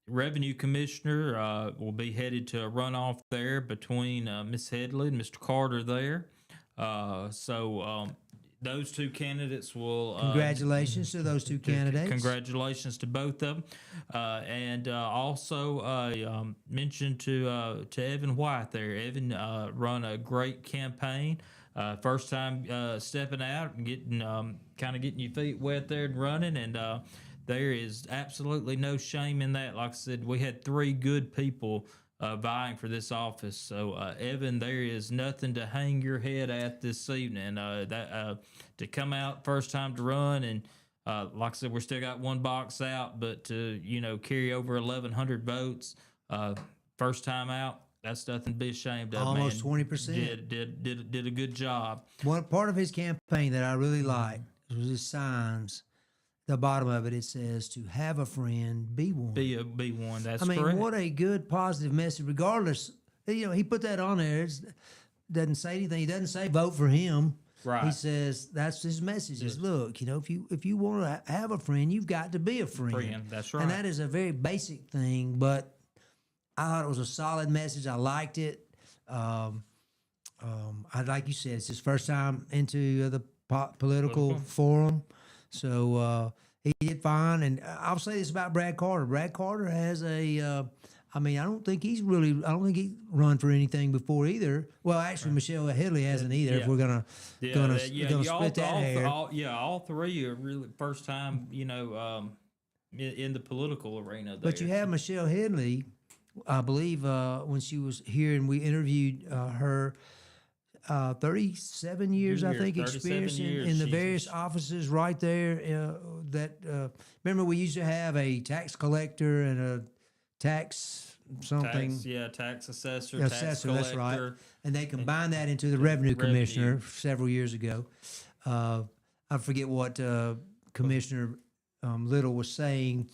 Revenue Commissioner will be headed to a runoff there between Miss Headley and Mr. Carter there. So those two candidates will... Congratulations to those two candidates. Congratulations to both of them. And also mention to Evan White there. Evan run a great campaign. First time stepping out and getting getting your feet wet there and running, and there is absolutely no shame in that. Like I said, we had 3 good people vying for this office. So, Evan, there is nothing to hang your head at this evening. To come out first time to run, and like I said, we're still got 1 box out, but to carry over 1,100 votes first time out, that's nothing to be ashamed of. Almost 20%. Did a good job. One part of his campaign that I really liked was his signs. The bottom of it, it says, "To have a friend, be one." Be one. That's correct. correct. What a good, positive message. Regardless, he put that on there. It doesn't say anything. He doesn't say vote for him. Right. He says that's his message. Is look, if you want to have a friend, you've got to be a friend. That's right. And that is a very basic thing, but I thought it was a solid message. I liked it. Like you said, it's his first time into the political forum. So he did fine, and I'll say this about Brad Carter. Brad Carter has I don't think he run for anything before either. Well, actually, Michelle Headley hasn't either. If we're gonna split that hair. All 3 are really first time, in the political arena. But you have Michelle Headley, I believe, when she was here and we interviewed her. 37 years, I think, experience in the various offices right there. Remember, we used to have a tax collector and a tax something. Tax assessor, tax collector. That's right. And they combined that into the revenue commissioner several years ago. I forget what Commissioner Little was saying.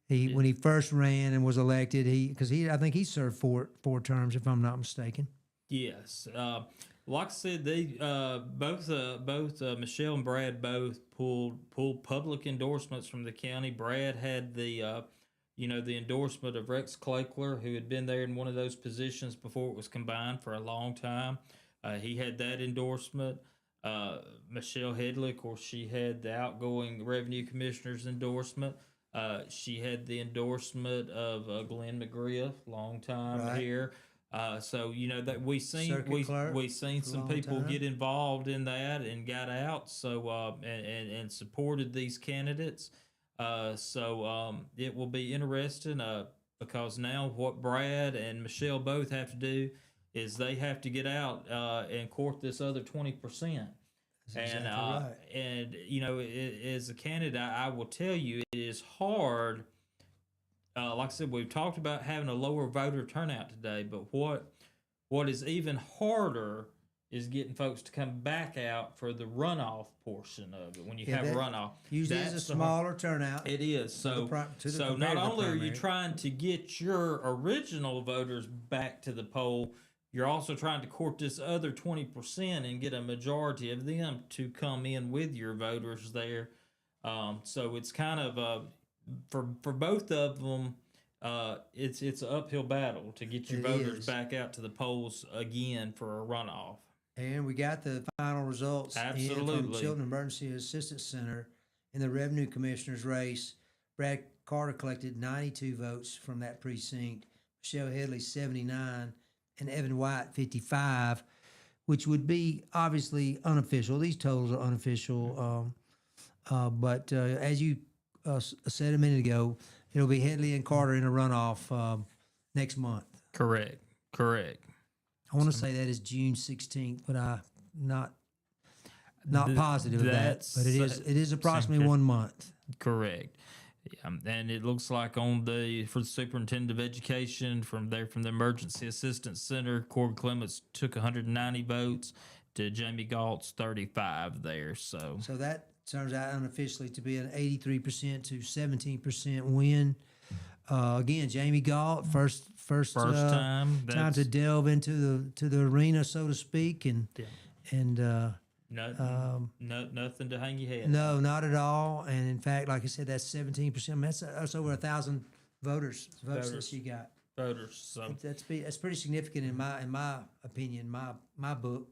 When he first ran and was elected, I think he served four terms, if I'm not mistaken. Yes. Like I said, they both Michelle and Brad both pulled public endorsements from the county. Brad had the endorsement of Rex Clakler, who had been there in one of those positions before it was combined for a long time. He had that endorsement. Michelle Headley, of course, she had the outgoing revenue commissioner's endorsement. She had the endorsement of Glenn McGriff, long time Right. here. So that Circuit clerk we seen for a some long people time. get involved in that and got out. So and supported these candidates. It will be interesting. Because now what Brad and Michelle both have to do is they have to get out and court this other 20%. That's And exactly right. as a candidate, I will tell you it is hard. Like I said, we've talked about having a lower voter turnout today, but what is even harder is getting folks to come back out for the runoff portion of it. When you have a runoff, Usually it's a that's the hard- smaller turnout. It is. So compared to not the only are you primary. trying to get your original voters back to the poll, you're also trying to court this other 20% and get a majority of them to come in with your voters there. So it's kind of for both of them, it's an uphill battle to get your It voters is. back out to the polls again for a runoff. And we got the final results in from Absolutely. Chilton Emergency Assistance Center in the Revenue Commissioner's race. Brad Carter collected 92 votes from that precinct, Michelle Headley 79, and Evan White 55, which would be obviously unofficial. These totals are unofficial. But as you said a minute ago, it'll be Headley and Carter in a runoff next month. Correct. I want to say that is June 16th, but I'm not positive of that. But it is approximately 1 month. Correct. Yeah, and it looks like for the superintendent of education from the Emergency Assistance Center, Corey Clements took 190 votes to Jamie Galt's 35 there. So that turns out unofficially to be an 83% to 17% win. Again, Jamie Galt, first time to delve into the arena, so to speak, and nothing to hang your head. No, not at all. And in fact, like I said, that's 17%. That's over 1,000 votes that she got. Voters. So That's pretty significant in my opinion, my book.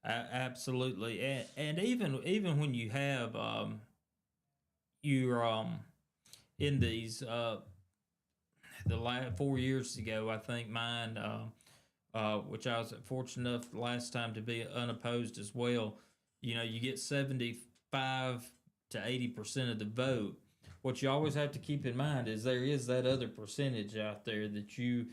absolutely, and even when you have you're in these the last 4 years ago, I think mine, which I was fortunate enough last time to be unopposed as well. You get 75 to 80% of the vote. What you always have to keep in mind is there is that other percentage out there that you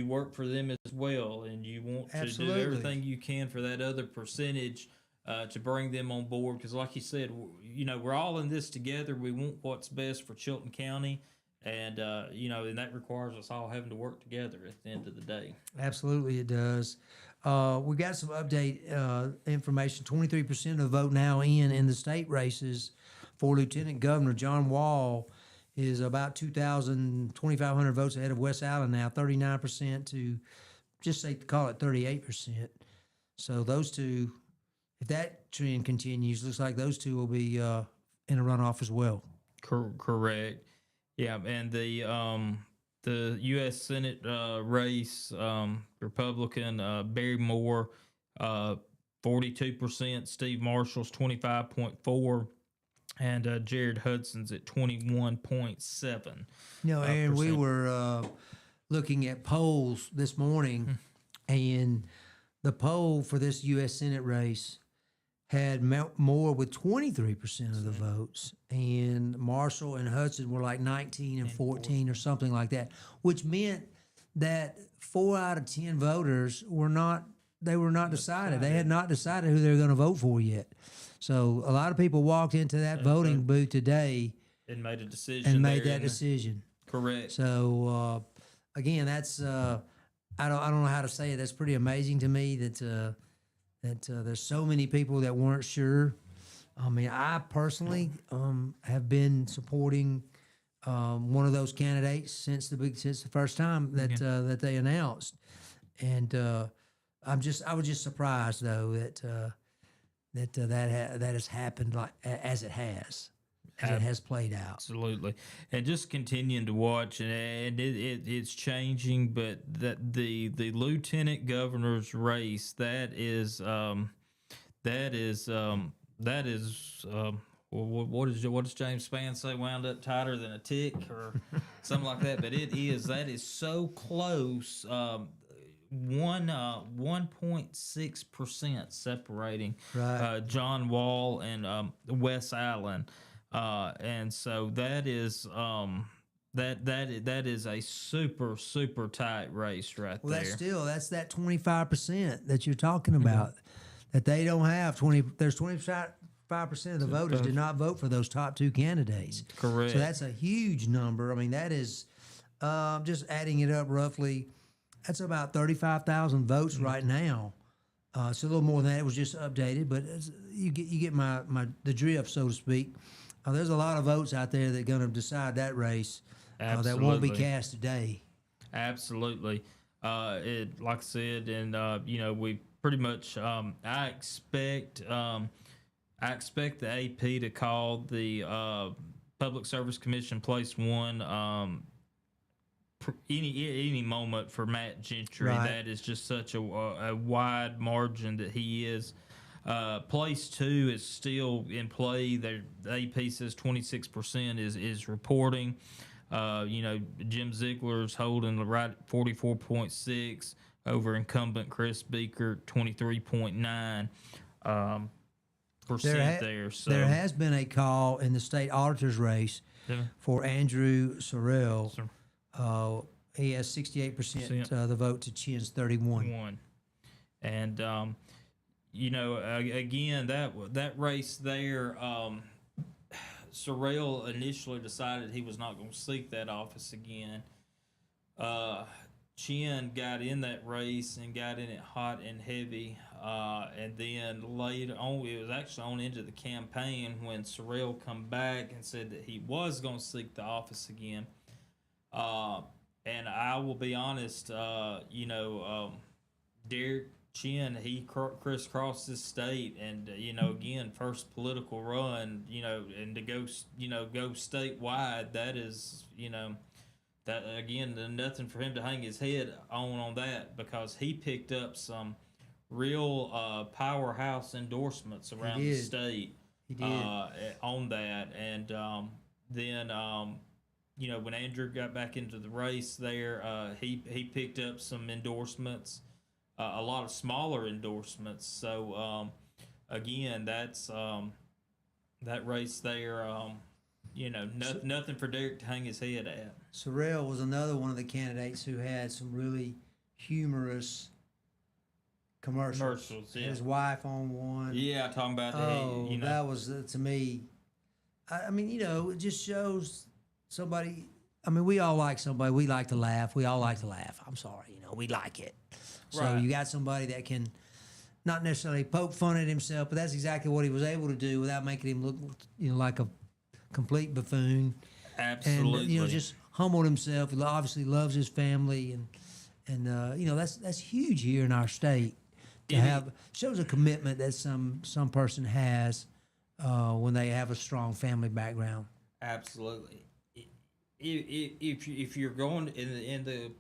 work for them as well, and you want to Absolutely. do everything you can for that other percentage to bring them on board. Because, like you said, we're all in this together. We want what's best for Chilton County. And, and that requires us all having to work together at the end of the day. Absolutely, it does. We got some update information. 23% of the vote now in the state races for Lieutenant Governor. John Wall is about 2,500 votes ahead of West Allen now, 39% to call it 38%. So those two, if that trend continues, looks like those two will be in a runoff as well. Correct. Yeah, and the U.S. Senate race, Republican Barry Moore, 42%. Steve Marshall's 25.4%, and Jared Hudson's at 21.7%. Aaron, we were looking at polls this morning, and the poll for this U.S. Senate race had Moore with 23% of the votes, and Marshall and Hudson were like 19 and 14 or something like that, which meant that 4 out of 10 voters were not decided. They had not decided who they were going to vote for yet. So a lot of people walked into that voting booth today and made a decision. And made that decision. Correct. So again, that's I don't know how to say it. That's pretty amazing to me that there's so many people that weren't sure. I mean, I personally have been supporting one of those since the first time that they announced, and I was just surprised though that has happened as it has played out. Absolutely, and just continuing to watch, and it's changing. But that the lieutenant governor's race, that is that is what does James Spann say? Wound up tighter than a tick or something like that. But that is so close. 1.6% separating Right. John Wall and Wes Allen, and so that is that is a super tight race right Well, there. that's that 25% that you're talking about that they don't have 20. There's 25% of the voters did not vote for those top two candidates. Correct. So that's a huge number. I mean, that is just adding it up roughly. That's about 35,000 votes right now. It's a little more than that. It was just updated, but you get the drift, so to speak. There's a lot of votes out there that are going to decide that race that won't be Absolutely. cast today. Absolutely. It like I said, and we pretty much. I expect the AP to call the Public Service Commission place one. Any moment for Matt Gentry. Right. That is just such a wide margin that he is. Place two is still in play. The AP says 26% is reporting. Jim Ziegler's holding right at 44.6 over incumbent Chris Beaker 23.9 percent there. So There has been a call in the state auditor's race Yeah. for Andrew Sorrell. So- He has 68% the vote to Chin's 31. one. And again, that race there, Sorrell initially decided he was not going to seek that office again. Chin got in that race and got in it hot and heavy, and then later on, it was actually on into the campaign when Sorrell come back and said that he was going to seek the office again. And I will be honest, Derek Chin, he crisscrossed this state, and again, first political run, and to go statewide, that is, that again, nothing for him to hang his head on that, because he picked up some real powerhouse endorsements around the did. state. He did. On that, and then. When Andrew got back into the race there, he picked up some endorsements, a lot of smaller endorsements. So again, that's that race there. Nothing for Derek to hang his head at. Sorrell was another one of the candidates who had some really humorous commercials. Yeah. His wife on one. Yeah, talking about that was to me. I mean, it just shows somebody. I mean, we all like somebody. We like to laugh. We all like to laugh. I'm sorry, we like it. So Right. you got somebody that can not necessarily poke fun at himself, but that's exactly what he was able to do without making him look, like a complete buffoon. Absolutely. And just humbled himself. He obviously loves his family, and that's huge here in our state to have. Shows a commitment that some person has when they have a strong family background. Absolutely. If you're going in the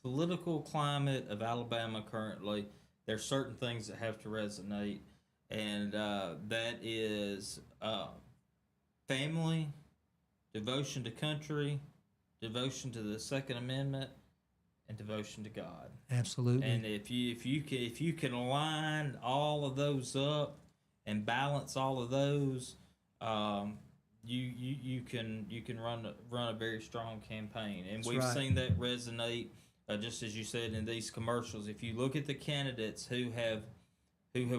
political climate of Alabama currently, there's certain things that have to resonate, and that is family, devotion to country, devotion to the Second Amendment, and devotion to God. Absolutely. And if you can align all of those up and balance all of those, you can run a very strong campaign, and we've right. seen that resonate. Just as you said in these commercials, if you look at the candidates who have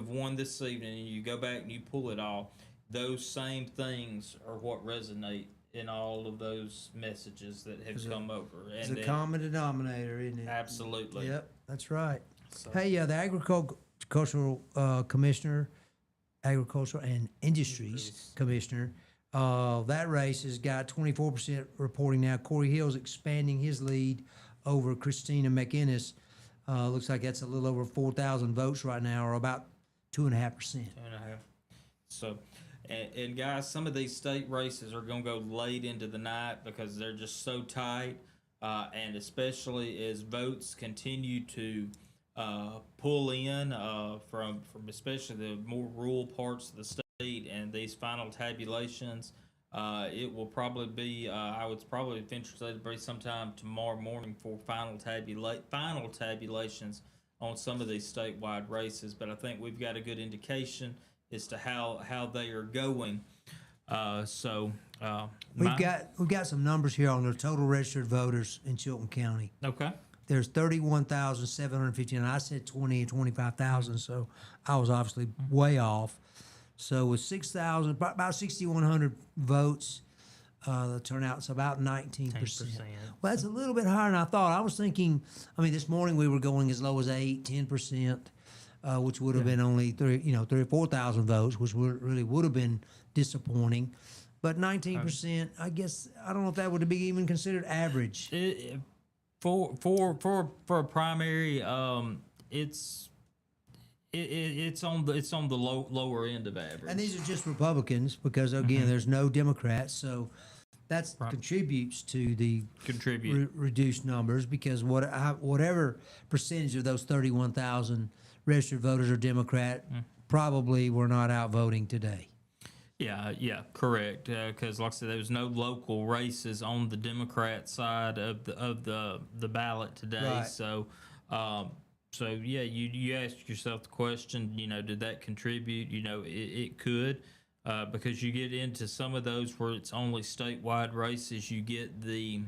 won this evening, and you go back and you pull it all, those same things are what resonate in all of those messages that have come over. It's a common denominator, isn't it? Absolutely. Yep, that's right. So- Hey, the agricultural commissioner, agricultural and industries commissioner, that race has got 24% reporting now. Corey Hill's expanding his lead over Christina McInnes. Looks like that's a little over 4,000 votes right now, or about 2.5%. 2.5. So, and guys, some of these state races are going to go late into the night because they're just so tight, and especially as votes continue to pull in from especially the more rural parts of the state and these final tabulations. It will probably be I would probably venture to say to be sometime tomorrow morning for final tabulations on some of these statewide races. But I think we've got a good indication as to how they are going. We've got some numbers here on the total registered voters in Chilton County. Okay. There's 31,759. I said 20 and 25,000, so I was obviously way off. So with 6,000, about 6,100 votes, the turnout's about 19%. Well, that's a little bit higher than I thought. I was thinking, this morning we were going as low as 10%, which would have been only 3 or 4,000 votes, which really would have been disappointing. But 19%, I guess, I don't know if that would be even considered average. For a primary, it's on the lower end of average. And these are just Republicans because again, there's no Democrats, so that contributes to the reduced numbers because whatever percentage of those 31,000 registered voters are Democrat, probably were not out voting today. Yeah, correct. Because, like I said, there was no local races on the Democrat side of the ballot today. Right. So yeah, you ask yourself the question. Did that contribute? It could, because you get into some of those where it's only statewide races. You get the,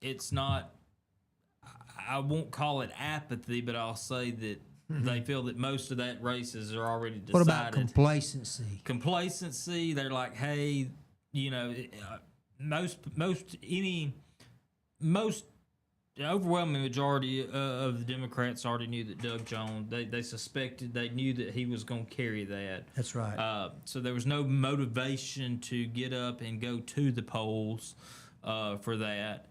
it's not. I won't call it apathy, but I'll say that. They feel that most of that races are already decided. What about complacency? Complacency. They're like, hey, most the overwhelming majority of the Democrats already knew that Doug Jones. They suspected. They knew that he was going to carry that. That's right. So there was no motivation to get up and go to the polls for that.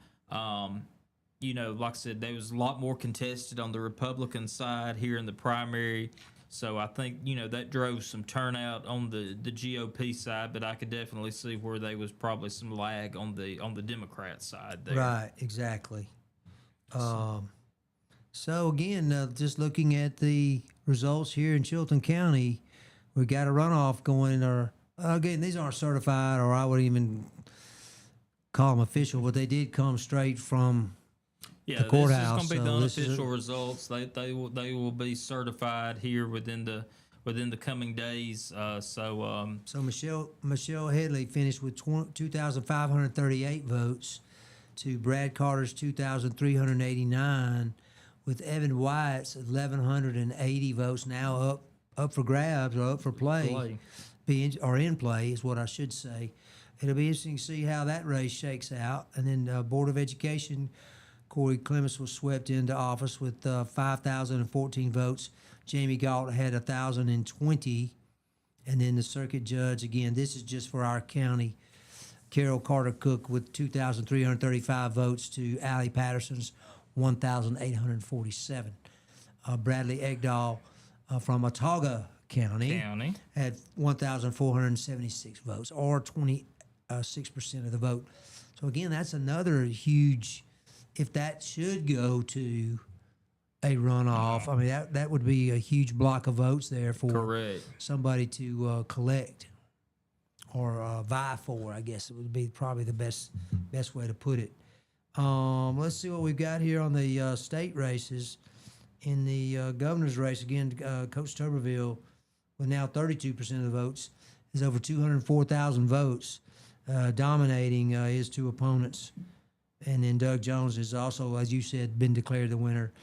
Like I said, there was a lot more contested on the Republican side here in the primary. So I think, that drove some turnout on the GOP side, but I could definitely see where there was probably some lag on the Democrat side there. Right, exactly. So again, just looking at the results here in Chilton County, we got a runoff going. Again, these aren't certified, or I wouldn't even call them official, but they did come straight from the courthouse. This is going to be the unofficial results. They will be certified here within the coming days. So Michelle Headley finished with 2,538 votes to Brad Carter's 2,389, with Evan Wyatt's 1,180 votes now up for grabs or up for play. In play is what I should say. It'll be interesting to see how that race shakes out. And then Board of Education, Corey Clements was swept into office with 5,014 votes. Jamie Galt had 1,020. And then the circuit judge, again, this is just for our county, Carol Carter Cook with 2,335 votes to Allie Patterson's 1,847. Bradley Egdahl from Autauga County had 1,476 votes, or 26% of the vote. So again, that's another huge. If that should go to a runoff, that would be a huge block of votes there for somebody to collect or vie for. I guess it would be probably the best way to put it. Let's see what we've got here on the state races. In the governor's race, again, Coach Tuberville, with now 32% of the votes, is over 204,000 votes, dominating his two opponents. And then Doug Jones is also, as you said, been declared the winner.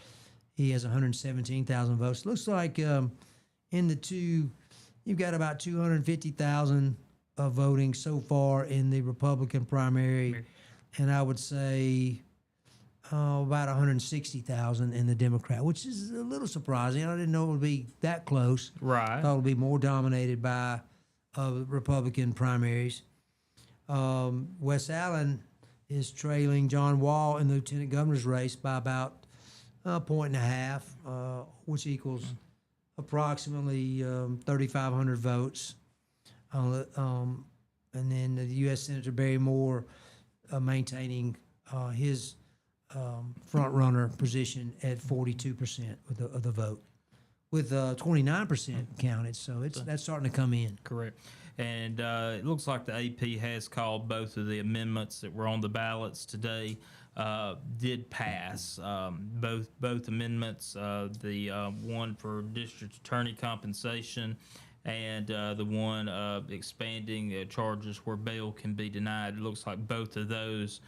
He has 117,000 votes. Looks like in the two, you've got about 250,000 of voting so far in the Republican primary, and I would say about 160,000 in the Democrat, which is a little surprising. I didn't know it would be that close. Right. I thought it would be more dominated by Republican primaries. Wes Allen is trailing John Wall in the lieutenant governor's race by about a point and a half, which equals approximately 3,500 votes. And then the U.S. Senator Barry Moore maintaining his front runner position at 42% of the vote, with 29% counted. So that's starting to come in. Correct. And it looks like the AP has called both of the amendments that were on the ballots today did pass. Both amendments, the one for district attorney compensation and the one expanding charges where bail can be denied. It looks like both of those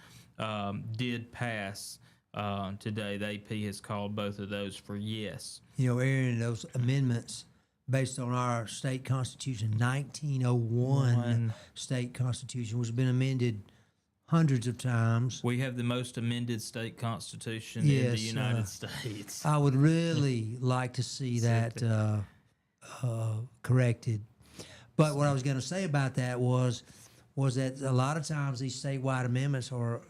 did pass today. The AP has called both of those for yes. You know, Aaron, those amendments based on our state constitution, 1901 state constitution, which has been amended hundreds of times. We have the most amended state constitution in the United States. I would really like to see that corrected. But what I was going to say about that was that a lot of times these statewide amendments are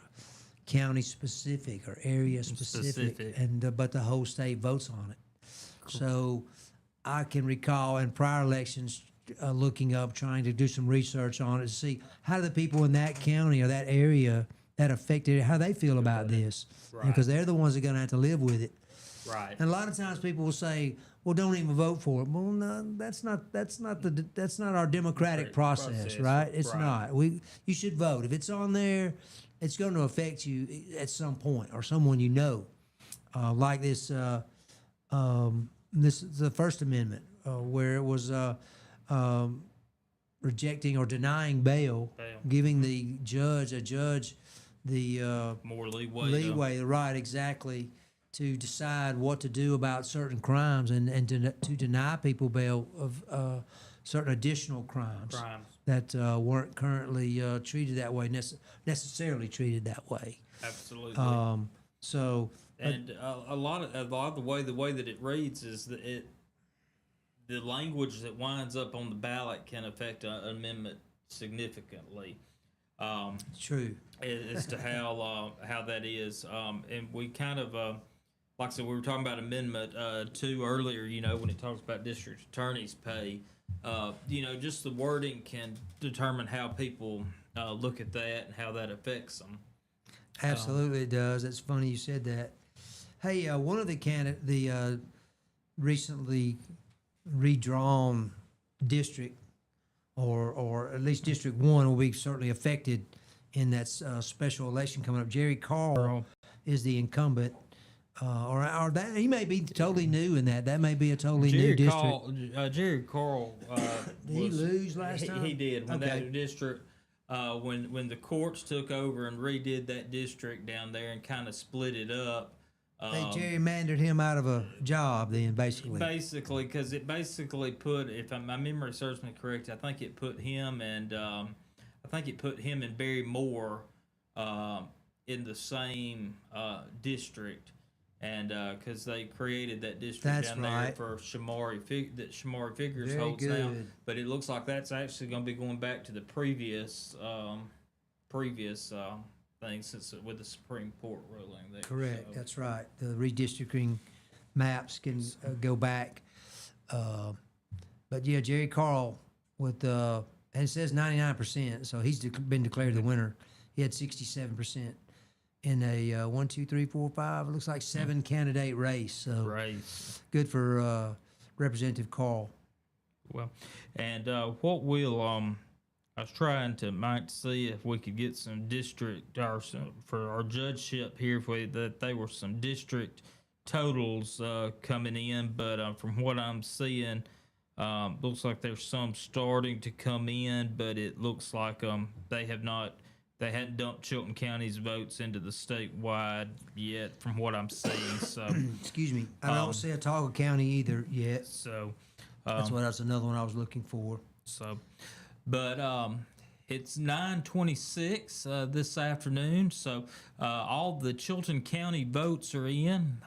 county specific or area specific. And but the whole state votes on it. Cool. So I can recall in prior elections looking up, trying to do some research on it to see how do the people in that county or that area that affected, how they feel about this. Right. Because they're the ones that are going to have to live with it. Right. And a lot of times people will say, "Well, don't even vote for it." Well, no, that's not our democratic process, right? It's not. You should vote. If it's on there, it's going to affect you at some point or someone you know. Like this, this is the First Amendment, where it was rejecting or denying bail, giving the judge the more leeway, right, exactly, to decide what to do about certain crimes and to deny people bail of certain additional crimes that weren't currently treated that way, necessarily treated that way. Absolutely. So. And a lot of the way that it reads is that the language that winds up on the ballot can affect an amendment significantly. True. As to how that is, and we kind of like I said, we were talking about Amendment 2 earlier. You know, when it talks about district attorneys' pay, you know, just the wording can determine how people look at that and how that affects them. Absolutely, it does. It's funny you said that. Hey, one of the recently redrawn district, or at least District 1 will be certainly affected in that special election coming up. Jerry Carl is the incumbent, or that he may be totally new in that. That may be a totally new district. Jerry Carl. Did he lose last time? He did. When that district, when the courts took over and redid that district down there and kind of split it up. They gerrymandered him out of a job then, basically. Basically, because it basically put, if my memory serves me correct, I think it put him and Barry Moore in the same district, and because they created that district there for Shamari Figures holds now. But it looks like that's actually going to be going back to the previous thing since with the Supreme Court ruling there. Correct. So. That's right. The redistricting maps can go back. But yeah, Jerry Carl with and it says 99%, so he's been declared the winner. He had 67% in a 1, 2, 3, 4, 5. It looks like 7 candidate race. So good for Representative Carl. Well, and what will I was trying to see if we could get some district for our judgeship here, that they were some district totals coming in, but from what I'm seeing, looks like there's some starting to come in, but it looks like they hadn't dumped Chilton County's votes into the statewide yet, from what I'm seeing. So, excuse me, I don't see Ottawa County either yet. So that's another one I was looking for. So. But it's 9:26 this afternoon, so all the Chilton County votes are in.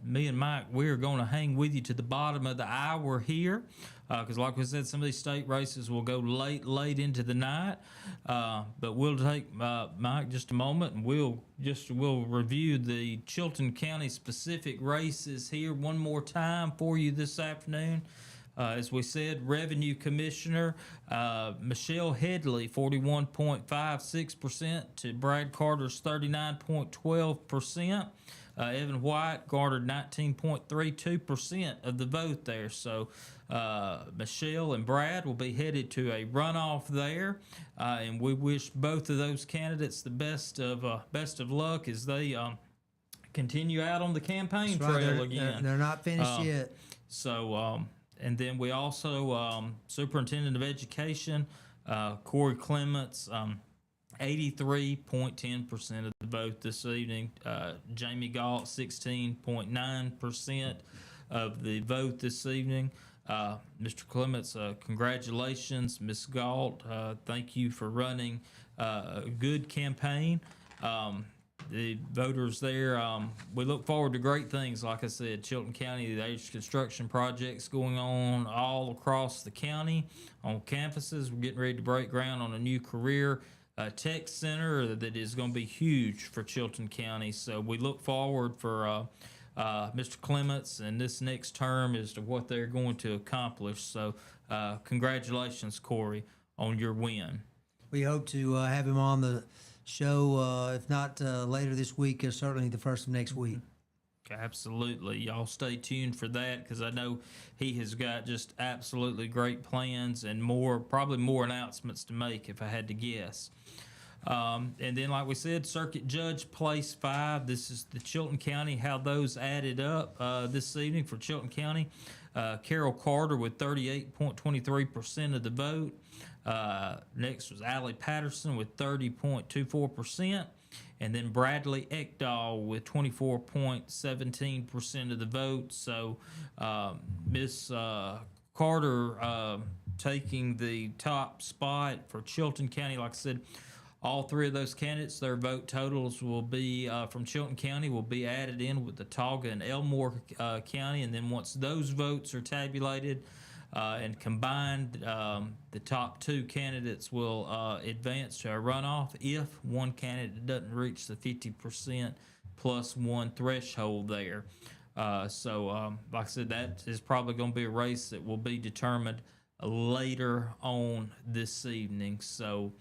Me and Mike, we're going to hang with you to the bottom of the hour here, because like we said, some of these state races will go late into the night. But we'll take Mike just a moment, and we'll review the Chilton County specific races here one more time for you this afternoon. As we said, Revenue Commissioner Michelle Headley, 41.56% to Brad Carter's 39.12%. Evan White garnered 19.32% of the vote there. So Michelle and Brad will be headed to a runoff there, and we wish both of those candidates the best of luck as they continue out on the campaign That's right, trail again. They're not finished yet. So, and then we also, Superintendent of Education, Corey Clements, 83.10% of the vote this evening. Jamie Galt, 16.9% of the vote this evening. Mr. Clements, congratulations. Ms. Galt, thank you for running a good campaign. The voters there, we look forward to great things. Like I said, Chilton County, there's construction projects going on all across the county on campuses. We're getting ready to break ground on a new career tech center that is going to be huge for Chilton County. So we look forward for Mr. Clements and this next term as to what they're going to accomplish. So congratulations, Corey, on your win. We hope to have him on the show, if not later this week, certainly the first of next week. Absolutely. Y'all stay tuned for that, because I know he has got just absolutely great plans and probably more announcements to make if I had to guess. And then, like we said, Circuit Judge Place 5. This is the Chilton County, how those added up this evening for Chilton County. Carol Carter with 38.23% of the vote. Next was Allie Patterson with 30.24%. And then Bradley Ekdahl with 24.17% of the vote. So Miss Carter taking the top spot for Chilton County. Like I said, all three of those candidates, their vote totals will be from Chilton County will be added in with the Tauga and Elmore County. And then once those votes are tabulated and combined, the top two candidates will advance to a runoff if one candidate doesn't reach the 50% plus one threshold there. So, like I said, that is probably going to be a race that will be determined later on this evening. So,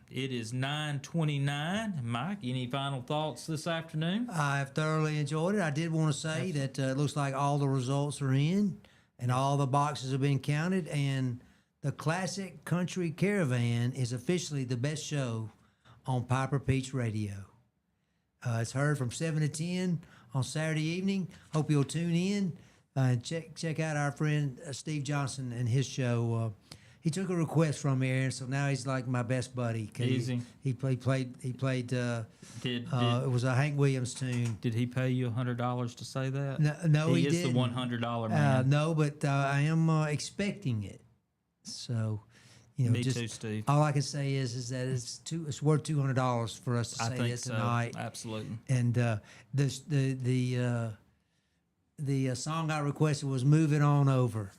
it is 9:29. Mike, any final thoughts this afternoon? I've thoroughly enjoyed it. I did want to say that it looks like all the results are in and all the boxes have been counted, and the Classic Country Caravan is officially the best show on Piper Peach Radio. It's heard from 7 to 10 on Saturday evening. Hope you'll tune in and check out our friend Steve Johnson and his show. He took a request from me, Aaron, so now he's like my best buddy. Easy. He played. It was a Hank Williams tune. Did he pay you $100 to say that? No, he is didn't. the $100 man. No, but I am expecting it. So, Me too, Steve. All I can say is that it's worth $200 for us to I say think that so. tonight. Absolutely. And the song I requested was "Moving On Over."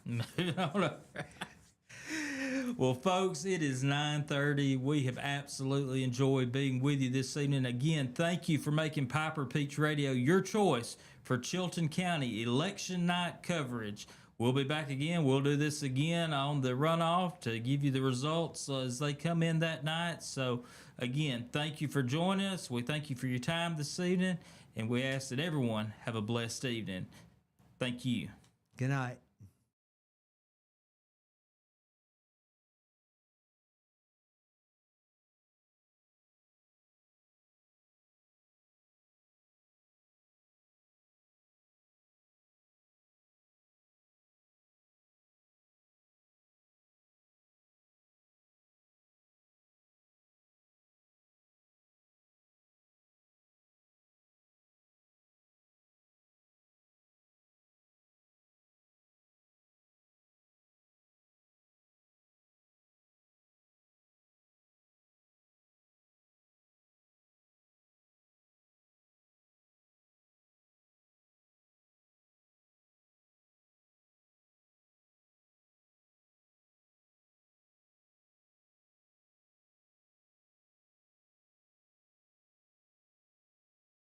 Well, folks, it is 9:30. We have absolutely enjoyed being with you this evening. Again, thank you for making Piper Peach Radio your choice for Chilton County election night coverage. We'll be back again. We'll do this again on the runoff to give you the results as they come in that night. So, again, thank you for joining us. We thank you for your time this evening, and we ask that everyone have a blessed evening. Thank you. Good night.